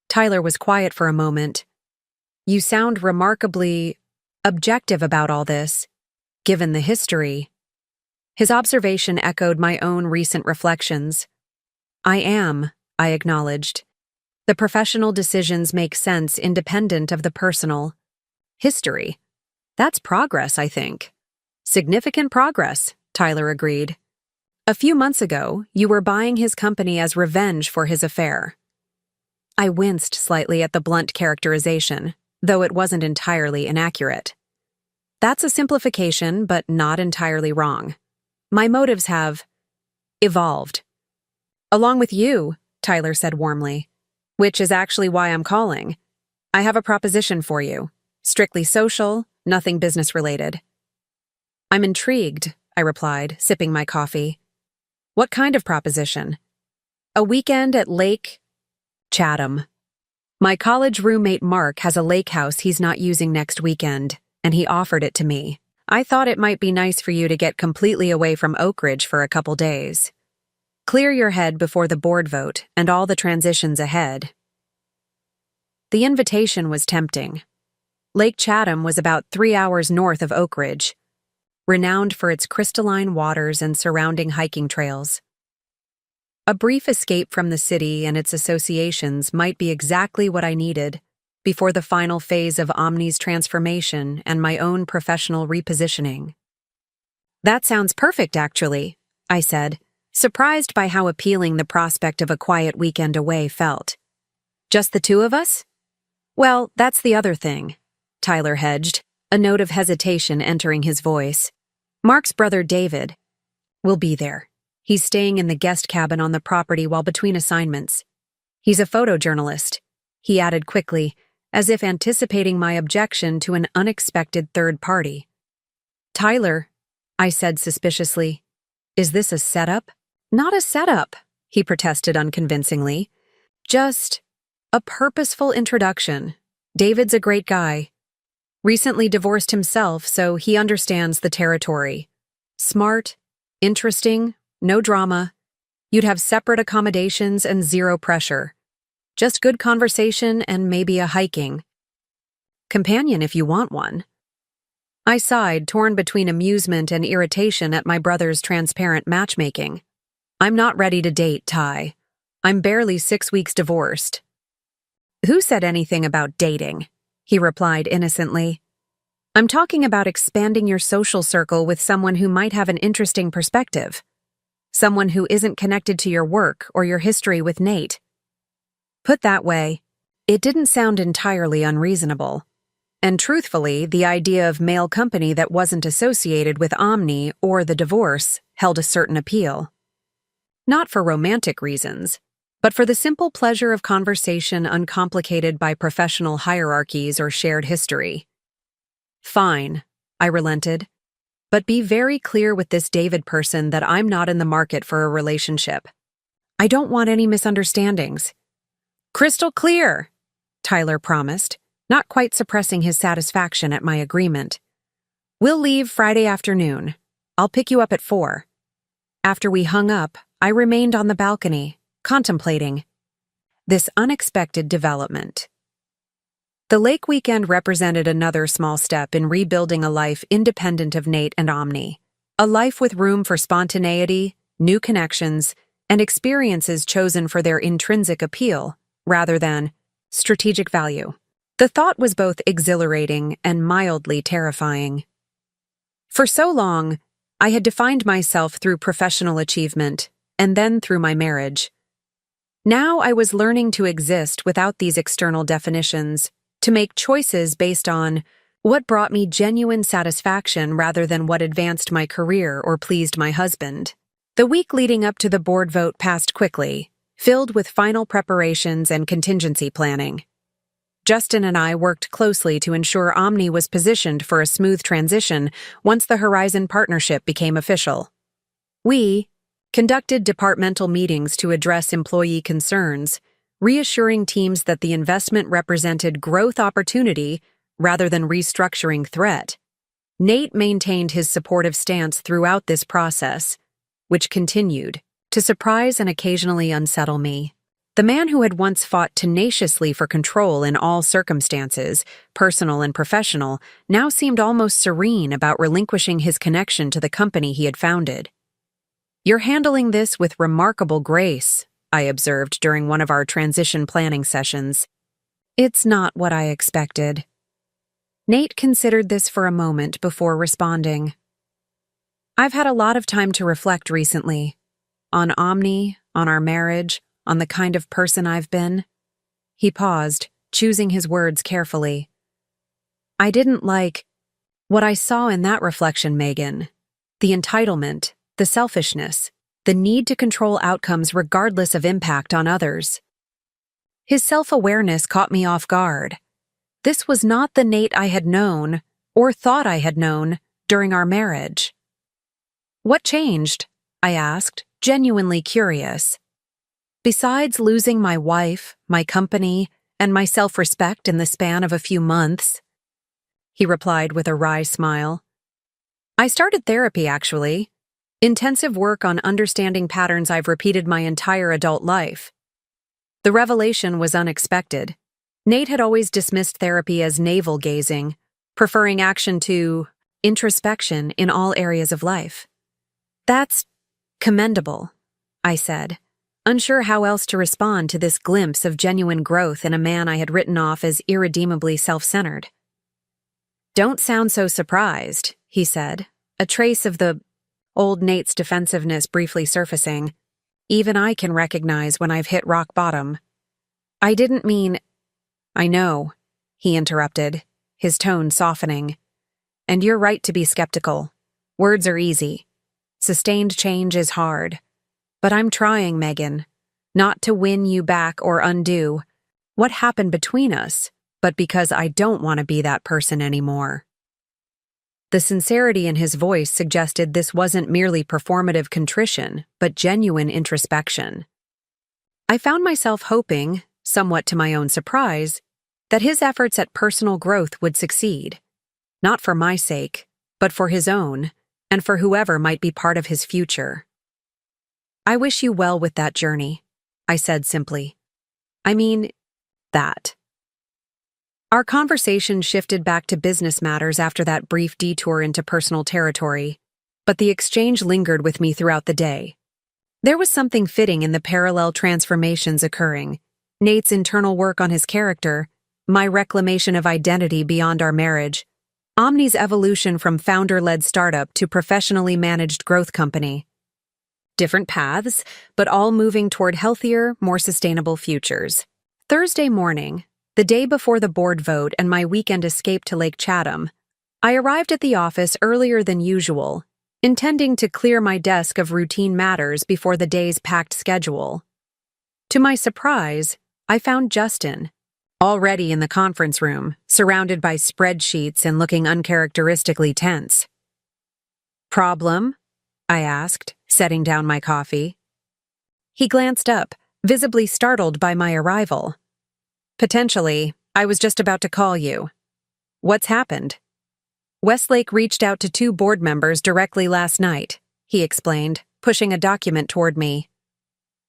Tyler was quiet for a moment. "You sound remarkably objective about all this, given the history." His observation echoed my own recent reflections. "I am," I acknowledged. "The professional decisions make sense independent of the personal. History. That's progress, I think." "Significant progress," Tyler agreed. "A few months ago, you were buying his company as revenge for his affair." I winced slightly at the blunt characterization, though it wasn't entirely inaccurate. "That's a simplification, but not entirely wrong. My motives have evolved." "Along with you," Tyler said warmly, "which is actually why I'm calling. I have a proposition for you. Strictly social, nothing business-related." "I'm intrigued," I replied, sipping my coffee. "What kind of proposition?" "A weekend at Lake Chatham. My college roommate Mark has a lake house he's not using next weekend, and he offered it to me. I thought it might be nice for you to get completely away from Oak Ridge for a couple days. Clear your head before the board vote and all the transitions ahead." The invitation was tempting. Lake Chatham was about 3 hours north of Oak Ridge, renowned for its crystalline waters and surrounding hiking trails. A brief escape from the city and its associations might be exactly what I needed, before the final phase of Omni's transformation and my own professional repositioning. That sounds perfect, actually, I said, surprised by how appealing the prospect of a quiet weekend away felt. Just the two of us? Well, that's the other thing, Tyler hedged, a note of hesitation entering his voice. Mark's brother David will be there. He's staying in the guest cabin on the property while between assignments. He's a photojournalist, he added quickly, as if anticipating my objection to an unexpected third party. Tyler, I said suspiciously, is this a setup? Not a setup, he protested unconvincingly. Just a purposeful introduction. David's a great guy. Recently divorced himself, so he understands the territory. Smart, interesting, no drama. You'd have separate accommodations and zero pressure. Just good conversation and maybe a hiking companion if you want one. I sighed, torn between amusement and irritation at my brother's transparent matchmaking. I'm not ready to date, Ty. I'm barely 6 weeks divorced. Who said anything about dating? He replied innocently. I'm talking about expanding your social circle with someone who might have an interesting perspective. Someone who isn't connected to your work or your history with Nate. Put that way, it didn't sound entirely unreasonable. And truthfully, the idea of male company that wasn't associated with Omni or the divorce held a certain appeal. Not for romantic reasons, but for the simple pleasure of conversation uncomplicated by professional hierarchies or shared history. Fine, I relented, but be very clear with this David person that I'm not in the market for a relationship. I don't want any misunderstandings. Crystal clear, Tyler promised, not quite suppressing his satisfaction at my agreement. We'll leave Friday afternoon. I'll pick you up at 4. After we hung up, I remained on the balcony, contemplating this unexpected development. The lake weekend represented another small step in rebuilding a life independent of Nate and Omni. A life with room for spontaneity, new connections, and experiences chosen for their intrinsic appeal, rather than strategic value. The thought was both exhilarating and mildly terrifying. For so long, I had defined myself through professional achievement, and then through my marriage. Now I was learning to exist without these external definitions, to make choices based on what brought me genuine satisfaction rather than what advanced my career or pleased my husband. The week leading up to the board vote passed quickly, filled with final preparations and contingency planning. Justin and I worked closely to ensure Omni was positioned for a smooth transition once the Horizon partnership became official. We conducted departmental meetings to address employee concerns, reassuring teams that the investment represented growth opportunity rather than restructuring threat. Nate maintained his supportive stance throughout this process, which continued to surprise and occasionally unsettle me. The man who had once fought tenaciously for control in all circumstances, personal and professional, now seemed almost serene about relinquishing his connection to the company he had founded. You're handling this with remarkable grace, I observed during one of our transition planning sessions. It's not what I expected. Nate considered this for a moment before responding. I've had a lot of time to reflect recently. On Omni, on our marriage, on the kind of person I've been. He paused, choosing his words carefully. I didn't like what I saw in that reflection, Megan. The entitlement, the selfishness, the need to control outcomes regardless of impact on others. His self-awareness caught me off guard. This was not the Nate I had known, or thought I had known, during our marriage. What changed? I asked, genuinely curious. Besides losing my wife, my company, and my self-respect in the span of a few months, he replied with a wry smile. I started therapy, actually. Intensive work on understanding patterns I've repeated my entire adult life. The revelation was unexpected. Nate had always dismissed therapy as navel-gazing, preferring action to introspection in all areas of life. That's commendable, I said. unsure how else to respond to this glimpse of genuine growth in a man I had written off as irredeemably self-centered. "Don't sound so surprised," he said, a trace of the old Nate's defensiveness briefly surfacing. "Even I can recognize when I've hit rock bottom." "I didn't mean—" "I know," he interrupted, his tone softening. "And you're right to be skeptical. Words are easy. Sustained change is hard. But I'm trying, Megan. Not to win you back or undo what happened between us, but because I don't want to be that person anymore." The sincerity in his voice suggested this wasn't merely performative contrition, but genuine introspection. I found myself hoping, somewhat to my own surprise, that his efforts at personal growth would succeed, not for my sake, but for his own, and for whoever might be part of his future. "I wish you well with that journey," I said simply. "I mean, that." Our conversation shifted back to business matters after that brief detour into personal territory, but the exchange lingered with me throughout the day. There was something fitting in the parallel transformations occurring: Nate's internal work on his character, my reclamation of identity beyond our marriage, Omni's evolution from founder-led startup to professionally managed growth company. Different paths, but all moving toward healthier, more sustainable futures. Thursday morning, the day before the board vote and my weekend escape to Lake Chatham, I arrived at the office earlier than usual, intending to clear my desk of routine matters before the day's packed schedule. To my surprise, I found Justin, already in the conference room, surrounded by spreadsheets and looking uncharacteristically tense. "Problem?" I asked, setting down my coffee. He glanced up, visibly startled by my arrival. "Potentially, I was just about to call you. What's happened?" "Westlake reached out to 2 board members directly last night," he explained, pushing a document toward me.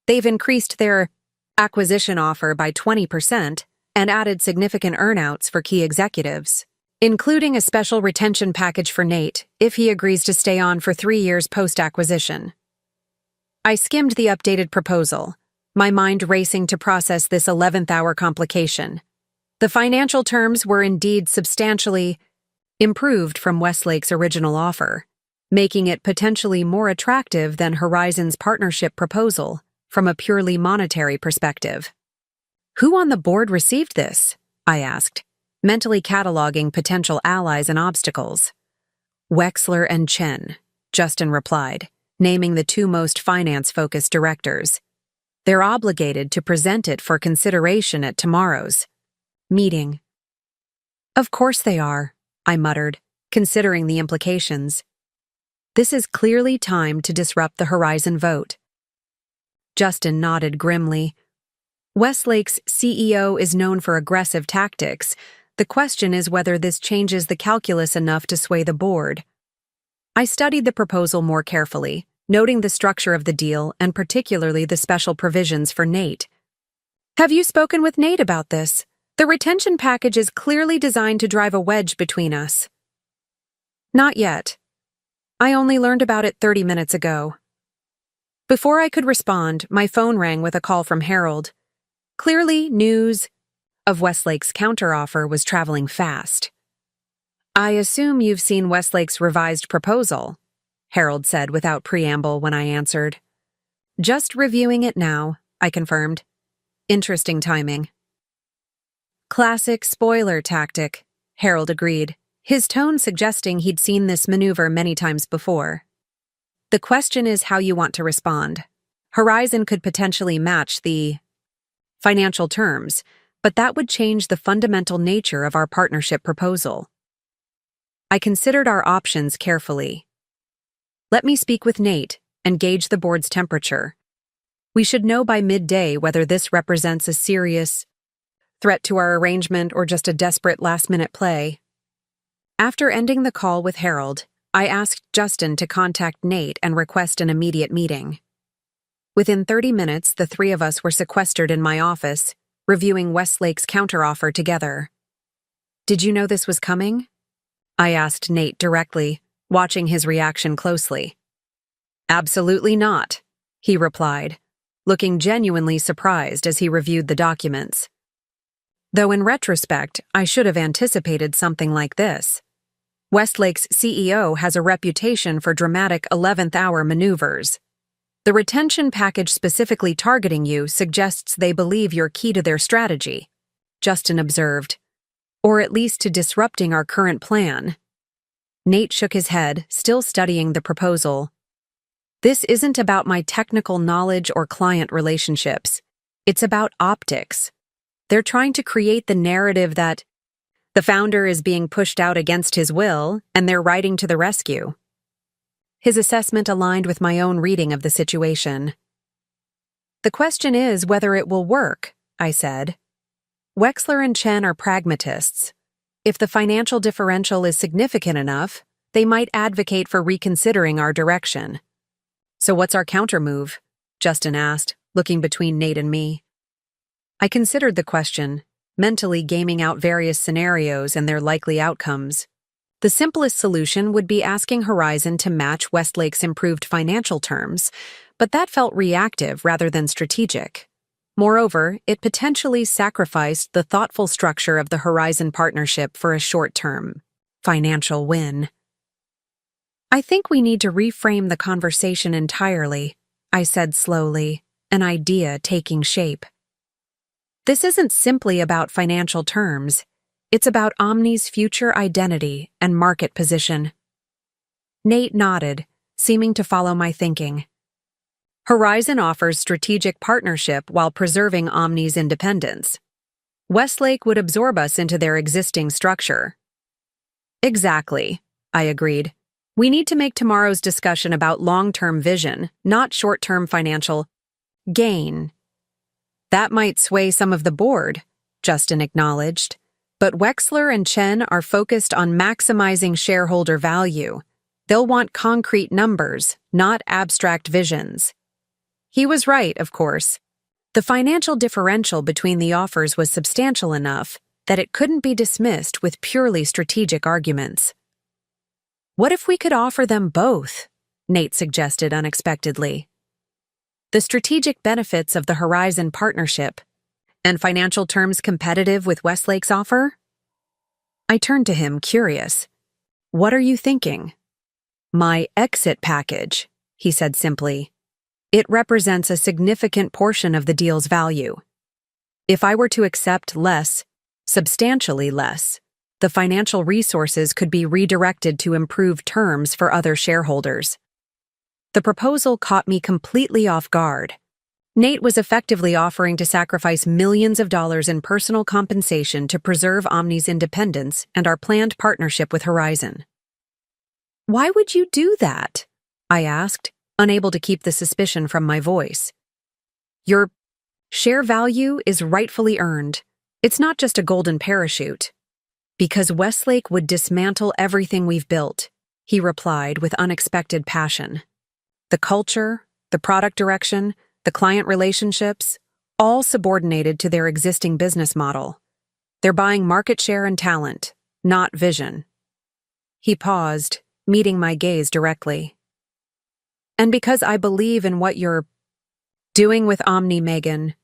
"They've increased their acquisition offer by 20% and added significant earnouts for key executives, including a special retention package for Nate if he agrees to stay on for 3 years post-acquisition." I skimmed the updated proposal, my mind racing to process this 11th-hour complication. The financial terms were indeed substantially improved from Westlake's original offer, making it potentially more attractive than Horizon's partnership proposal from a purely monetary perspective. "Who on the board received this?" I asked, mentally cataloging potential allies and obstacles. "Wexler and Chen," Justin replied, naming the 2 most finance-focused directors. "They're obligated to present it for consideration at tomorrow's meeting." "Of course they are," I muttered, considering the implications. "This is clearly time to disrupt the Horizon vote." Justin nodded grimly. "Westlake's CEO is known for aggressive tactics. The question is whether this changes the calculus enough to sway the board." I studied the proposal more carefully, noting the structure of the deal and particularly the special provisions for Nate. "Have you spoken with Nate about this? The retention package is clearly designed to drive a wedge between us." "Not yet. I only learned about it 30 minutes ago." Before I could respond, my phone rang with a call from Harold. Clearly, news of Westlake's counteroffer was traveling fast. "I assume you've seen Westlake's revised proposal," Harold said without preamble when I answered. "Just reviewing it now," I confirmed. "Interesting timing." "Classic spoiler tactic," Harold agreed, his tone suggesting he'd seen this maneuver many times before. "The question is how you want to respond. Horizon could potentially match the financial terms, but that would change the fundamental nature of our partnership proposal." I considered our options carefully. "Let me speak with Nate and gauge the board's temperature. We should know by midday whether this represents a serious threat to our arrangement or just a desperate last-minute play." After ending the call with Harold, I asked Justin to contact Nate and request an immediate meeting. Within 30 minutes, the 3 of us were sequestered in my office, reviewing Westlake's counteroffer together. "Did you know this was coming?" I asked Nate directly, watching his reaction closely. "Absolutely not," he replied, looking genuinely surprised as he reviewed the documents. Though in retrospect, I should have anticipated something like this. Westlake's CEO has a reputation for dramatic 11th-hour maneuvers. The retention package specifically targeting you suggests they believe you're key to their strategy, Justin observed, or at least to disrupting our current plan. Nate shook his head, still studying the proposal. This isn't about my technical knowledge or client relationships. It's about optics. They're trying to create the narrative that the founder is being pushed out against his will, and they're riding to the rescue. His assessment aligned with my own reading of the situation. The question is whether it will work, I said. Wexler and Chen are pragmatists. If the financial differential is significant enough, they might advocate for reconsidering our direction. So what's our countermove? Justin asked, looking between Nate and me. I considered the question, mentally gaming out various scenarios and their likely outcomes. The simplest solution would be asking Horizon to match Westlake's improved financial terms, but that felt reactive rather than strategic. Moreover, it potentially sacrificed the thoughtful structure of the Horizon partnership for a short-term financial win. I think we need to reframe the conversation entirely, I said slowly, an idea taking shape. This isn't simply about financial terms. It's about Omni's future identity and market position. Nate nodded, seeming to follow my thinking. Horizon offers strategic partnership while preserving Omni's independence. Westlake would absorb us into their existing structure. Exactly, I agreed. We need to make tomorrow's discussion about long-term vision, not short-term financial gain. That might sway some of the board, Justin acknowledged, but Wexler and Chen are focused on maximizing shareholder value. They'll want concrete numbers, not abstract visions. He was right, of course. The financial differential between the offers was substantial enough that it couldn't be dismissed with purely strategic arguments. What if we could offer them both? Nate suggested unexpectedly. The strategic benefits of the Horizon partnership and financial terms competitive with Westlake's offer? I turned to him, curious. What are you thinking? My exit package, he said simply. It represents a significant portion of the deal's value. If I were to accept less, substantially less, the financial resources could be redirected to improve terms for other shareholders. The proposal caught me completely off guard. Nate was effectively offering to sacrifice millions of dollars in personal compensation to preserve Omni's independence and our planned partnership with Horizon. Why would you do that? I asked, unable to keep the suspicion from my voice. Your share value is rightfully earned. It's not just a golden parachute. Because Westlake would dismantle everything we've built, he replied with unexpected passion. The culture, the product direction, the client relationships, all subordinated to their existing business model. They're buying market share and talent, not vision. He paused, meeting my gaze directly. And because I believe in what you're doing with Omni, Megan,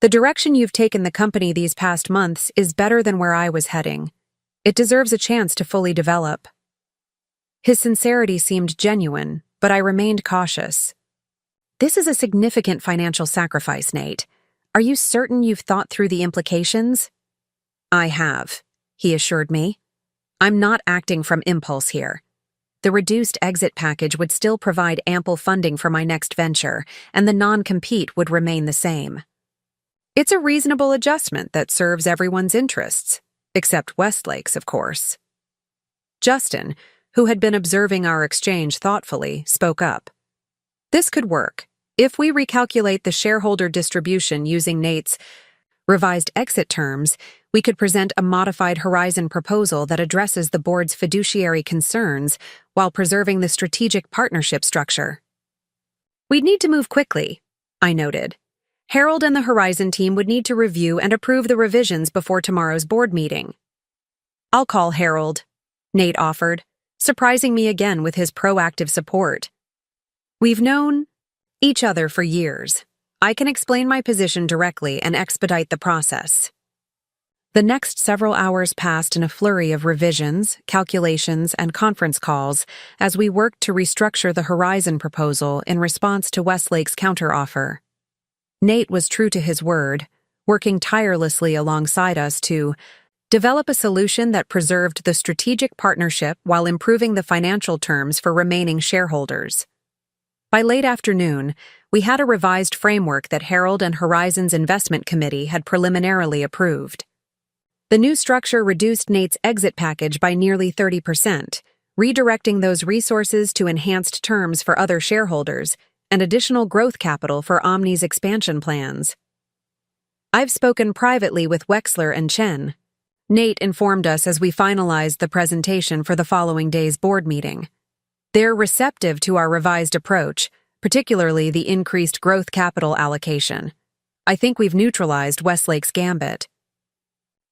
the direction you've taken the company these past months is better than where I was heading. It deserves a chance to fully develop. His sincerity seemed genuine, but I remained cautious. This is a significant financial sacrifice, Nate. Are you certain you've thought through the implications? I have, he assured me. I'm not acting from impulse here. The reduced exit package would still provide ample funding for my next venture, and the non-compete would remain the same. It's a reasonable adjustment that serves everyone's interests, except Westlake's, of course. Justin, who had been observing our exchange thoughtfully, spoke up. This could work. If we recalculate the shareholder distribution using Nate's revised exit terms, we could present a modified Horizon proposal that addresses the board's fiduciary concerns while preserving the strategic partnership structure. We'd need to move quickly, I noted. Harold and the Horizon team would need to review and approve the revisions before tomorrow's board meeting. I'll call Harold, Nate offered, surprising me again with his proactive support. We've known each other for years. I can explain my position directly and expedite the process. The next several hours passed in a flurry of revisions, calculations, and conference calls as we worked to restructure the Horizon proposal in response to Westlake's counteroffer. Nate was true to his word, working tirelessly alongside us to develop a solution that preserved the strategic partnership while improving the financial terms for remaining shareholders. By late afternoon, we had a revised framework that Harold and Horizon's investment committee had preliminarily approved. The new structure reduced Nate's exit package by nearly 30%, redirecting those resources to enhanced terms for other shareholders and additional growth capital for Omni's expansion plans. I've spoken privately with Wexler and Chen. Nate informed us as we finalized the presentation for the following day's board meeting. They're receptive to our revised approach, particularly the increased growth capital allocation. I think we've neutralized Westlake's gambit.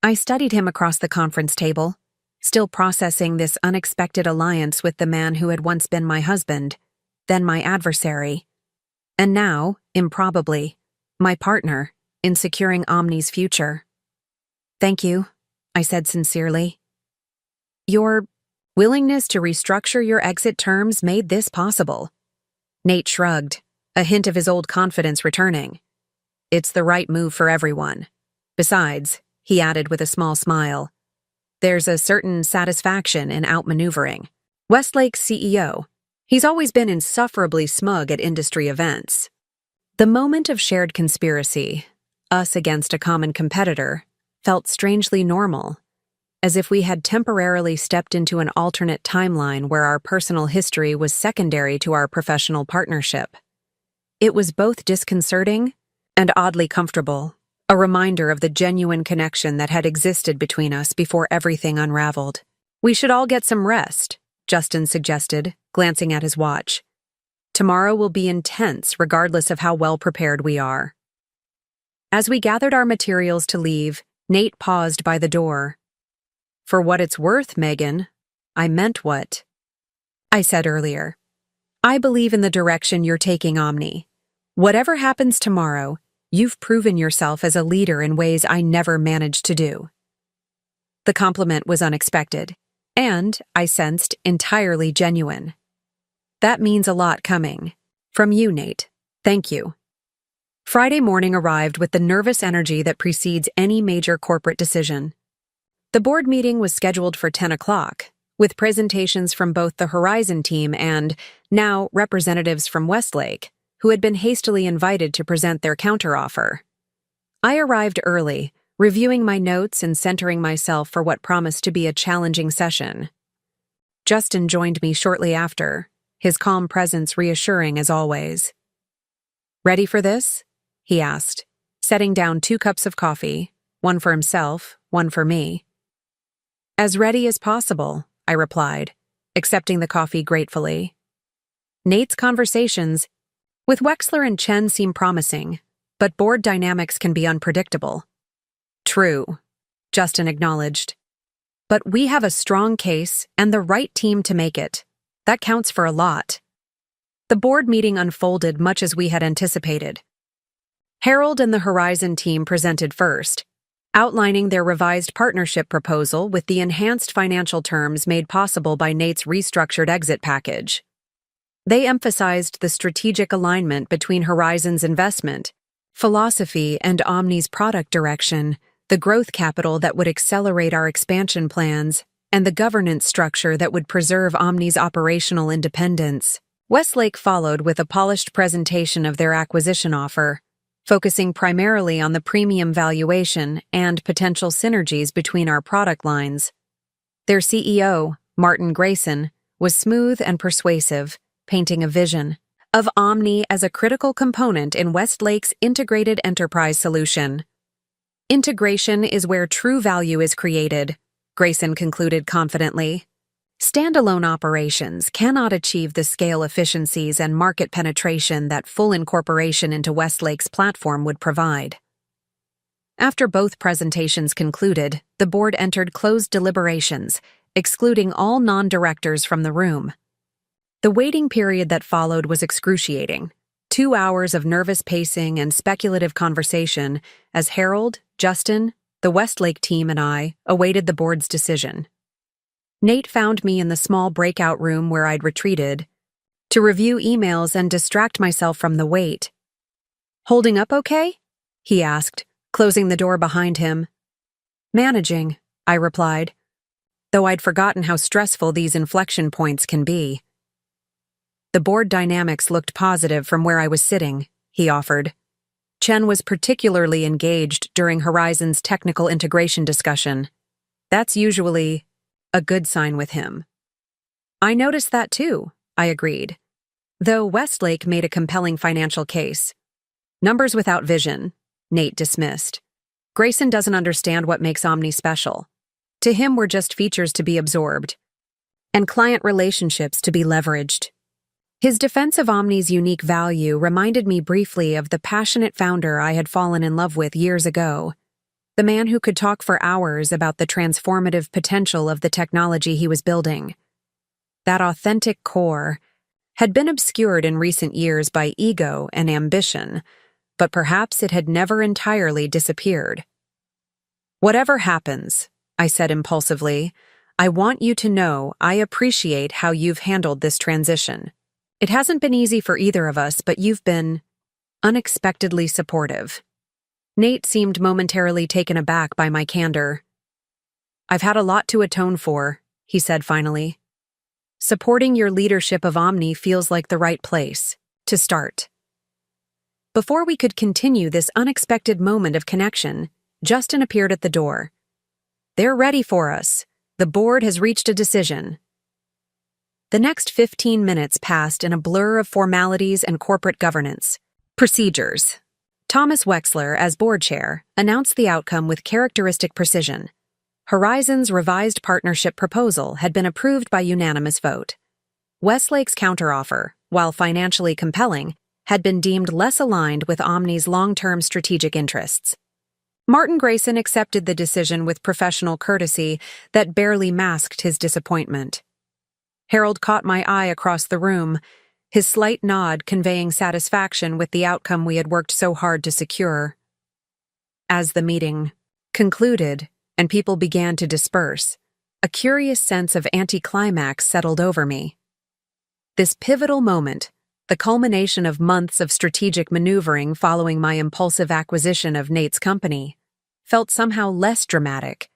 I studied him across the conference table, still processing this unexpected alliance with the man who had once been my husband, then my adversary, and now, improbably, my partner in securing Omni's future. Thank you, I said sincerely. Your willingness to restructure your exit terms made this possible. Nate shrugged, a hint of his old confidence returning. It's the right move for everyone. Besides, he added with a small smile, there's a certain satisfaction in outmaneuvering Westlake's CEO. He's always been insufferably smug at industry events. The moment of shared conspiracy, us against a common competitor, felt strangely normal, as if we had temporarily stepped into an alternate timeline where our personal history was secondary to our professional partnership. It was both disconcerting and oddly comfortable, a reminder of the genuine connection that had existed between us before everything unraveled. We should all get some rest, Justin suggested, glancing at his watch. Tomorrow will be intense regardless of how well prepared we are. As we gathered our materials to leave, Nate paused by the door. For what it's worth, Megan, I meant what I said earlier. I believe in the direction you're taking Omni. Whatever happens tomorrow, you've proven yourself as a leader in ways I never managed to do. The compliment was unexpected, and, I sensed, entirely genuine. That means a lot coming. From you, Nate. Thank you. Friday morning arrived with the nervous energy that precedes any major corporate decision. The board meeting was scheduled for 10 o'clock, with presentations from both the Horizon team and, now, representatives from Westlake, who had been hastily invited to present their counteroffer. I arrived early, reviewing my notes and centering myself for what promised to be a challenging session. Justin joined me shortly after, his calm presence reassuring as always. Ready for this? He asked, setting down 2 cups of coffee, one for himself, one for me. As ready as possible, I replied, accepting the coffee gratefully. Nate's conversations with Wexler and Chen seem promising, but board dynamics can be unpredictable. True, Justin acknowledged. But we have a strong case and the right team to make it. That counts for a lot. The board meeting unfolded much as we had anticipated. Harold and the Horizon team presented first, outlining their revised partnership proposal with the enhanced financial terms made possible by Nate's restructured exit package. They emphasized the strategic alignment between Horizon's investment, philosophy, and Omni's product direction, the growth capital that would accelerate our expansion plans, and the governance structure that would preserve Omni's operational independence. Westlake followed with a polished presentation of their acquisition offer, focusing primarily on the premium valuation and potential synergies between our product lines. Their CEO, Martin Grayson, was smooth and persuasive, painting a vision of Omni as a critical component in Westlake's integrated enterprise solution. Integration is where true value is created, Grayson concluded confidently. Standalone operations cannot achieve the scale efficiencies and market penetration that full incorporation into Westlake's platform would provide. After both presentations concluded, the board entered closed deliberations, excluding all non-directors from the room. The waiting period that followed was excruciating. 2 hours of nervous pacing and speculative conversation as Harold, Justin, the Westlake team, and I awaited the board's decision. Nate found me in the small breakout room where I'd retreated to review emails and distract myself from the wait. "Holding up okay?" he asked, closing the door behind him. "Managing," I replied, though I'd forgotten how stressful these inflection points can be. "The board dynamics looked positive from where I was sitting," he offered. Chen was particularly engaged during Horizon's technical integration discussion. That's usually a good sign with him. "I noticed that too," I agreed, though Westlake made a compelling financial case. "Numbers without vision," Nate dismissed. "Grayson doesn't understand what makes Omni special. To him, we're just features to be absorbed and client relationships to be leveraged." His defense of Omni's unique value reminded me briefly of the passionate founder I had fallen in love with years ago, the man who could talk for hours about the transformative potential of the technology he was building. That authentic core had been obscured in recent years by ego and ambition, but perhaps it had never entirely disappeared. "Whatever happens," I said impulsively, "I want you to know I appreciate how you've handled this transition. It hasn't been easy for either of us, but you've been unexpectedly supportive." Nate seemed momentarily taken aback by my candor. "I've had a lot to atone for," he said finally. "Supporting your leadership of Omni feels like the right place to start." Before we could continue this unexpected moment of connection, Justin appeared at the door. "They're ready for us. The board has reached a decision." The next 15 minutes passed in a blur of formalities and corporate governance. Procedures. Thomas Wexler, as board chair, announced the outcome with characteristic precision. Horizon's revised partnership proposal had been approved by unanimous vote. Westlake's counteroffer, while financially compelling, had been deemed less aligned with Omni's long-term strategic interests. Martin Grayson accepted the decision with professional courtesy that barely masked his disappointment. Harold caught my eye across the room, his slight nod conveying satisfaction with the outcome we had worked so hard to secure. As the meeting concluded and people began to disperse, a curious sense of anticlimax settled over me. This pivotal moment, the culmination of months of strategic maneuvering following my impulsive acquisition of Nate's company, felt somehow less dramatic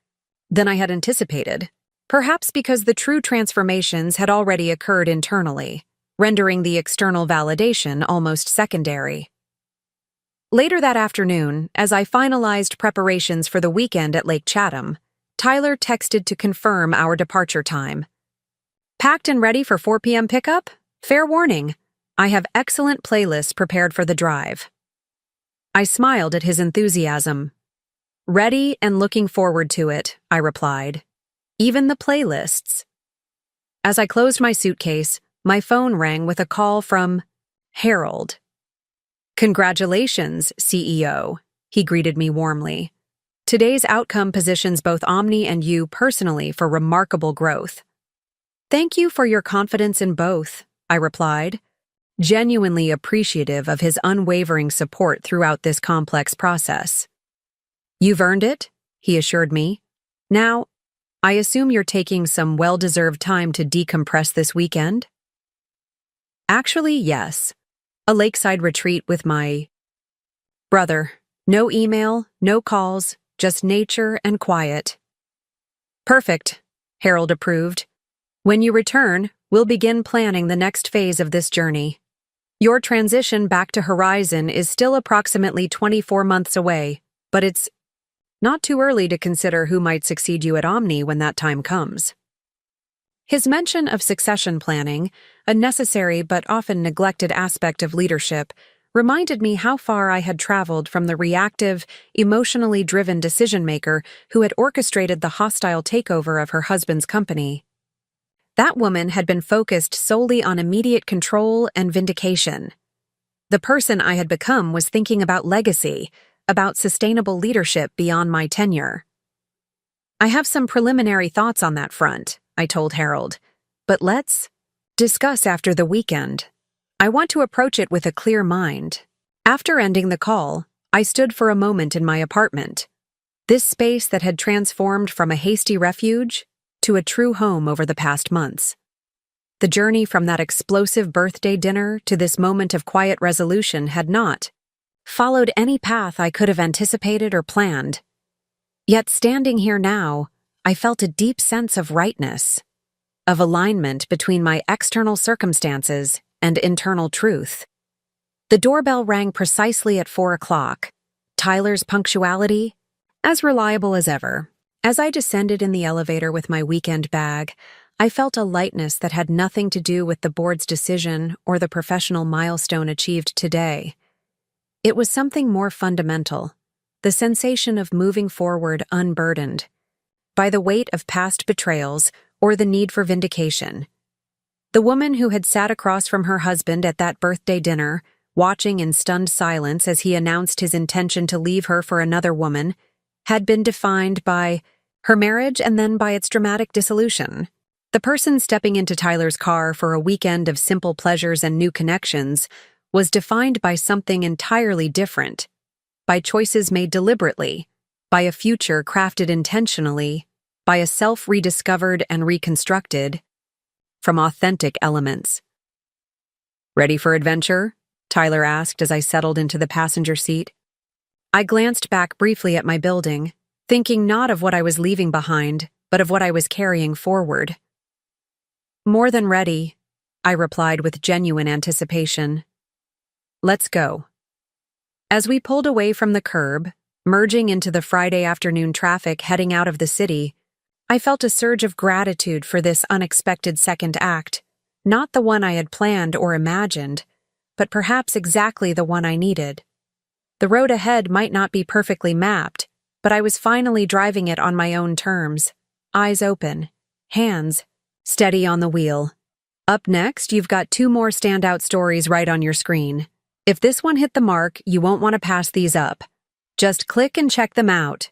than I had anticipated. Perhaps because the true transformations had already occurred internally, rendering the external validation almost secondary. Later that afternoon, as I finalized preparations for the weekend at Lake Chatham, Tyler texted to confirm our departure time. "Packed and ready for 4 p.m. pickup? Fair warning, I have excellent playlists prepared for the drive." I smiled at his enthusiasm. "Ready and looking forward to it," I replied. "Even the playlists." As I closed my suitcase, my phone rang with a call from Harold. "Congratulations, CEO," he greeted me warmly. "Today's outcome positions both Omni and you personally for remarkable growth." "Thank you for your confidence in both," I replied, genuinely appreciative of his unwavering support throughout this complex process. "You've earned it," he assured me. "Now, I assume you're taking some well-deserved time to decompress this weekend?" "Actually, yes. A lakeside retreat with my brother. No email, no calls, just nature and quiet." "Perfect," Harold approved. "When you return, we'll begin planning the next phase of this journey. Your transition back to Horizon is still approximately 24 months away, but it's not too early to consider who might succeed you at Omni when that time comes." His mention of succession planning, a necessary but often neglected aspect of leadership, reminded me how far I had traveled from the reactive, emotionally driven decision-maker who had orchestrated the hostile takeover of her husband's company. That woman had been focused solely on immediate control and vindication. The person I had become was thinking about legacy, about sustainable leadership beyond my tenure. "I have some preliminary thoughts on that front," I told Harold, "but let's discuss after the weekend." I want to approach it with a clear mind. After ending the call, I stood for a moment in my apartment. This space that had transformed from a hasty refuge to a true home over the past months. The journey from that explosive birthday dinner to this moment of quiet resolution had not followed any path I could have anticipated or planned. Yet standing here now, I felt a deep sense of rightness, of alignment between my external circumstances and internal truth. The doorbell rang precisely at 4 o'clock. Tyler's punctuality, as reliable as ever. As I descended in the elevator with my weekend bag, I felt a lightness that had nothing to do with the board's decision or the professional milestone achieved today. It was something more fundamental, the sensation of moving forward unburdened by the weight of past betrayals or the need for vindication. The woman who had sat across from her husband at that birthday dinner, watching in stunned silence as he announced his intention to leave her for another woman, had been defined by her marriage and then by its dramatic dissolution. The person stepping into Tyler's car for a weekend of simple pleasures and new connections was defined by something entirely different, by choices made deliberately, by a future crafted intentionally, by a self rediscovered and reconstructed from authentic elements. "Ready for adventure?" Tyler asked as I settled into the passenger seat. I glanced back briefly at my building, thinking not of what I was leaving behind, but of what I was carrying forward. "More than ready," I replied with genuine anticipation. "Let's go." As we pulled away from the curb, merging into the Friday afternoon traffic heading out of the city, I felt a surge of gratitude for this unexpected second act, not the one I had planned or imagined, but perhaps exactly the one I needed. The road ahead might not be perfectly mapped, but I was finally driving it on my own terms, eyes open, hands steady on the wheel. Up next, you've got 2 more standout stories right on your screen. If this one hit the mark, you won't want to pass these up. Just click and check them out.